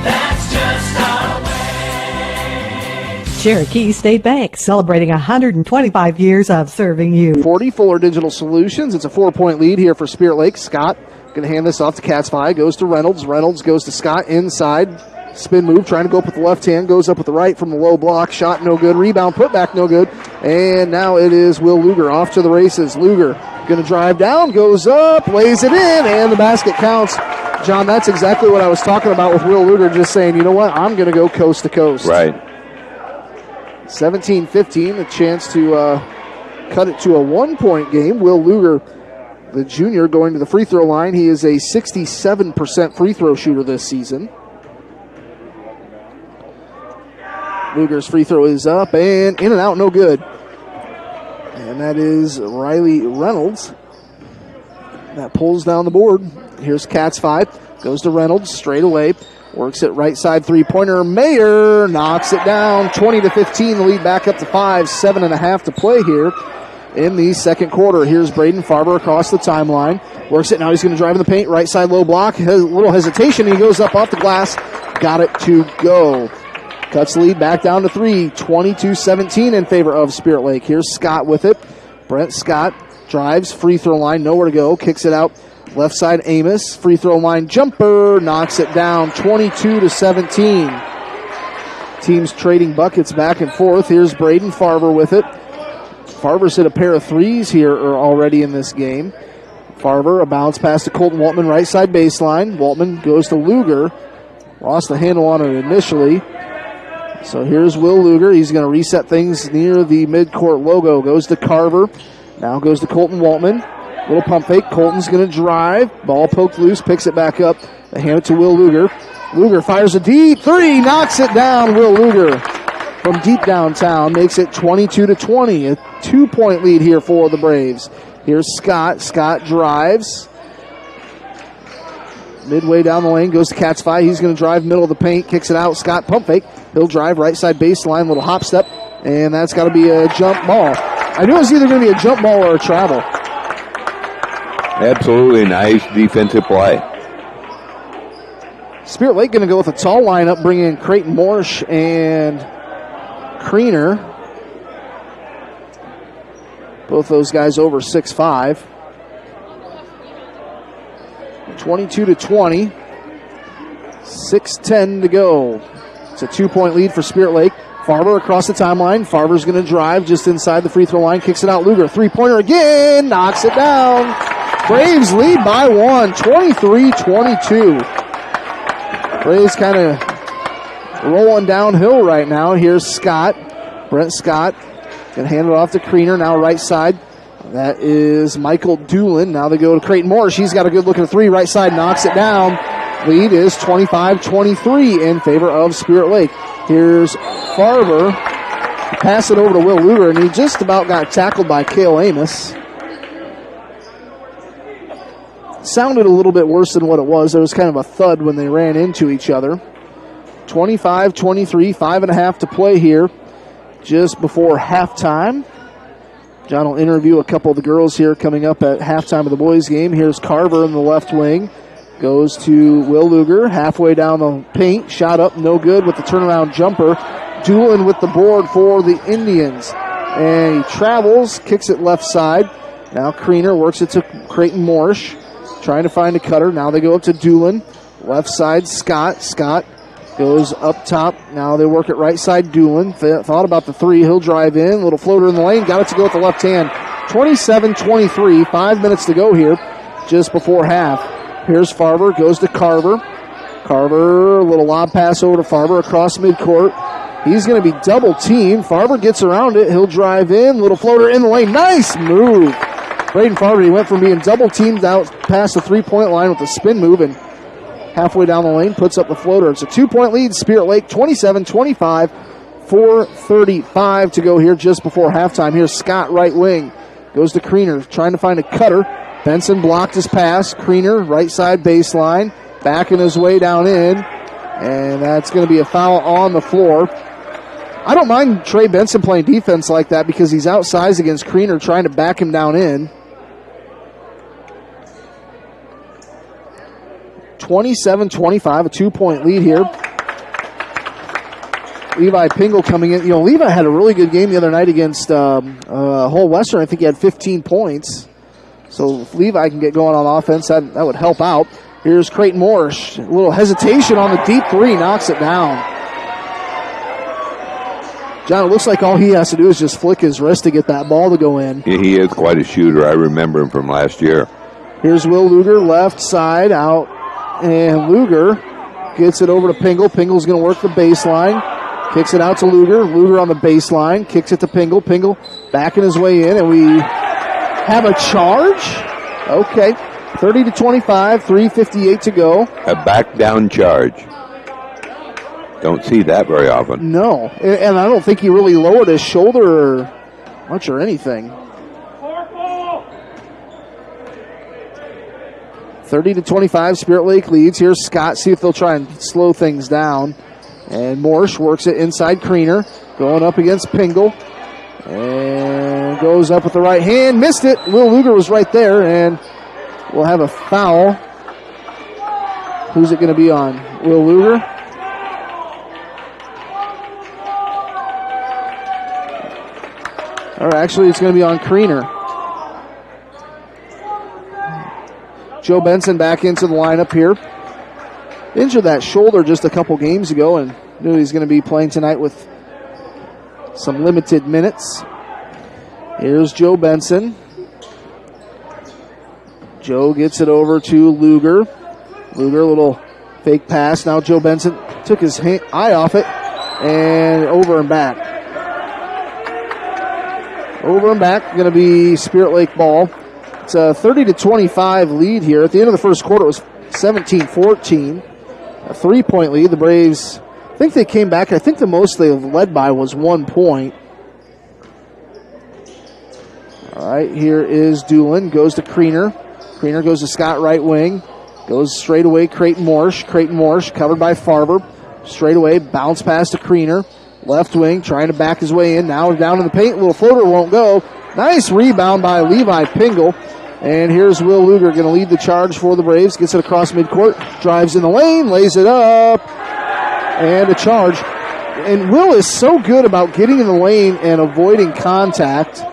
That's just our way. Cherokee State Bank, celebrating 125 years of serving you. 40 Fuller Digital Solutions. It's a 4-point lead here for Spirit Lake. Scott going to hand this off to Catsby. Goes to Reynolds. Reynolds goes to Scott inside. Spin move, trying to go up with the left hand. Goes up with the right from the low block. Shot no good. Rebound, put back no good. And now it is Will Luger off to the races. Luger going to drive down, goes up, lays it in, and the basket counts. John, that's exactly what I was talking about with Will Luger, just saying, you know what, I'm going to go coast to coast. Right. 17-15, a chance to cut it to a 1-point game. Will Luger, the junior, going to the free throw line. He is a 67% free throw shooter this season. Luger's free throw is up and in and out, no good. And that is Riley Reynolds. That pulls down the board. Here's Cats 5. Goes to Reynolds straight away. Works it right side three-pointer. Mayer knocks it down. 20-15. The lead back up to 5. 7.5 to play here in the second quarter. Here's Braden Farber across the timeline. Works it. Now he's going to drive in the paint. Right side low block. Has a little hesitation. He goes up off the glass. Got it to go. Cuts the lead back down to 3. 22-17 in favor of Spirit Lake. Here's Scott with it. Brent Scott drives. Free throw line. Nowhere to go. Kicks it out. Left side Amos. Free throw line jumper. Knocks it down. 22-17. Teams trading buckets back and forth. Here's Braden Farber with it. Farber's hit a pair of threes here already in this game. Farber, a bounce pass to Colton Waltman. Right side baseline. Waltman goes to Luger. Lost the handle on it initially. So here's Will Luger. He's going to reset things near the midcourt logo. Goes to Carver. Now goes to Colton Waltman. Little pump fake. Colton's going to drive. Ball poked loose. Picks it back up. They hand it to Will Luger. Luger fires a deep three. Knocks it down. Will Luger from deep downtown makes it 22-20. A 2-point lead here for the Braves. Here's Scott. Scott drives. Midway down the lane, goes to Cats 5. He's going to drive middle of the paint, kicks it out. Scott pump fake. He'll drive right side baseline, little hop step, and that's got to be a jump ball. I knew it was either going to be a jump ball or a travel. Absolutely nice defensive play. Spirit Lake going to go with a tall lineup, bring in Creighton Morsch and Kriener. Both those guys over 6'5". 22-20. 6:10 to go. It's a 2-point lead for Spirit Lake. Farber across the timeline. Farber's going to drive just inside the free throw line. Kicks it out. Luger, three-pointer again. Knocks it down. Braves lead by 1. 23-22. Braves kind of rolling downhill right now. Here's Scott. Brent Scott. Going to hand it off to Kriener. Now right side. That is Michael Doolin. Now they go to Creighton Morris. He's got a good look at a three. Right side knocks it down. Lead is 25-23 in favor of Spirit Lake. Here's Farber. Pass it over to Will Luger, and he just about got tackled by Cale Amos. Sounded a little bit worse than what it was. There was kind of a thud when they ran into each other. 25-23, 5.5 to play here just before halftime. John will interview a couple of the girls here coming up at halftime of the boys' game. Here's Carver in the left wing. Goes to Will Luger, halfway down the paint. Shot up, no good with the turnaround jumper. Doolin with the board for the Indians. And he travels, kicks it left side. Now Kriener works it to Creighton Morsch. Trying to find a cutter. Now they go up to Doolin. Left side, Scott. Scott goes up top. Now they work it right side, Doolin. Thought about the three. He'll drive in. Little floater in the lane. Got it to go with the left hand. 27-23. 5 minutes to go here just before half. Here's Farber. Goes to Carver. Carver, a little lob pass over to Farber across midcourt. He's going to be double teamed. Farber gets around it. He'll drive in. Little floater in the lane. Nice move. Braden Farber, he went from being double teamed out past the three-point line with a spin move, and halfway down the lane puts up the floater. It's a 2-point lead. Spirit Lake 27-25. 4:35 to go here just before halftime. Here's Scott, right wing. Goes to Kriener, trying to find a cutter. Benson blocked his pass. Kriener, right side baseline. Backing his way down in. And that's going to be a foul on the floor. I don't mind Trey Benson playing defense like that because he's outsized against Kriener, trying to back him down in. 27-25, a 2-point lead here. Levi Pingle coming in. Levi had a really good game the other night against Hull Western. I think he had 15 points. So if Levi can get going on offense, that would help out. Here's Creighton Morrish. A little hesitation on the deep three, knocks it down. John, it looks like all he has to do is just flick his wrist to get that ball to go in. Yeah, he is quite a shooter. I remember him from last year. Here's Will Luger, left side, out. And Luger gets it over to Pingle. Pingle's going to work the baseline. Kicks it out to Luger. Luger on the baseline. Kicks it to Pingle. Pingle backing his way in. And we have a charge. Okay. 30-25, 3:58 to go. A back down charge. Don't see that very often. No. And I don't think he really lowered his shoulder or much or anything. 30-25, Spirit Lake leads. Here's Scott. See if they'll try and slow things down. And Morse works it inside Kriener. Going up against Pingle. And goes up with the right hand. Missed it. Will Luger was right there. And we'll have a foul. Who's it going to be on? Will Luger? Or actually, it's going to be on Kriener. Joe Benson back into the lineup here. Injured that shoulder just a couple games ago and knew he's going to be playing tonight with some limited minutes. Here's Joe Benson. Joe gets it over to Luger. Luger, a little fake pass. Now Joe Benson took his eye off it and over and back. Over and back, going to be Spirit Lake ball. It's a 30-25 lead here. At the end of the first quarter, it was 17-14. A 3-point lead. The Braves, I think they came back. I think the most they've led by was 1 point. All right, here is Doolin. Goes to Kriener. Kriener goes to Scott right wing. Goes straight away, Creighton Morsh. Creighton Morsh covered by Farber. Straight away, bounce pass to Kriener. Left wing, trying to back his way in. Now down in the paint. Little floater won't go. Nice rebound by Levi Pingle. And here's Will Luger going to lead the charge for the Braves. Gets it across midcourt. Drives in the lane. Lays it up. And a charge. And Will is so good about getting in the lane and avoiding contact.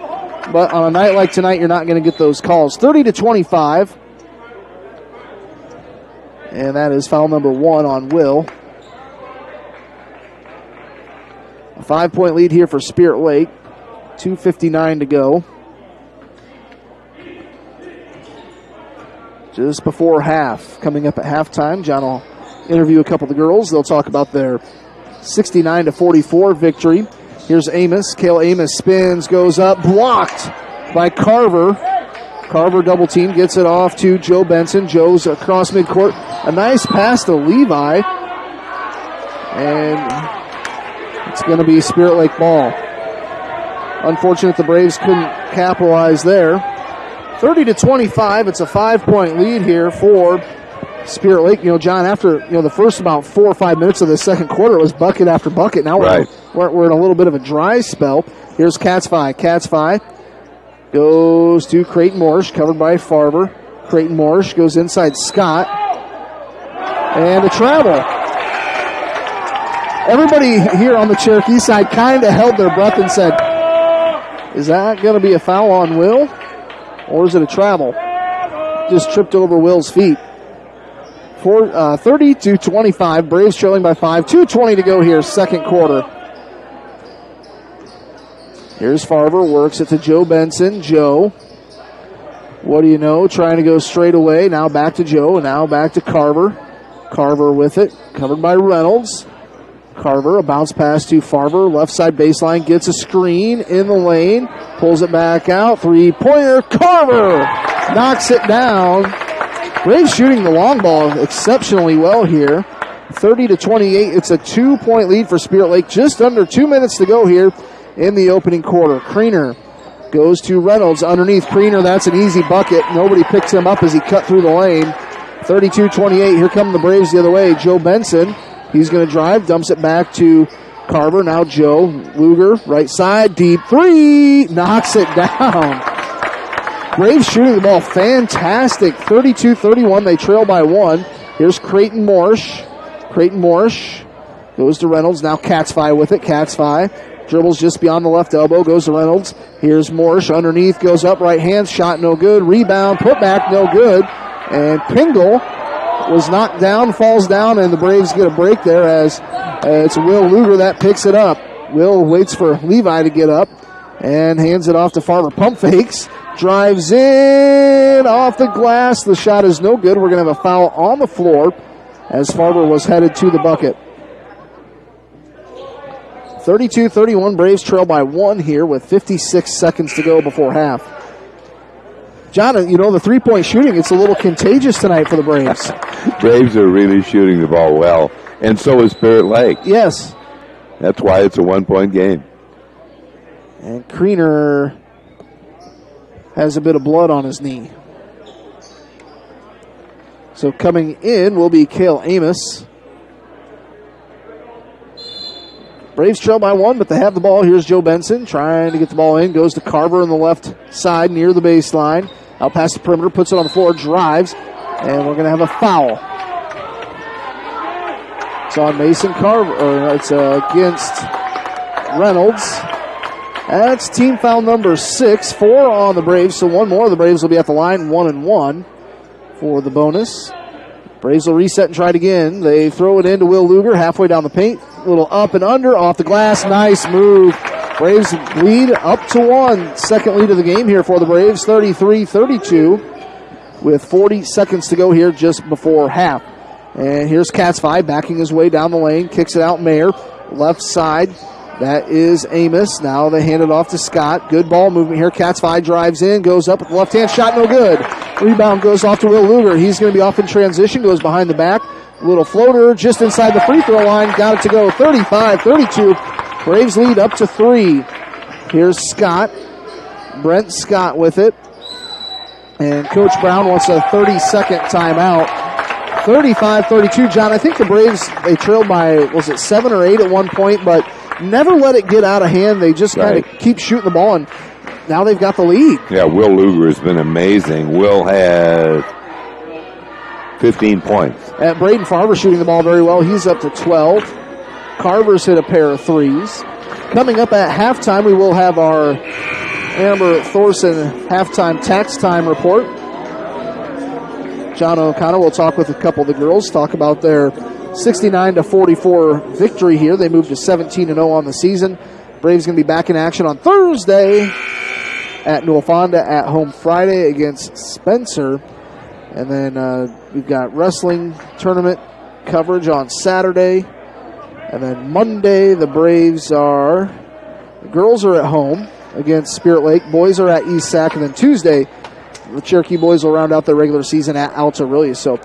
But on a night like tonight, you're not going to get those calls. 30-25. And that is foul number 1 on Will. A 5-point lead here for Spirit Lake. 2:59 to go. Just before half. Coming up at halftime, John will interview a couple of the girls. They'll talk about their 69-44 victory. Here's Amos. Kale Amos spins, goes up, blocked by Carver. Carver double team, gets it off to Joe Benson. Joe's across midcourt. A nice pass to Levi. And it's going to be Spirit Lake ball. Unfortunate the Braves couldn't capitalize there. 30-25, it's a 5-point lead here for Spirit Lake. John, after the first about 4 or 5 minutes of the second quarter, it was bucket after bucket. Now we're in a little bit of a dry spell. Here's Katzfi. Katzfi goes to Creighton Morsh, covered by Farber. Creighton Morsh goes inside Scott. And a travel. Everybody here on the Cherokee side kind of held their breath and said, is that going to be a foul on Will? Or is it a travel? Just tripped over Will's feet. 30-25. Braves trailing by 5. 2:20 to go here, second quarter. Here's Farber. Works it to Joe Benson. Joe. What do you know? Trying to go straight away. Now back to Joe. And now back to Carver. Carver with it. Covered by Reynolds. Carver, a bounce pass to Farber. Left side baseline. Gets a screen in the lane. Pulls it back out. 3-pointer. Carver knocks it down. Braves shooting the long ball exceptionally well here. 30-28. It's a 2-point lead for Spirit Lake. Just under 2 minutes to go here in the opening quarter. Kriener goes to Reynolds underneath Kriener. That's an easy bucket. Nobody picks him up as he cut through the lane. 32-28. Here come the Braves the other way. Joe Benson. He's going to drive, dumps it back to Carver. Now Joe Luger, right side, deep three, knocks it down. Braves shooting the ball fantastic. 32-31, they trail by 1. Here's Creighton Morsh. Creighton Morsh goes to Reynolds. Now Catsfi with it. Catsfi dribbles just beyond the left elbow. Goes to Reynolds. Here's Morsh underneath. Goes up. Right hand. Shot no good. Rebound. Put back no good. And Pingle was knocked down. Falls down. And the Braves get a break there as it's Will Luger that picks it up. Will waits for Levi to get up and hands it off to Farmer. Pump fakes. Drives in off the glass. The shot is no good. We're going to have a foul on the floor as Farber was headed to the bucket. 32-31, Braves trail by 1 here with 56 seconds to go before half. John, you know, the three-point shooting, it's a little contagious tonight for the Braves. Braves are really shooting the ball well, and so is Spirit Lake. Yes. That's why it's a one-point game. And Kriener has a bit of blood on his knee. So coming in will be Cale Amos. Braves trail by 1, but they have the ball. Here's Joe Benson trying to get the ball in. Goes to Carver on the left side near the baseline. Out past the perimeter, puts it on the floor, drives, and we're going to have a foul. It's on Mason Carver, or it's against Reynolds. That's team foul number 6, 4 on the Braves, so one more. The Braves will be at the line, 1-1 for the bonus. Braves will reset and try it again. They throw it into Will Luger halfway down the paint. A little up and under, off the glass. Nice move. Braves lead up to 1. Second lead of the game here for the Braves, 33-32 with 40 seconds to go here just before half. And here's Catsfi backing his way down the lane. Kicks it out, Mayer. Left side. That is Amos. Now they hand it off to Scott. Good ball movement here. Catsfi drives in, goes up with the left hand shot, no good. Rebound goes off to Will Luger. He's going to be off in transition, goes behind the back. Little floater just inside the free throw line. Got it to go. 35-32. Braves lead up to 3. Here's Scott. Brent Scott with it. And Coach Brown wants a 30-second timeout. 35-32. John, I think the Braves, they trailed by, was it 7 or 8 at one point, but never let it get out of hand. They just kind of keep shooting the ball, and now they've got the lead. Yeah, Will Luger has been amazing. Will has 15 points. And Braden Farber shooting the ball very well. He's up to 12. Carver's hit a pair of threes. Coming up at halftime, we will have our Amber Thorson halftime tax time report. John O'Connor will talk with a couple of the girls, talk about their 69-44 victory here. They moved to 17-0 on the season. Braves going to be back in action on Thursday at Newell Fonda, at home Friday against Spencer. And then we've got wrestling tournament coverage on Saturday. And then Monday, the girls are at home against Spirit Lake. Boys are at East Sac. And then Tuesday, the Cherokee boys will round out their regular season at Alta Aurelia. So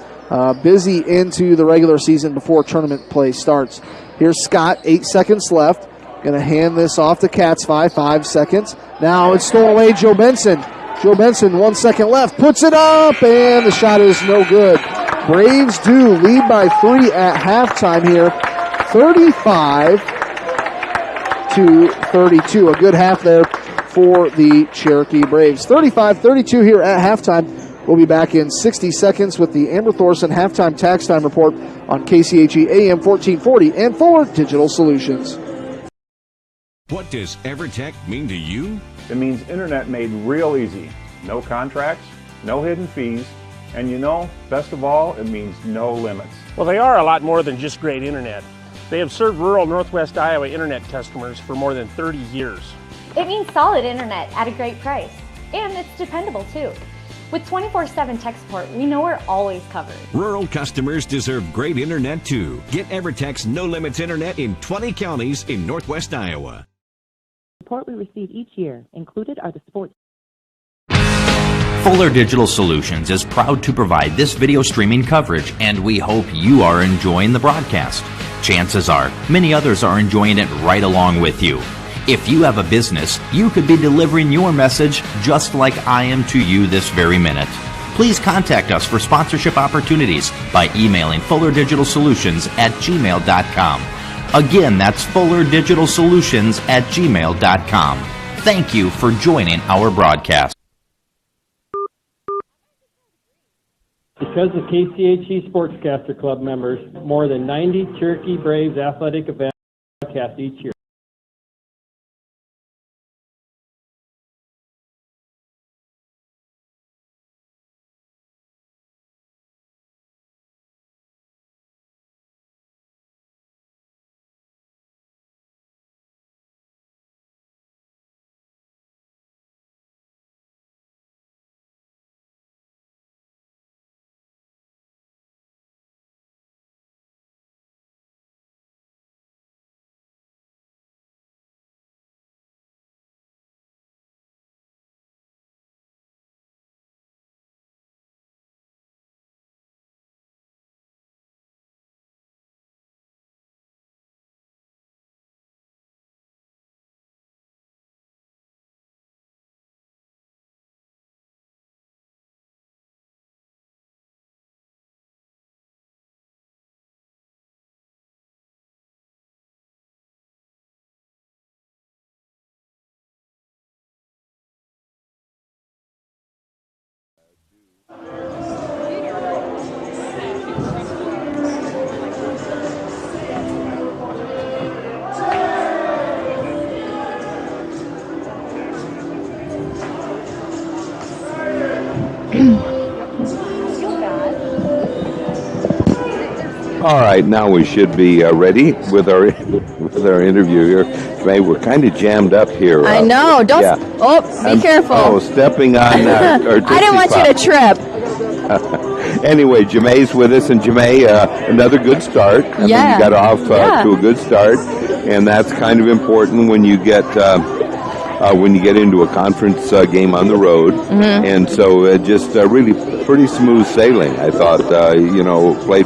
busy into the regular season before tournament play starts. Here's Scott, 8 seconds left. Going to hand this off to Catsfi, 5 seconds. Now it's stolen away, Joe Benson. Joe Benson, 1 second left, puts it up, and the shot is no good. Braves do lead by 3 at halftime here, 35-32. A good half there for the Cherokee Braves. 35-32 here at halftime. We'll be back in 60 seconds with the Amber Thorson halftime tax time report on KCHE AM 1440 and Fuller Digital Solutions. What does EverTech mean to you? It means internet made real easy. No contracts, no hidden fees, and best of all, it means no limits. Well, they are a lot more than just great internet. They have served rural Northwest Iowa internet customers for more than 30 years. It means solid internet at a great price, and it's dependable too. With 24/7 tech support, we know we're always covered. Rural customers deserve great internet too. Get EverTech's No Limits internet in 20 counties in Northwest Iowa. Support we receive each year included are the sports. Fuller Digital Solutions is proud to provide this video streaming coverage, and we hope you are enjoying the broadcast. Chances are, many others are enjoying it right along with you. If you have a business, you could be delivering your message just like I am to you this very minute. Please contact us for sponsorship opportunities by emailing fullerdigitalsolutions@gmail.com. Again, that's fullerdigitalsolutions@gmail.com. Thank you for joining our broadcast. Because of KCHE Sportscaster Club members, more than 90 Cherokee Braves athletic events broadcast each year. All right, now we should be ready with our interview here. May, we're kind of jammed up here. I know. Don't. Yeah. Be careful. Oh, stepping on. Our I didn't want you to trip. Anyway, Jamay's with us, and Jamay, another good start. I mean, you got off to a good start, and that's kind of important when you get into a conference game on the road. Mm-hmm. And so just really pretty smooth sailing. I thought, played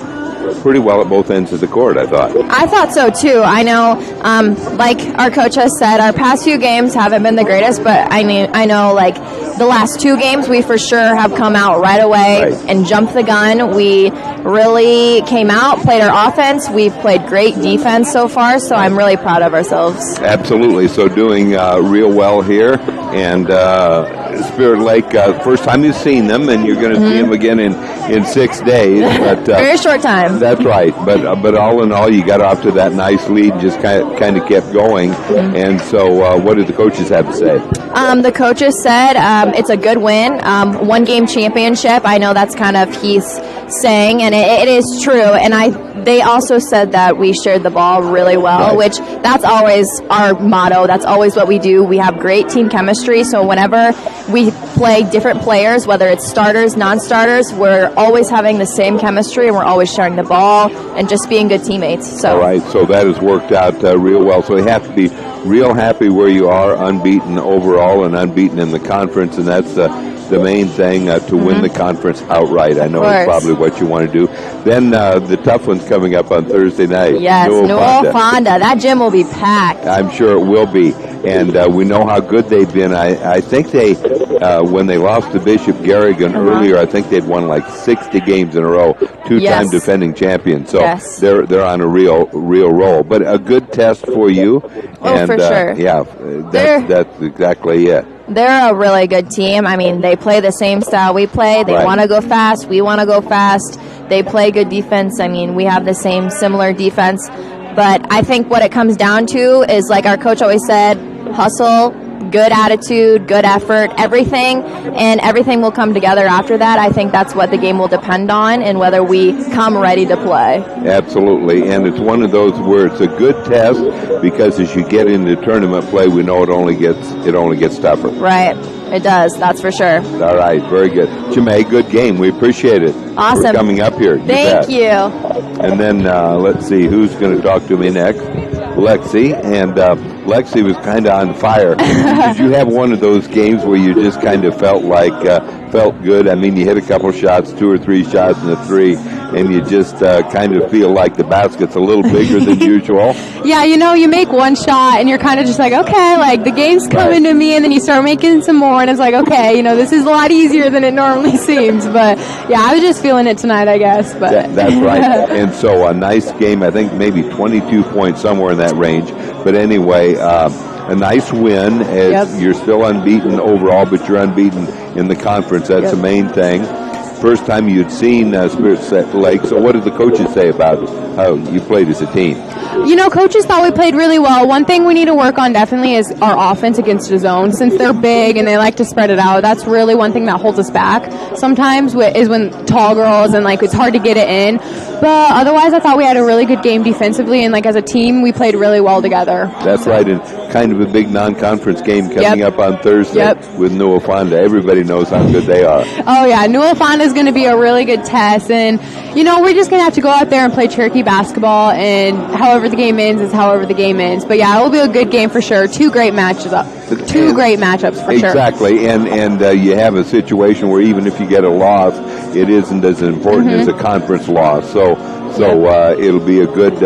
pretty well at both ends of the court, I thought. I thought so too. I know, like our coach has said, our past few games haven't been the greatest, but I know like the last two games we for sure have come out right away and jumped the gun. We really came out, played our offense. We've played great defense so far, so I'm really proud of ourselves. Absolutely. So doing real well here. And Spirit Lake, first time you've seen them, and you're going to see them again in 6 days. But very short time. That's right. But all in all, you got off to that nice lead and just kind of kept going. And so what did the coaches have to say? The coaches said it's a good win, one-game championship. I know that's kind of he's saying, and it is true. And they also said that we shared the ball really well, which that's always our motto. That's always what we do. We have great team chemistry, so whenever we play different players, whether it's starters, non-starters, we're always having the same chemistry, and we're always sharing the ball and just being good teammates. So. All right, so that has worked out real well. So you have to be real happy where you are, unbeaten overall and unbeaten in the conference, and that's the main thing, to win the conference outright. I know it's probably what you want to do. Then the tough one's coming up on Thursday night. Yes, Newell Fonda. That gym will be packed. I'm sure it will be. And we know how good they've been. I think they, when they lost to Bishop Garrigan earlier, I think they'd won like 60 games in a row, two-time defending champions. So they're on a real roll. But a good test for you. Oh, and, for sure. Yeah, that's exactly it. They're a really good team. I mean, they play the same style we play. They want to go fast. We want to go fast. They play good defense. I mean, we have the similar defense. But I think what it comes down to is, like our coach always said, hustle, good attitude, good effort, everything, and everything will come together after that. I think that's what the game will depend on, and whether we come ready to play. Absolutely, and it's one of those where it's a good test, because as you get into tournament play, we know it only gets tougher. Right, it does, that's for sure. All right, very good. Jamay, good game. We appreciate it. Awesome. For coming up here. Thank you. And then let's see who's going to talk to me next. Lexi, and Lexi was kind of on fire. Did you have one of those games where you just kind of felt good? I mean, you hit a couple shots, 2 or 3 shots in the 3, and you just kind of feel like the basket's a little bigger than usual. Yeah, you make one shot and you're kind of just like, okay, like the game's coming to me, and then you start making some more, and it's like, okay, this is a lot easier than it normally seems. But yeah, I was just feeling it tonight, I guess. But that's right. And so a nice game, I think maybe 22 points, somewhere in that range. But anyway, a nice win. As you're still unbeaten overall, but you're unbeaten in the conference. That's the main thing. first time you'd seen Spirit Lake. So what did the coaches say about how you played as a team? You know, coaches thought we played really well. One thing we need to work on definitely is our offense against the zone. Since they're big and they like to spread it out, that's really one thing that holds us back. Sometimes is when tall girls and like it's hard to get it in. But otherwise, I thought we had a really good game defensively, and like as a team, we played really well together. That's right, and kind of a big non-conference game coming up on Thursday with Newell Fonda. Everybody knows how good they are. Oh yeah, Newell Fonda is going to be a really good test, and you know we're just going to have to go out there and play Cherokee basketball, and however the game ends is however the game ends. But yeah, it will be a good game for sure. Two great matchups for sure. Exactly, and you have a situation where even if you get a loss, it isn't as important as a conference loss. So it'll be a good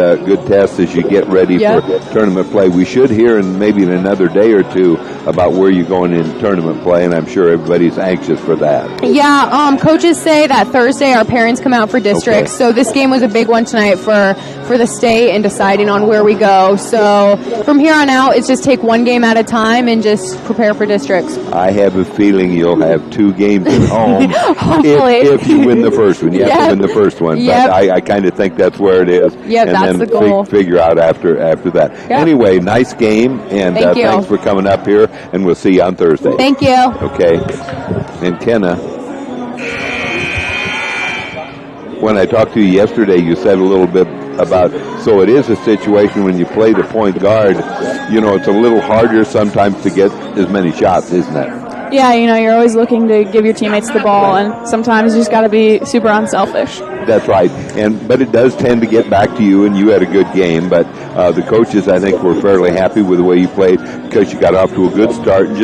test as you get ready for tournament play. We should hear maybe in another day or two about where you're going in tournament play, and I'm sure everybody's anxious for that. Yeah, coaches say that Thursday our parents come out for districts, so this game was a big one tonight for the state and deciding on where we go. So from here on out, it's just take one game at a time and just prepare for districts. I have a feeling you'll have 2 games at home if you win the first one. You have to win the first one, but I kind of think that's where it is. Yep, and that's then the goal. Figure out after that. Yep. Anyway, nice game, and Thank you. thanks for coming up here, and we'll see you on Thursday. Thank you. Okay. And Kenna, when I talked to you yesterday, you said a little bit about, so it is a situation when you play the point guard, you know, it's a little harder sometimes to get as many shots, isn't it? Yeah, you know, you're always looking to give your teammates the ball, and sometimes you just got to be super unselfish. That's right, but it does tend to get back to you, and you had a good game. But the coaches, I think, were fairly happy with the way you played because you got off to a good start and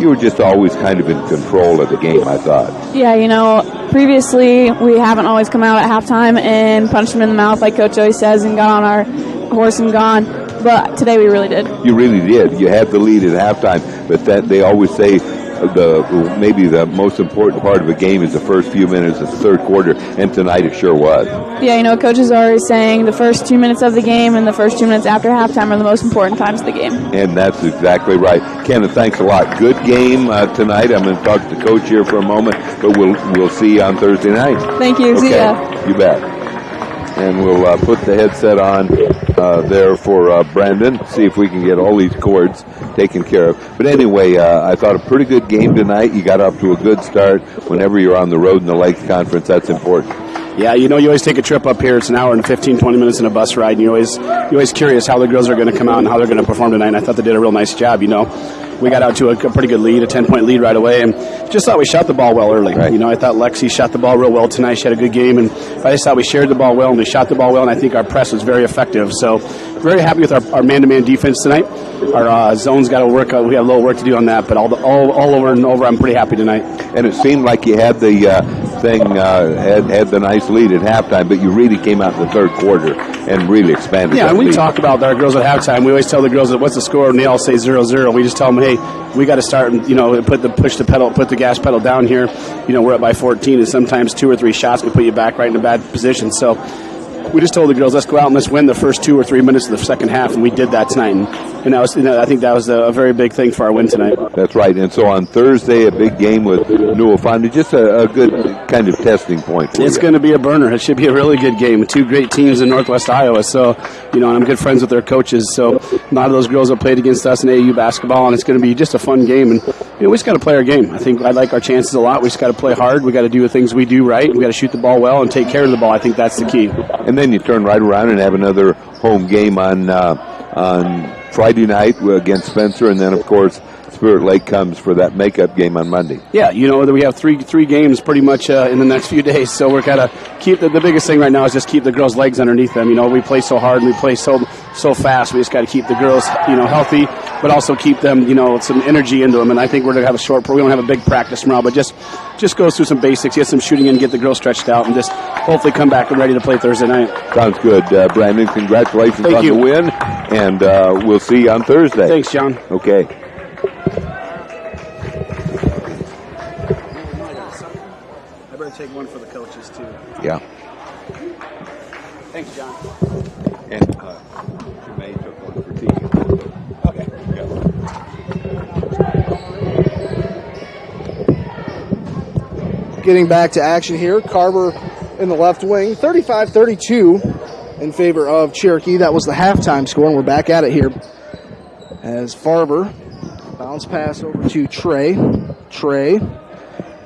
you were just always kind of in control of the game, I thought. Yeah, you know, previously we haven't always come out at halftime and punched them in the mouth like Coach always says and got on our horse and gone. But today we really did. You really did. You had the lead at halftime, but that they always say maybe the most important part of a game is the first few minutes of the third quarter, and tonight it sure was. Yeah, you know, coaches are always saying the first 2 minutes of the game and the first 2 minutes after halftime are the most important times of the game. And that's exactly right. Kenneth, thanks a lot. Good game tonight. I'm going to talk to the coach here for a moment, but we'll see you on Thursday night. Thank you. Okay. See ya. You bet. And we'll put the headset on there for Brandon, see if we can get all these cords taken care of. But anyway, I thought a pretty good game tonight. You got off to a good start. Whenever you're on the road in the Lakes Conference, that's important. Yeah, you know, you always take a trip up here. It's an hour and 15, 20 minutes in a bus ride, and you're always curious how the girls are going to come out and how they're going to perform tonight, and I thought they did a real nice job, you know. We got out to a pretty good lead, a 10-point lead right away, and just thought we shot the ball well early. Right. You know, I thought Lexi shot the ball real well tonight. She had a good game, and I just thought we shared the ball well, and we shot the ball well, and I think our press was very effective. So very happy with our man-to-man defense tonight. Our zone's got to work. We have a little work to do on that, but all over and over, I'm pretty happy tonight. And it seemed like you had the had the nice lead at halftime, but you really came out in the third quarter and really expanded. Yeah, that and we lead. talk about our girls at halftime. We always tell the girls, what's the score, and they all say 0-0. We just tell them, hey, we got to start and, you know, put the gas pedal down here. You know, we're up by 14, and sometimes 2 or 3 shots can put you back right in a bad position. So we just told the girls, let's go out and let's win the first 2 or 3 minutes of the second half, and we did that tonight. And that was, you know, I think that was a very big thing for our win tonight. That's right. And so on Thursday, a big game with Newell Fonda, just a good kind of testing point for It's you. going to be a burner. It should be a really good game. 2 great teams in Northwest Iowa. So, you know, and I'm good friends with their coaches. So a lot of those girls have played against us in AAU basketball, and it's going to be just a fun game. And, you know, we just got to play our game. I think I like our chances a lot. We just got to play hard. We got to do the things we do right. We got to shoot the ball well and take care of the ball. I think that's the key. And then you turn right around and have another home game on Friday night against Spencer, and then, of course, Spirit Lake comes for that makeup game on Monday. Yeah, you know, we have three games pretty much in the next few days, so we're kind of keep the biggest thing right now is just keep the girls' legs underneath them. You know, we play so hard and we play so fast. We just got to keep the girls, you know, healthy, but also keep them, you know, some energy into them. And I think we're going to have we don't have a big practice tomorrow, but just go through some basics, get some shooting in, get the girls stretched out, and just hopefully come back and ready to play Thursday night. Sounds good, Brandon. Congratulations on the win, and we'll see you on Thursday. Thanks, John. Okay. I better take one for the coaches, too. Yeah. Thanks, John. And Jermaine took one for teaching. Okay. getting back to action here. Carver in the left wing, 35-32 in favor of Cherokee. That was the halftime score, and we're back at it here as Farber bounce pass over to Trey. Trey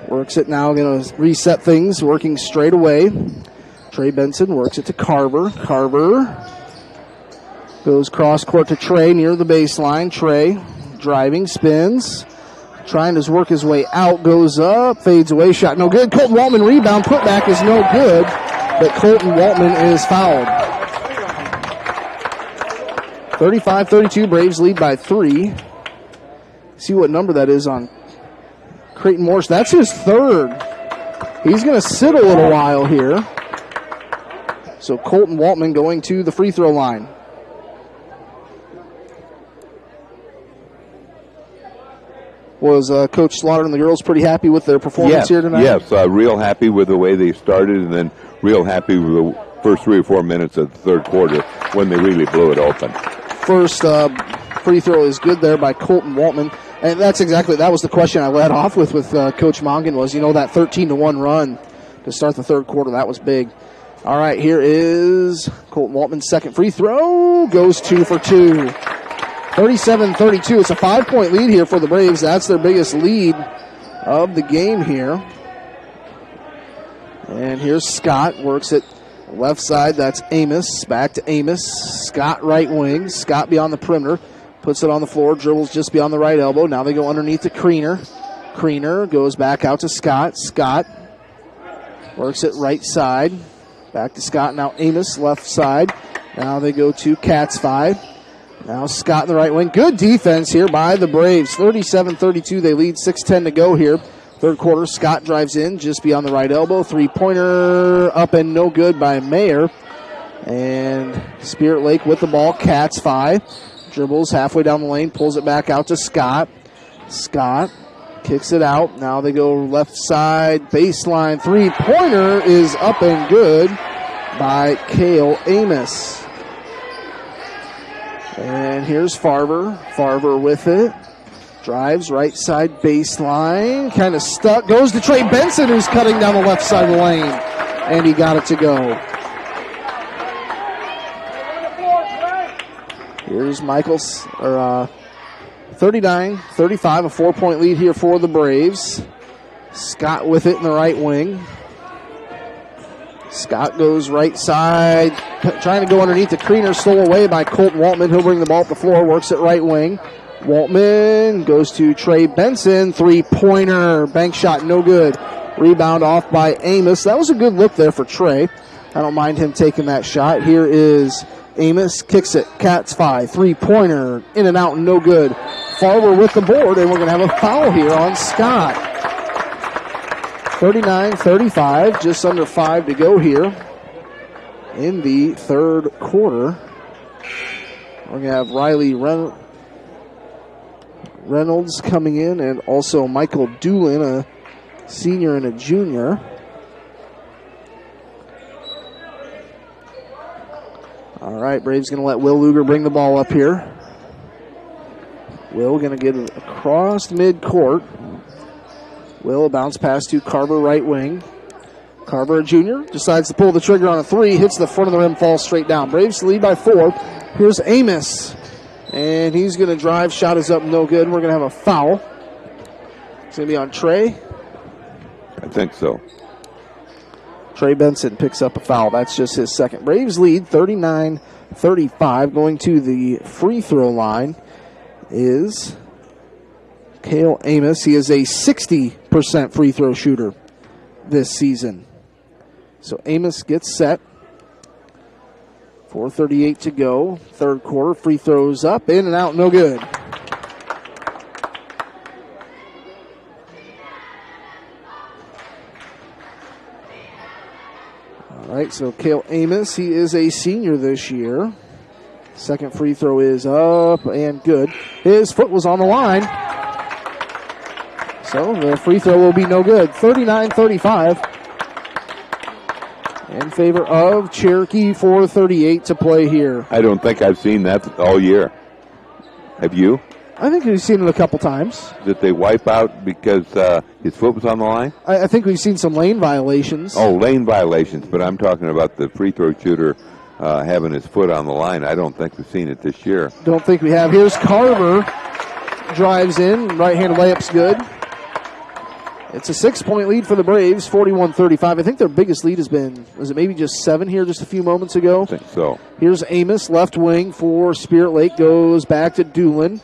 works it now, going to reset things, working straight away. Trey Benson works it to Carver. Carver goes cross court to Trey near the baseline. Trey driving, spins, trying to work his way out, goes up, fades away, shot no good. Colton Waltman rebound, putback is no good, but Colton Waltman is fouled. 35-32, Braves lead by 3. See what number that is on Creighton Morse. That's his third. He's going to sit a little while here. So Colton Waltman going to the free throw line. Was Coach Slaughter and the girls pretty happy with their performance here tonight? Yes, real happy with the way they started, and then real happy with the first 3 or 4 minutes of the third quarter when they really blew it open. First free throw is good there by Colton Waltman. And that was the question I led off with Coach Mongan was, that 13-1 run to start the third quarter. That was big. All right, here is Colton Waltman's second free throw. Goes 2 for 2. 37-32. It's a 5-point lead here for the Braves. That's their biggest lead of the game here. And here's Scott. Works it left side. That's Amos. Back to Amos. Scott right wing. Scott beyond the perimeter. Puts it on the floor. Dribbles just beyond the right elbow. Now they go underneath to Kriener. Kriener goes back out to Scott. Scott works it right side. Back to Scott. Now Amos left side. Now they go to Cats 5. Now Scott in the right wing. Good defense here by the Braves. 37-32. They lead 6:10 to go here. Third quarter, Scott drives in just beyond the right elbow. Three-pointer up and no good by Mayer. And Spirit Lake with the ball. Cats 5. Dribbles halfway down the lane. Pulls it back out to Scott. Scott kicks it out. Now they go left side. Baseline three-pointer is up and good by Cale Amos. And here's Farber. Farber with it. Drives right side baseline. Kind of stuck. Goes to Trey Benson, who's cutting down the left side of the lane. And he got it to go. Here's Michaels. 39-35. A 4-point lead here for the Braves. Scott with it in the right wing. Scott goes right side, trying to go underneath the Kriener, stole away by Colton Waltman. He'll bring the ball up the floor, works it right wing. Waltman goes to Trey Benson, three-pointer, bank shot, no good. Rebound off by Amos. That was a good look there for Trey. I don't mind him taking that shot. Here is Amos, kicks it, Cats 5, three-pointer, in and out, no good. Farber with the board, and we're going to have a foul here on Scott. 39-35, just under 5 to go here in the third quarter. We're going to have Riley Reynolds coming in, and also Michael Doolin, a senior and a junior. All right, Braves going to let Will Luger bring the ball up here. Will going to get it across midcourt. Will bounce pass to Carver right wing. Carver, a junior, decides to pull the trigger on a three, hits the front of the rim, falls straight down. Braves lead by 4. Here's Amos, and he's going to drive. Shot is up, no good. We're going to have a foul. It's going to be on Trey. I think so. Trey Benson picks up a foul. That's just his second. Braves lead 39-35. Going to the free throw line is Cale Amos. He is a 60% free throw shooter this season. So Amos gets set. 4:38 to go. Third quarter. Free throws up, in and out, no good. All right, so Cale Amos, he is a senior this year. Second free throw is up and good. His foot was on the line. So the free throw will be no good. 39-35 in favor of Cherokee. 4:38 to play here. I don't think I've seen that all year. Have you? I think we've seen it a couple times. Did they wipe out because his foot was on the line? I think we've seen some lane violations. Oh, lane violations, but I'm talking about the free throw shooter having his foot on the line. I don't think we've seen it this year. Don't think we have. Here's Carver. Drives in. Right-handed layup's good. It's a 6-point lead for the Braves, 41-35. I think their biggest lead has been, was it maybe just 7 here just a few moments ago? I think so. Here's Amos, left wing for Spirit Lake, goes back to Doolin.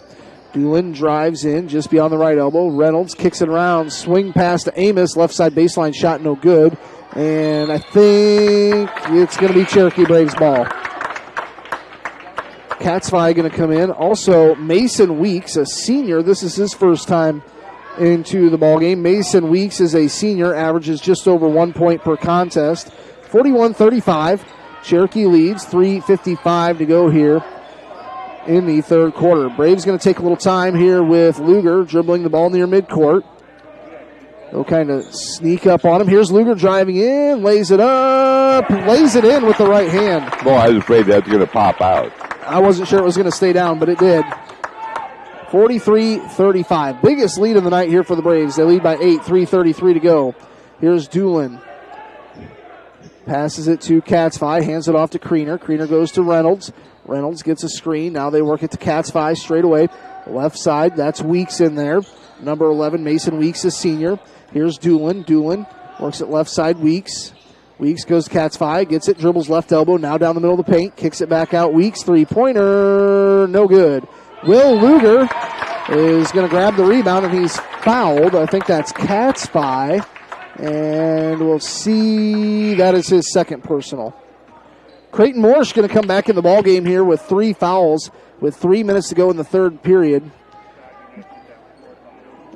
Doolin drives in just beyond the right elbow. Reynolds kicks it around, swing pass to Amos, left side baseline shot, no good. And I think it's going to be Cherokee Braves ball. Katzvai going to come in. Also, Mason Weeks, a senior. This is his first time into the ball game. Mason Weeks is a senior, averages just over 1 point per contest. 41-35. Cherokee leads, 3:55 to go here in the third quarter. Braves going to take a little time here with Luger dribbling the ball near midcourt. They'll kind of sneak up on him. Here's Luger driving in, lays it up, lays it in with the right hand. Boy, I was afraid that was going to pop out. I wasn't sure it was going to stay down, but it did. 43-35. Biggest lead of the night here for the Braves. They lead by 8, 3:33 to go. Here's Doolin. Passes it to Katzvai, hands it off to Kriener. Kriener goes to Reynolds. Reynolds gets a screen. Now they work it to Katzvai straight away. Left side, that's Weeks in there. Number 11, Mason Weeks, is senior. Here's Doolin. Doolin works it left side, Weeks. Weeks goes to Katzvai, gets it, dribbles left elbow, now down the middle of the paint, kicks it back out. Weeks, three-pointer, no good. Will Luger is going to grab the rebound, and he's fouled. I think that's Katzvai. And we'll see, that is his second personal. Creighton Morse going to come back in the ball game here with 3 fouls with 3 minutes to go in the third period.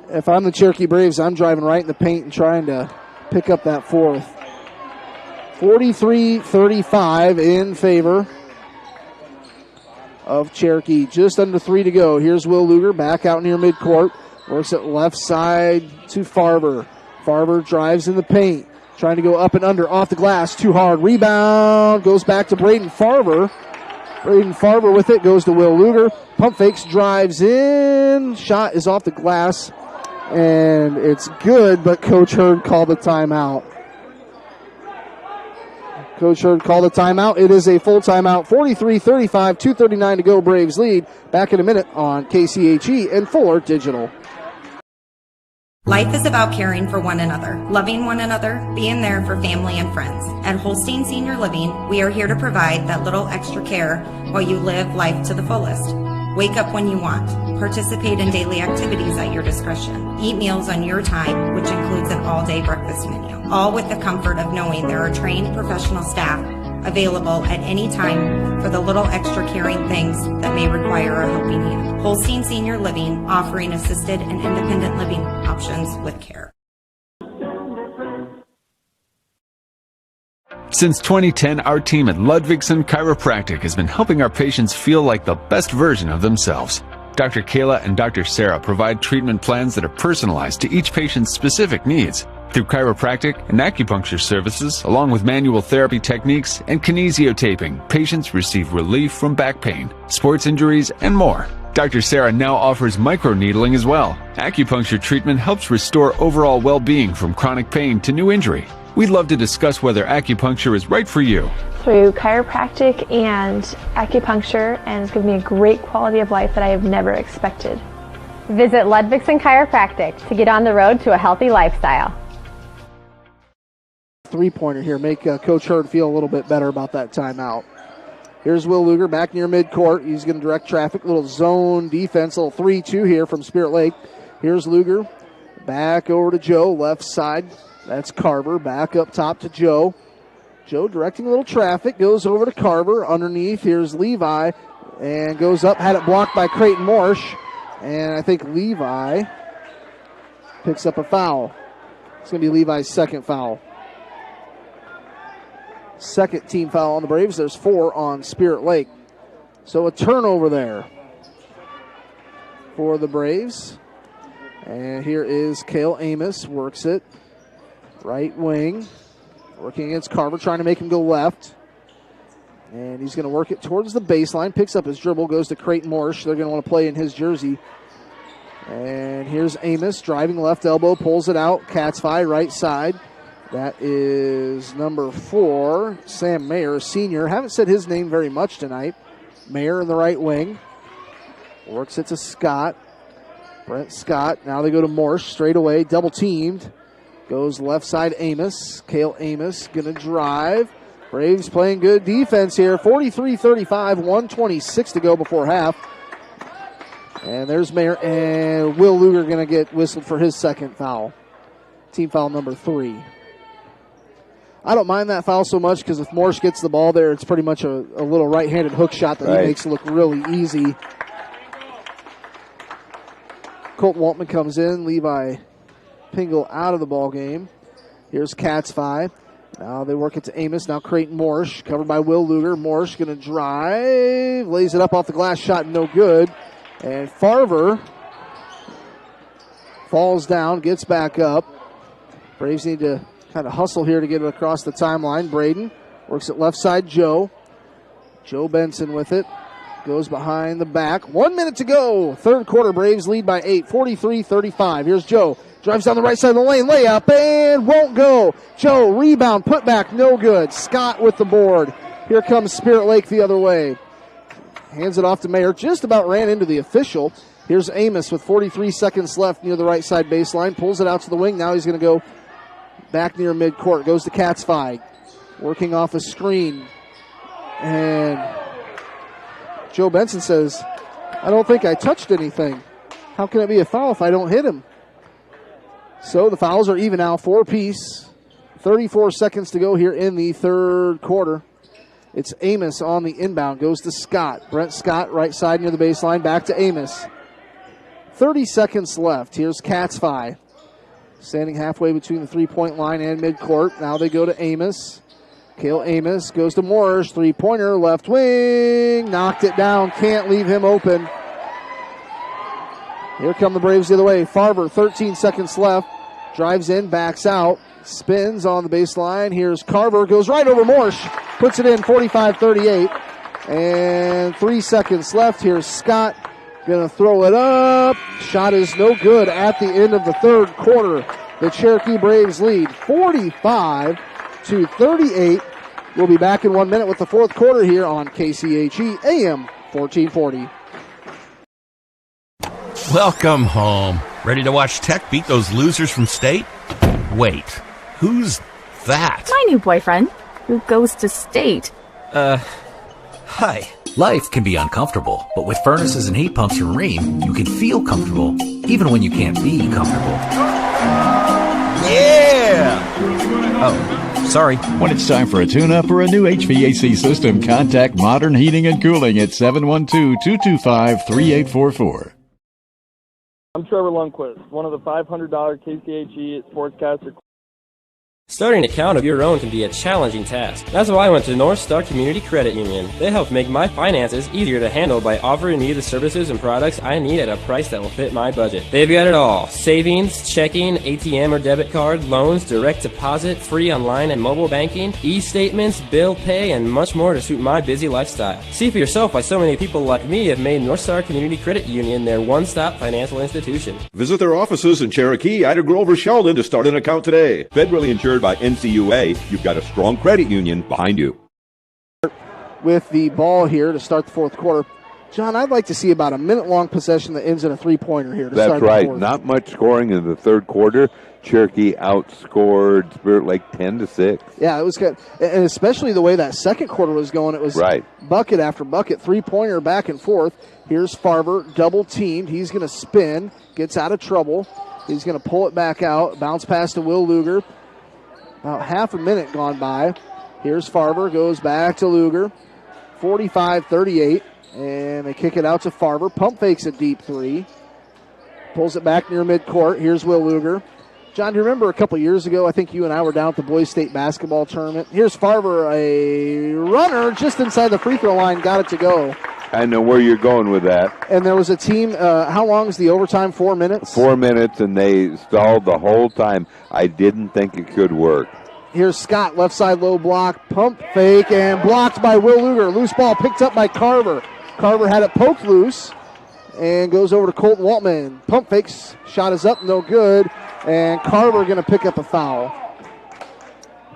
If I'm the Cherokee Braves, I'm driving right in the paint and trying to pick up that fourth. 43-35 in favor of Cherokee. Just under 3 to go. Here's Will Luger back out near midcourt. Works it left side to Farber. Farber drives in the paint. Trying to go up and under, off the glass, too hard. Rebound, goes back to Braden Farber. Braden Farber with it, goes to Will Luger. Pump fakes, drives in. Shot is off the glass, and it's good, but Coach Hurd called the timeout. Coach Hurd called a timeout. It is a full timeout. 43-35, 2:39 to go. Braves lead. Back in a minute on KCHE and Fuller Digital. Life is about caring for one another, loving one another, being there for family and friends. At Holstein Senior Living, we are here to provide that little extra care while you live life to the fullest. Wake up when you want. Participate in daily activities at your discretion. Eat meals on your time, which includes an all-day breakfast menu. All with the comfort of knowing there are trained professional staff available at any time for the little extra caring things that may require a helping hand. Holstein Senior Living, offering assisted and independent living options with care. Since 2010, our team at Ludwigson Chiropractic has been helping our patients feel like the best version of themselves. Dr. Kayla and Dr. Sarah provide treatment plans that are personalized to each patient's specific needs. Through chiropractic and acupuncture services, along with manual therapy techniques and kinesiotaping, patients receive relief from back pain, sports injuries, and more. Dr. Sarah now offers microneedling as well. Acupuncture treatment helps restore overall well-being from chronic pain to new injury. We'd love to discuss whether acupuncture is right for you. Through chiropractic and acupuncture, and it's given me a great quality of life that I have never expected. Visit Ludwigson Chiropractic to get on the road to a healthy lifestyle. Three-pointer here, make Coach Hurd feel a little bit better about that timeout. Here's Will Luger back near midcourt. He's going to direct traffic, little zone defense, little 3-2 here from Spirit Lake. Here's Luger back over to Joe, left side. That's Carver, back up top to Joe. Joe directing a little traffic, goes over to Carver. Underneath, here's Levi, and goes up, had it blocked by Creighton Morsh. And I think Levi picks up a foul. It's going to be Levi's second foul. Second team foul on the Braves. There's 4 on Spirit Lake. So a turnover there for the Braves. And here is Cale Amos, works it. Right wing, working against Carver, trying to make him go left. And he's going to work it towards the baseline, picks up his dribble, goes to Creighton Morsh. They're going to want to play in his jersey. And here's Amos driving left elbow, pulls it out. Cat's Eye right side. That is number 4, Sam Mayer, senior. Haven't said his name very much tonight. Mayer in the right wing. Works it to Scott. Brent Scott. Now they go to Morse straight away. Double teamed. Goes left side Amos. Cale Amos going to drive. Braves playing good defense here. 43-35, 1:26 to go before half. And there's Mayer. And Will Luger going to get whistled for his second foul. Team foul number 3. I don't mind that foul so much because if Morse gets the ball there, it's pretty much a little right-handed hook shot that he makes look really easy. Colton Waltman comes in. Levi Pingle out of the ball game. Here's Cat's Eye. Now they work it to Amos. Now Creighton Morse, covered by Will Luger. Morse going to drive. Lays it up off the glass shot, no good. And Farver falls down, gets back up. Braves need to kind of hustle here to get it across the timeline. Braden works it left side, Joe. Joe Benson with it. Goes behind the back. 1 minute to go. Third quarter, Braves lead by 8, 43-35. Here's Joe. Drives down the right side of the lane. Layup and won't go. Joe, rebound, put back, no good. Scott with the board. Here comes Spirit Lake the other way. Hands it off to Mayer. Just about ran into the official. Here's Amos with 43 seconds left near the right side baseline. Pulls it out to the wing. Now he's going to go back near midcourt. Goes to Cat's Eye. Working off a screen. And Joe Benson says, I don't think I touched anything. How can it be a foul if I don't hit him? So the fouls are even now, 4-piece. 34 seconds to go here in the third quarter. It's Amos on the inbound. Goes to Scott. Brent Scott, right side near the baseline. Back to Amos. 30 seconds left. Here's Cat's Eye. Standing halfway between the three-point line and midcourt. Now they go to Amos. Cale Amos goes to Morris. Three-pointer, left wing. Knocked it down. Can't leave him open. Here come the Braves the other way. Farber, 13 seconds left. Drives in, backs out. Spins on the baseline. Here's Carver. Goes right over Morse. Puts it in, 45-38. And 3 seconds left. Here's Scott. Going to throw it up. Shot is no good at the end of the third quarter. The Cherokee Braves lead 45-38. We'll be back in 1 minute with the fourth quarter here on KCHE AM 1440. Welcome home. Ready to watch Tech beat those losers from State? Wait, who's that? My new boyfriend, who goes to State. Hi. Life can be uncomfortable, but with furnaces and heat pumps from Rheem, you can feel comfortable, even when you can't be comfortable. Yeah! Oh, sorry. When it's time for a tune-up or a new HVAC system, contact Modern Heating and Cooling at 712-225-3844. I'm Trevor Lundquist, one of the $500 KCHE Sportscaster. Starting an account of your own can be a challenging task. That's why I went to North Star Community Credit Union. They help make my finances easier to handle by offering me the services and products I need at a price that will fit my budget. They've got it all. Savings, checking, ATM or debit card, loans, direct deposit, free online and mobile banking, e-statements, bill pay, and much more to suit my busy lifestyle. See for yourself why so many people like me have made North Star Community Credit Union their one-stop financial institution. Visit their offices in Cherokee, Ida Grove, or Sheldon to start an account today. Federally insured by NCUA, you've got a strong credit union behind you. With the ball here to start the fourth quarter. John, I'd like to see about a minute-long possession that ends in a three-pointer here to start the fourth. That's right. Not much scoring in the third quarter. Cherokee outscored Spirit Lake 10-6. Yeah, it was good. And especially the way that second quarter was going, it was bucket after bucket, three-pointer back and forth. Here's Farber, double-teamed. He's going to spin, gets out of trouble. He's going to pull it back out, bounce pass to Will Luger. About half a minute gone by. Here's Farber, goes back to Luger. 45-38, and they kick it out to Farber. Pump fakes a deep three. Pulls it back near midcourt. Here's Will Luger. John, do you remember a couple years ago, I think you and I were down at the Boys State basketball tournament. Here's Farber, a runner just inside the free throw line, got it to go. I know where you're going with that. And there was a team, how long is the overtime? 4 minutes? 4 minutes, and they stalled the whole time. I didn't think it could work. Here's Scott, left side low block, pump fake, and blocked by Will Luger. Loose ball picked up by Carver. Carver had it poked loose, and goes over to Colton Waltman. Pump fakes, shot is up, no good, and Carver going to pick up a foul.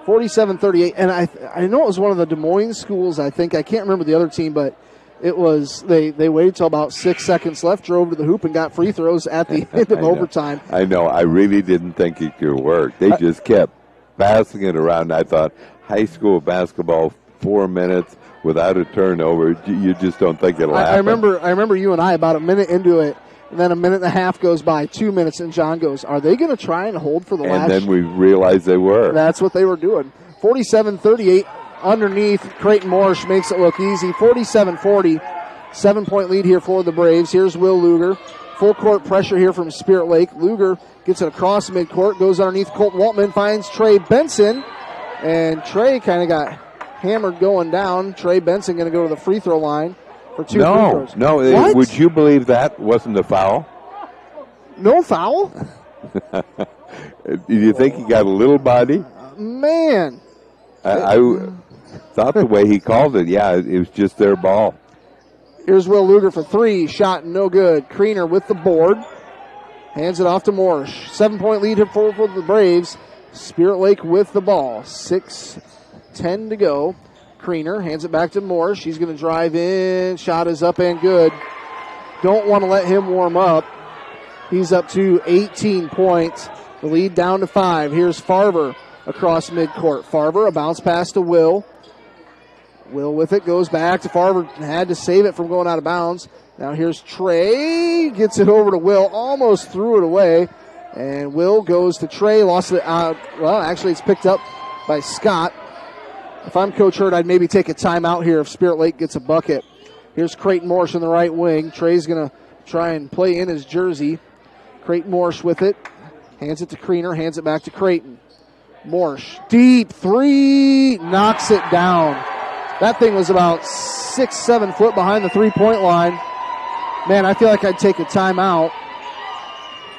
47-38, and I know it was one of the Des Moines schools, I think. I can't remember the other team, but it was, they waited till about 6 seconds left, drove to the hoop, and got free throws at the end of overtime. I know. I really didn't think it could work. They just kept passing it around. I thought, high school basketball, 4 minutes without a turnover, you just don't think it'll happen. I remember you and I about a minute into it, and then a minute and a half goes by, 2 minutes, and John goes, are they going to try and hold for the last? And then we realized they were. That's what they were doing. 47-38 underneath. Creighton Morris makes it look easy. 47-40, 7-point lead here for the Braves. Here's Will Luger. Full court pressure here from Spirit Lake. Luger gets it across midcourt, goes underneath Colton Waltman, finds Trey Benson, and Trey kind of got hammered going down. Trey Benson going to go to the free throw line for two free throws. No, what? Would you believe that wasn't a foul? No foul? Do you think he got a little body? Man. I thought the way he called it, it was just their ball. Here's Will Luger for three. Shot no good. Kriener with the board. Hands it off to Morris. 7-point lead here for the Braves. Spirit Lake with the ball. 6:10 to go. Kriener hands it back to Morris. She's going to drive in. Shot is up and good. Don't want to let him warm up. He's up to 18 points. The lead down to 5. Here's Farver across midcourt. Farver, a bounce pass to Will. Will with it, goes back to Farver. Had to save it from going out of bounds. Now here's Trey. Gets it over to Will. Almost threw it away. And Will goes to Trey. Lost it out. Well, actually, it's picked up by Scott. If I'm Coach Hurd, I'd maybe take a timeout here if Spirit Lake gets a bucket. Here's Creighton Morris in the right wing. Trey's going to try and play in his jersey. Creighton Morris with it. Hands it to Kriener. Hands it back to Creighton. Morris, deep three. Knocks it down. That thing was about 6-7 foot behind the three-point line. Man, I feel like I'd take a timeout.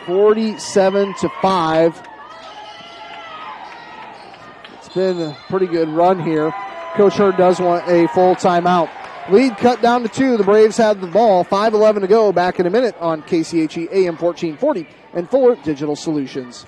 47-5. It's been a pretty good run here. Coach Hurd does want a full timeout. Lead cut down to 2. The Braves have the ball. 5:11 to go. Back in a minute on KCHE AM 1440 and Fuller Digital Solutions.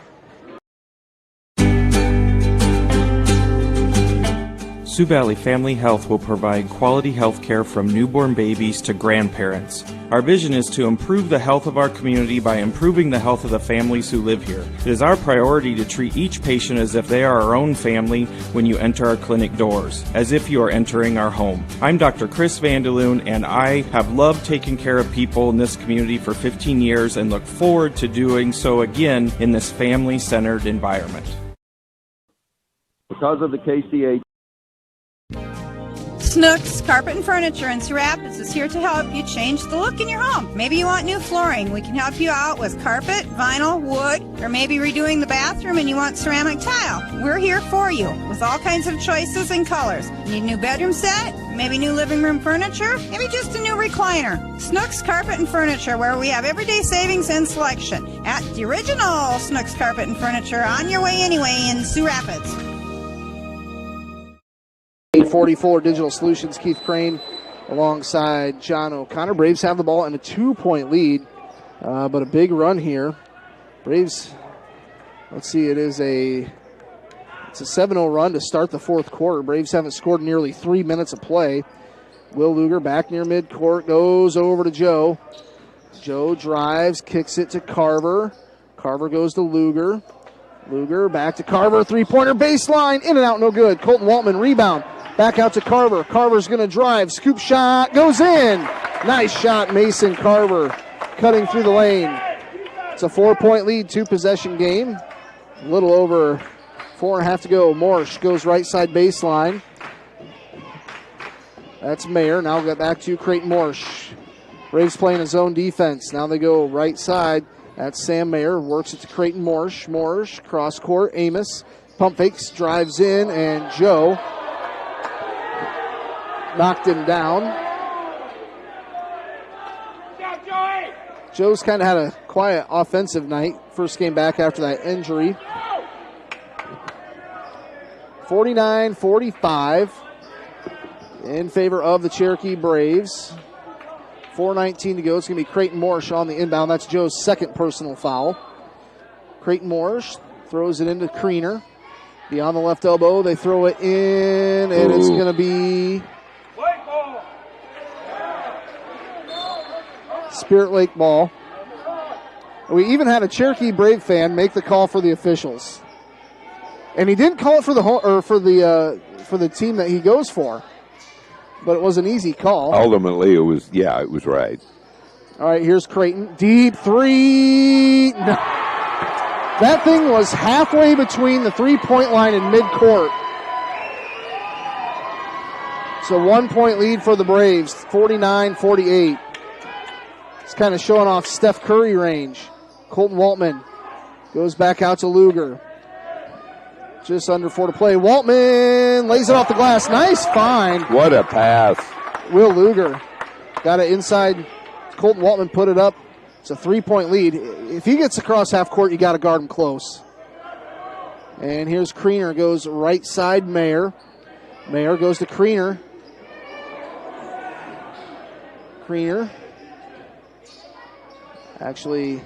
Sioux Valley Family Health will provide quality health care from newborn babies to grandparents. Our vision is to improve the health of our community by improving the health of the families who live here. It is our priority to treat each patient as if they are our own family when you enter our clinic doors, as if you are entering our home. I'm Dr. Chris Vandeloon, and I have loved taking care of people in this community for 15 years and look forward to doing so again in this family-centered environment. Because of the KCH. Snooks Carpet and Furniture in Sioux Rapids is here to help you change the look in your home. Maybe you want new flooring. We can help you out with carpet, vinyl, wood, or maybe redoing the bathroom and you want ceramic tile. We're here for you with all kinds of choices and colors. Need a new bedroom set? Maybe new living room furniture? Maybe just a new recliner. Snooks Carpet and Furniture, where we have everyday savings and selection. At the original Snooks Carpet and Furniture, on your way anyway in Sioux Rapids. 844 Digital Solutions, Keith Crane alongside John O'Connor. Braves have the ball in a 2-point lead, but a big run here. Braves, let's see, it's a 7-0 run to start the fourth quarter. Braves haven't scored nearly 3 minutes of play. Will Luger back near midcourt, goes over to Joe. Joe drives, kicks it to Carver. Carver goes to Luger. Luger back to Carver, three-pointer baseline, in and out, no good. Colton Waltman rebound. Back out to Carver. Carver's going to drive. Scoop shot. Goes in. Nice shot, Mason Carver. Cutting through the lane. It's a 4-point lead, 2-possession game. A little over 4.5 to go. Morris goes right side baseline. That's Mayer. Now we'll get back to Creighton Morris. Braves playing a zone defense. Now they go right side. That's Sam Mayer. Works it to Creighton Morris. Morris, cross court. Amos. Pump fakes. Drives in. And Joe knocked him down. Joe's kind of had a quiet offensive night. First game back after that injury. 49-45 in favor of the Cherokee Braves. 4:19 to go. It's going to be Creighton Morrish on the inbound. That's Joe's second personal foul. Creighton Morrish throws it into Kriener. Beyond the left elbow, they throw it in, and it's going to be Spirit Lake ball. We even had a Cherokee Brave fan make the call for the officials, and he didn't call it for the team that he goes for, but it was an easy call. Ultimately, it was right. All right, here's Creighton. Deep three. No. That thing was halfway between the three-point line and midcourt. So 1 point lead for the Braves, 49-48. It's kind of showing off Steph Curry range. Colton Waltman goes back out to Luger. Just under 4 to play. Waltman lays it off the glass. Nice find. What a pass. Will Luger got it inside. Colton Waltman put it up. It's a 3-point lead. If he gets across half court, you got to guard him close. And here's Kriener, goes right side Mayer. Mayer goes to Kriener. Kriener actually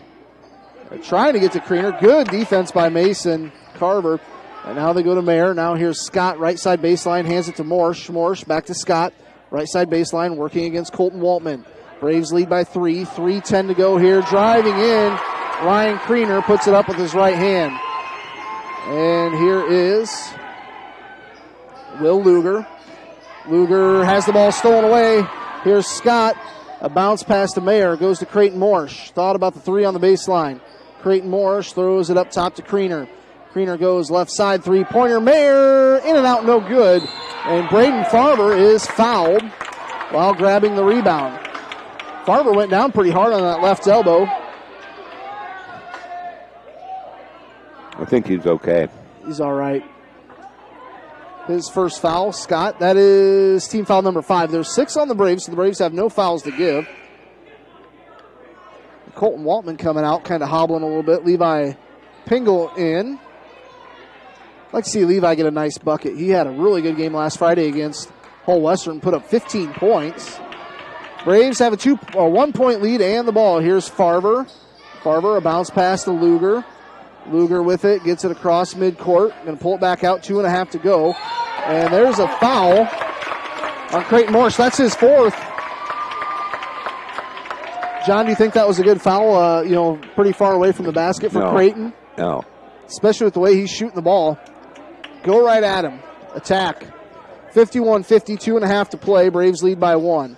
trying to get to Kriener. Good defense by Mason Carver. And now they go to Mayer. Now here's Scott, right side baseline, hands it to Morsh. Morsh back to Scott, right side baseline, working against Colton Waltman. Braves lead by 3. 3:10 to go here. Driving in, Ryan Kriener puts it up with his right hand. And here is Will Luger. Luger has the ball stolen away. Here's Scott. A bounce pass to Mayer. Goes to Creighton Morsh. Thought about the 3 on the baseline. Creighton Morsh throws it up top to Kriener. Kriener goes left side, three-pointer. Mayer in and out, no good. And Braden Farber is fouled while grabbing the rebound. Farber went down pretty hard on that left elbow. I think he's okay. He's all right. His first foul, Scott. That is team foul number 5. There's 6 on the Braves, so the Braves have no fouls to give. Colton Waltman coming out, kind of hobbling a little bit. Levi Pingle in. I'd like to see Levi get a nice bucket. He had a really good game last Friday against Hull Western, put up 15 points. Braves have a 1 point lead and the ball. Here's Farber. Farber, a bounce pass to Luger. Luger with it, gets it across midcourt. Going to pull it back out, 2.5 to go. And there's a foul on Creighton Morse. That's his 4th. John, do you think that was a good foul? Pretty far away from the basket for Creighton? No. Especially with the way he's shooting the ball. Go right at him. Attack. 51-50, 2.5 to play. Braves lead by 1.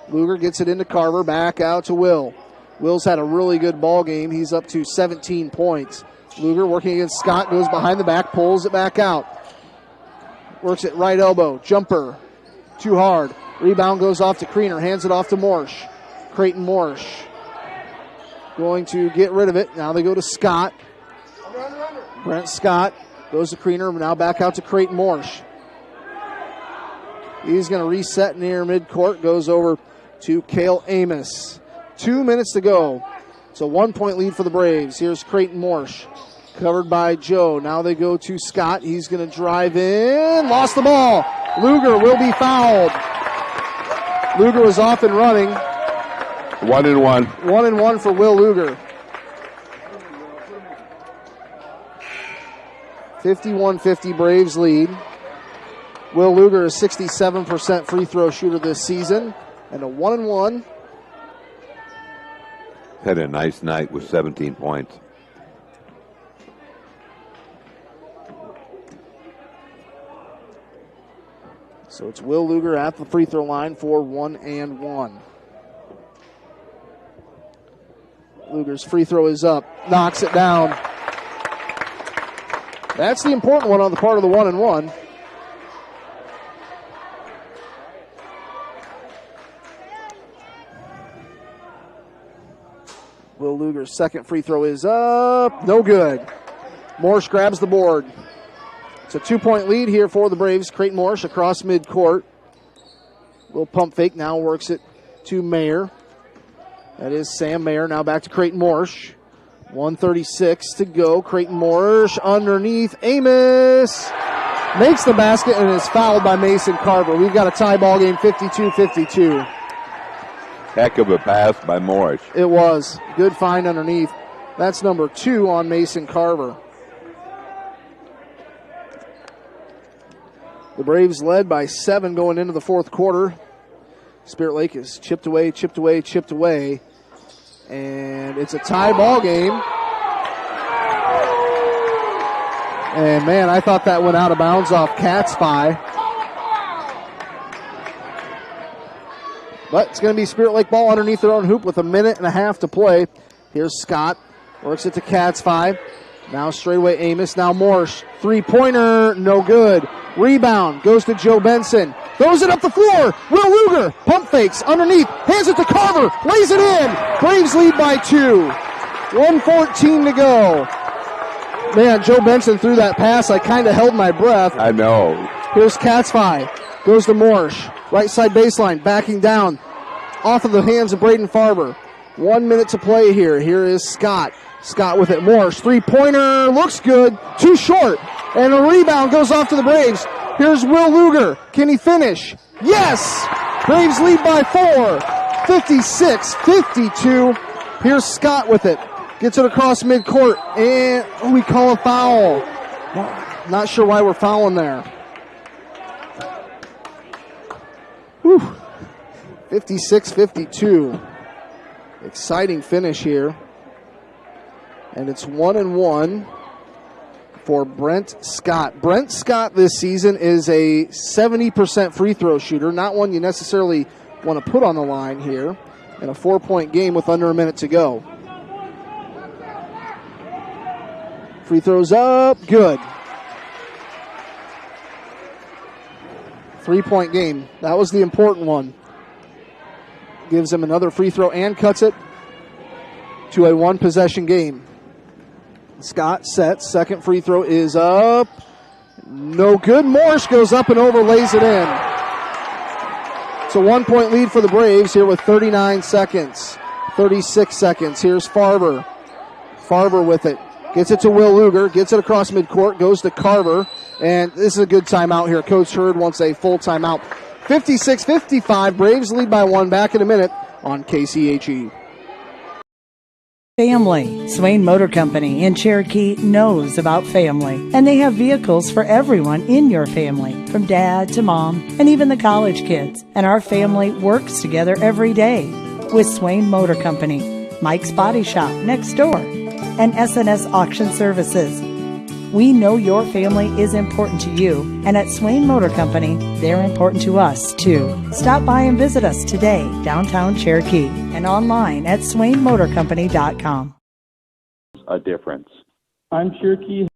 Luger gets it into Carver, back out to Will. Will's had a really good ball game. He's up to 17 points. Luger working against Scott, goes behind the back, pulls it back out. Works it right elbow, jumper, too hard. Rebound goes off to Kriener, hands it off to Morsh. Creighton Morsh going to get rid of it. Now they go to Scott. Brent Scott goes to Kriener, now back out to Creighton Morsh. He's going to reset near midcourt, goes over to Cale Amos. 2 minutes to go. It's a 1 point lead for the Braves. Here's Creighton Morsh, covered by Joe. Now they go to Scott. He's going to drive in. Lost the ball. Luger will be fouled. Luger was off and running. 1-1. 1-1 for Will Luger. 51-50 Braves lead. Will Luger is 67% free throw shooter this season. And a 1-1. Had a nice night with 17 points. So it's Will Luger at the free throw line for 1-1. Luger's free throw is up. Knocks it down. That's the important one on the part of the 1-1. Will Luger's second free throw is up. No good. Morse grabs the board. It's a 2 point lead here for the Braves. Creighton Morse across midcourt. Will pump fake, now works it to Mayer. That is Sam Mayer. Now back to Creighton Morse. 1:36 to go. Creighton Morse underneath. Amos makes the basket and is fouled by Mason Carver. We've got a tie ball game, 52-52. Heck of a pass by Morris. It was. Good find underneath. That's number 2 on Mason Carver. The Braves led by 7 going into the fourth quarter. Spirit Lake is chipped away, and it's a tie ball game. And, man, I thought that went out of bounds off Catspy. But it's going to be Spirit Lake ball underneath their own hoop with 1.5 minutes to play. Here's Scott. Works it to Catspy. Now straightaway Amos. Now Morse. Three-pointer. No good. Rebound. Goes to Joe Benson. Throws it up the floor. Will Luger. Pump fakes underneath. Hands it to Carver. Lays it in. Braves lead by 2. 1:14 to go. Man, Joe Benson threw that pass. I kind of held my breath. I know. Here's Catspy. Goes to Morse. Right side baseline. Backing down. Off of the hands of Braden Farber. 1 minute to play here. Here is Scott. Scott with it. Morse. Three-pointer. Looks good. Too short. And a rebound goes off to the Braves. Here's Will Luger. Can he finish? Yes! Braves lead by 4. 56-52. Here's Scott with it. Gets it across midcourt. And we call a foul. Not sure why we're fouling there. 56-52. Exciting finish here. And it's 1-1 for Brent Scott. Brent Scott this season is a 70% free throw shooter. Not one you necessarily want to put on the line here in a 4-point game with under 1 minute to go. Free throws up. Good. 3-point game. That was the important one. Gives him another free throw and cuts it to a 1-possession game. Scott sets. Second free throw is up. No good. Morse goes up and over, lays it in. It's a 1-point lead for the Braves here with 39 seconds. 36 seconds. Here's Farber. Farber with it. Gets it to Will Luger. Gets it across midcourt. Goes to Carver. And this is a good timeout here. Coach Hurd wants a full timeout. 56-55. Braves lead by 1. Back in a minute on KCHE. Family. Swain Motor Company in Cherokee knows about family, and they have vehicles for everyone in your family, from dad to mom and even the college kids. And our family works together every day with Swain Motor Company, Mike's Body Shop next door, and SNS Auction Services. We know your family is important to you, and at Swain Motor Company, they're important to us, too. Stop by and visit us today, downtown Cherokee, and online at swainmotorcompany.com. A difference. I'm Cherokee.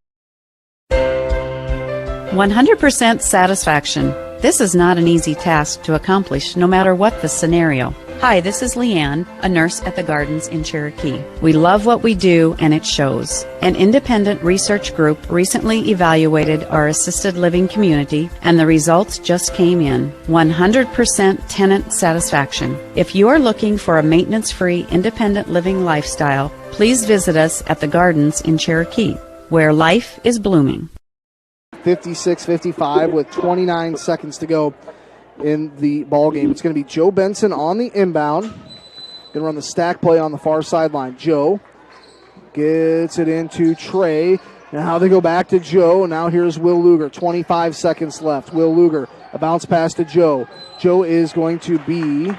100% satisfaction. This is not an easy task to accomplish, no matter what the scenario. Hi, this is Leanne, a nurse at the Gardens in Cherokee. We love what we do, and it shows. An independent research group recently evaluated our assisted living community, and the results just came in. 100% tenant satisfaction. If you are looking for a maintenance-free, independent living lifestyle, please visit us at the Gardens in Cherokee, where life is blooming. 56-55 with 29 seconds to go in the ball game. It's going to be Joe Benson on the inbound. Going to run the stack play on the far sideline. Joe gets it into Trey. Now they go back to Joe. Now here's Will Luger. 25 seconds left. Will Luger, a bounce pass to Joe. Joe is going to be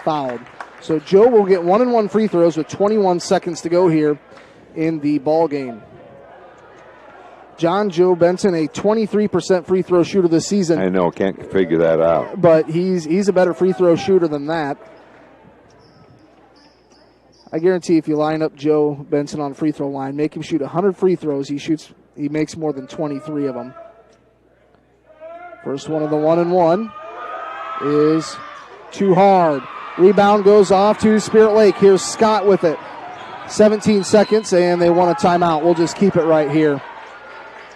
fouled. So Joe will get 1-and-1 free throws with 21 seconds to go here in the ball game. John Joe Benson, a 23% free throw shooter this season. I know, can't figure that out. But he's a better free throw shooter than that. I guarantee if you line up Joe Benson on free throw line, make him shoot 100 free throws, he makes more than 23 of them. First one of the 1-and-1 is too hard. Rebound goes off to Spirit Lake. Here's Scott with it. 17 seconds, and they want a timeout. We'll just keep it right here.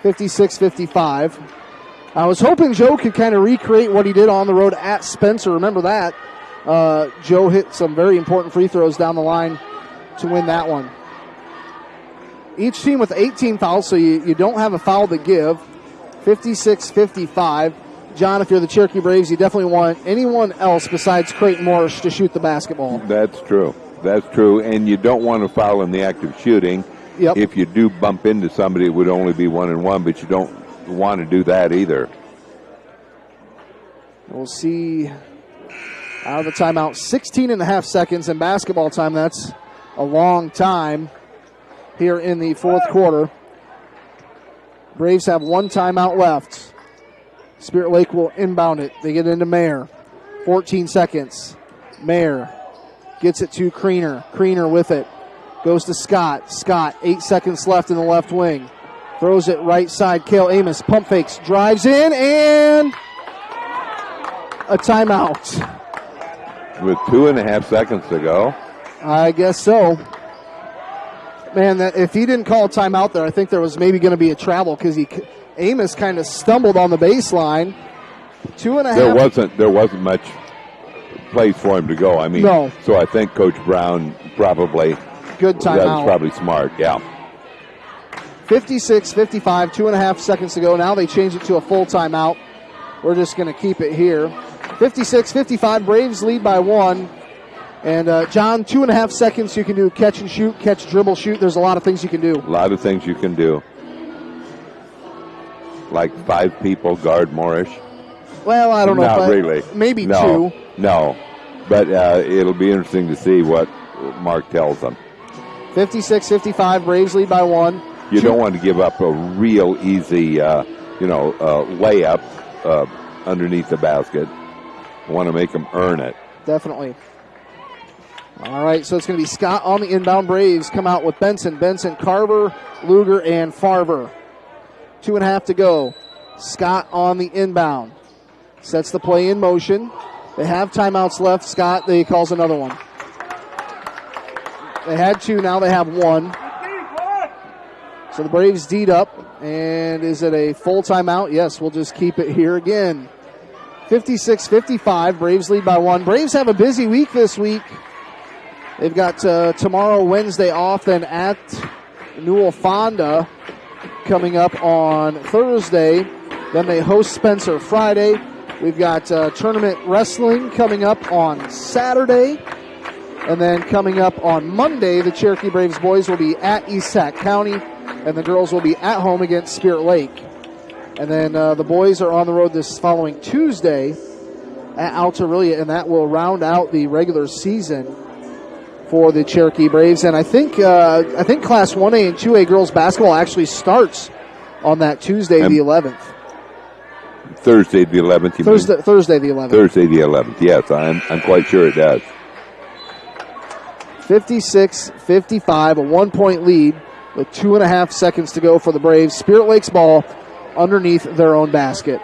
56-55. I was hoping Joe could kind of recreate what he did on the road at Spencer. Remember that. Joe hit some very important free throws down the line to win that one. Each team with 18 fouls, so you don't have a foul to give. 56-55. John, if you're the Cherokee Braves, you definitely want anyone else besides Creighton Morris to shoot the basketball. That's true. That's true. And you don't want to foul in the act of shooting. Yep. If you do bump into somebody, it would only be 1-1, but you don't want to do that either. We'll see out of the timeout, 16 and a half seconds in basketball time. That's a long time here in the fourth quarter. Braves have one timeout left. Spirit Lake will inbound it. They get into Mayer. 14 seconds. Mayer gets it to Kriener. Kriener with it. Goes to Scott. Scott, 8 seconds left in the left wing. Throws it right side. Cale Amos pump fakes. Drives in and a timeout. With 2.5 seconds to go. I guess so. Man, if he didn't call a timeout there, I think there was maybe going to be a travel because Amos kind of stumbled on the baseline. 2.5. There wasn't much place for him to go. I mean, no. So I think Coach Brown probably good timeout. That was probably smart. Yeah. 56-55, 2.5 seconds to go. Now they change it to a full timeout. We're just going to keep it here. 56-55, Braves lead by 1. And, John, 2.5 seconds you can do catch and shoot, catch, dribble, shoot. There's a lot of things you can do. A lot of things you can do. Like 5 people guard Morris. Well, I don't know. Not really. Maybe no, 2. No. But it'll be interesting to see what Mark tells them. 56-55, Braves lead by 1. You don't want to give up a real easy, layup underneath the basket. You want to make them earn it. Definitely. All right, so it's going to be Scott on the inbound. Braves come out with Benson, Carver, Luger, and Farver. 2.5 to go. Scott on the inbound. Sets the play in motion. They have timeouts left. Scott, they calls another one. They had 2, now they have 1. So the Braves D'd up. And is it a full timeout? Yes, we'll just keep it here again. 56-55, Braves lead by 1. Braves have a busy week this week. They've got tomorrow, Wednesday off, then at Newell Fonda coming up on Thursday. Then they host Spencer Friday. We've got tournament wrestling coming up on Saturday. And then coming up on Monday, the Cherokee Braves boys will be at East Sac County, and the girls will be at home against Spirit Lake. And then the boys are on the road this following Tuesday at Altarillia, and that will round out the regular season for the Cherokee Braves. And I think Class 1A and 2A girls basketball actually starts on that Tuesday, the 11th. Thursday the 11th. Thursday the 11th. Thursday the 11th. Yes, I'm quite sure it does. 56-55, a 1-point lead with 2.5 seconds to go for the Braves. Spirit Lake's ball underneath their own basket.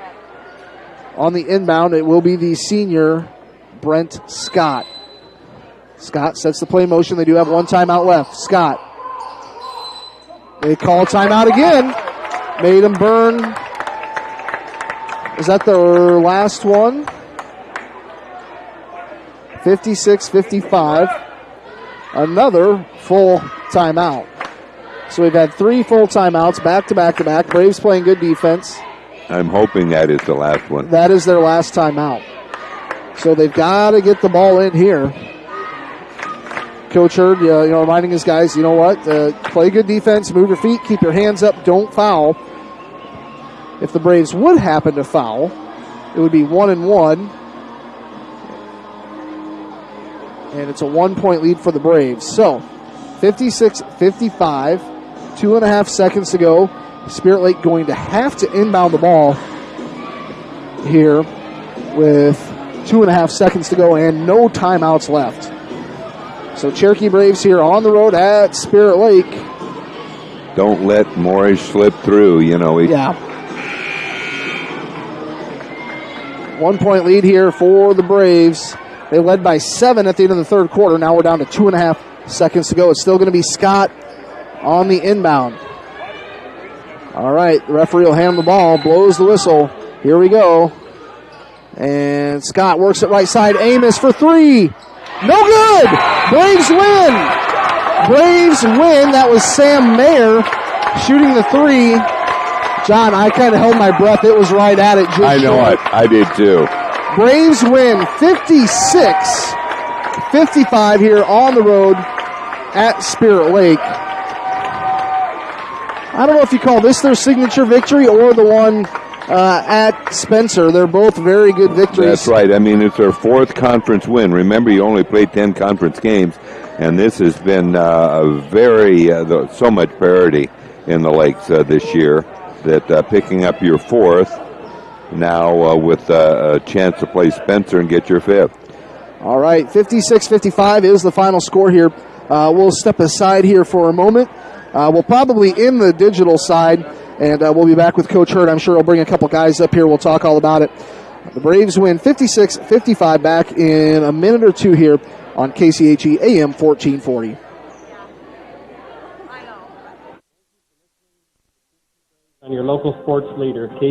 On the inbound, it will be the senior, Brent Scott. Scott sets the play motion. They do have one timeout left. Scott. They call timeout again. Made him burn. Is that their last one? 56-55. Another full timeout. So we've had 3 full timeouts back to back to back. Braves playing good defense. I'm hoping that is the last one. That is their last timeout. So they've got to get the ball in here. Coach Hurd, reminding his guys, you know what? Play good defense, move your feet, keep your hands up, don't foul. If the Braves would happen to foul, it would be 1-1. And it's a 1-point lead for the Braves. So, 56-55, 2.5 seconds to go. Spirit Lake going to have to inbound the ball here with 2.5 seconds to go and no timeouts left. So Cherokee Braves here on the road at Spirit Lake. Don't let Morris slip through, Yeah. 1-point lead here for the Braves. They led by 7 at the end of the third quarter. Now we're down to 2.5 seconds to go. It's still going to be Scott on the inbound. All right, the referee will hand the ball, blows the whistle. Here we go. And Scott works it right side. Amos for 3. No good! Braves win! Braves win. That was Sam Mayer shooting the 3 John, I kind of held my breath. It was right at it. Just I know short. it. I did too. Braves win 56-55 here on the road at Spirit Lake. I don't know if you call this their signature victory or the one at Spencer. They're both very good victories. That's right. I mean, it's their fourth conference win. Remember, you only played 10 conference games, and this has been so much parity in the Lakes this year that picking up your fourth now with a chance to play Spencer and get your fifth. All right, 56-55 is the final score here. We'll step aside here for a moment. We'll probably end the digital side, and we'll be back with Coach Hurd. I'm sure he'll bring a couple guys up here. We'll talk all about it. The Braves win 56-55 back in a minute or two here on KCHE AM 1440. On your local sports leader,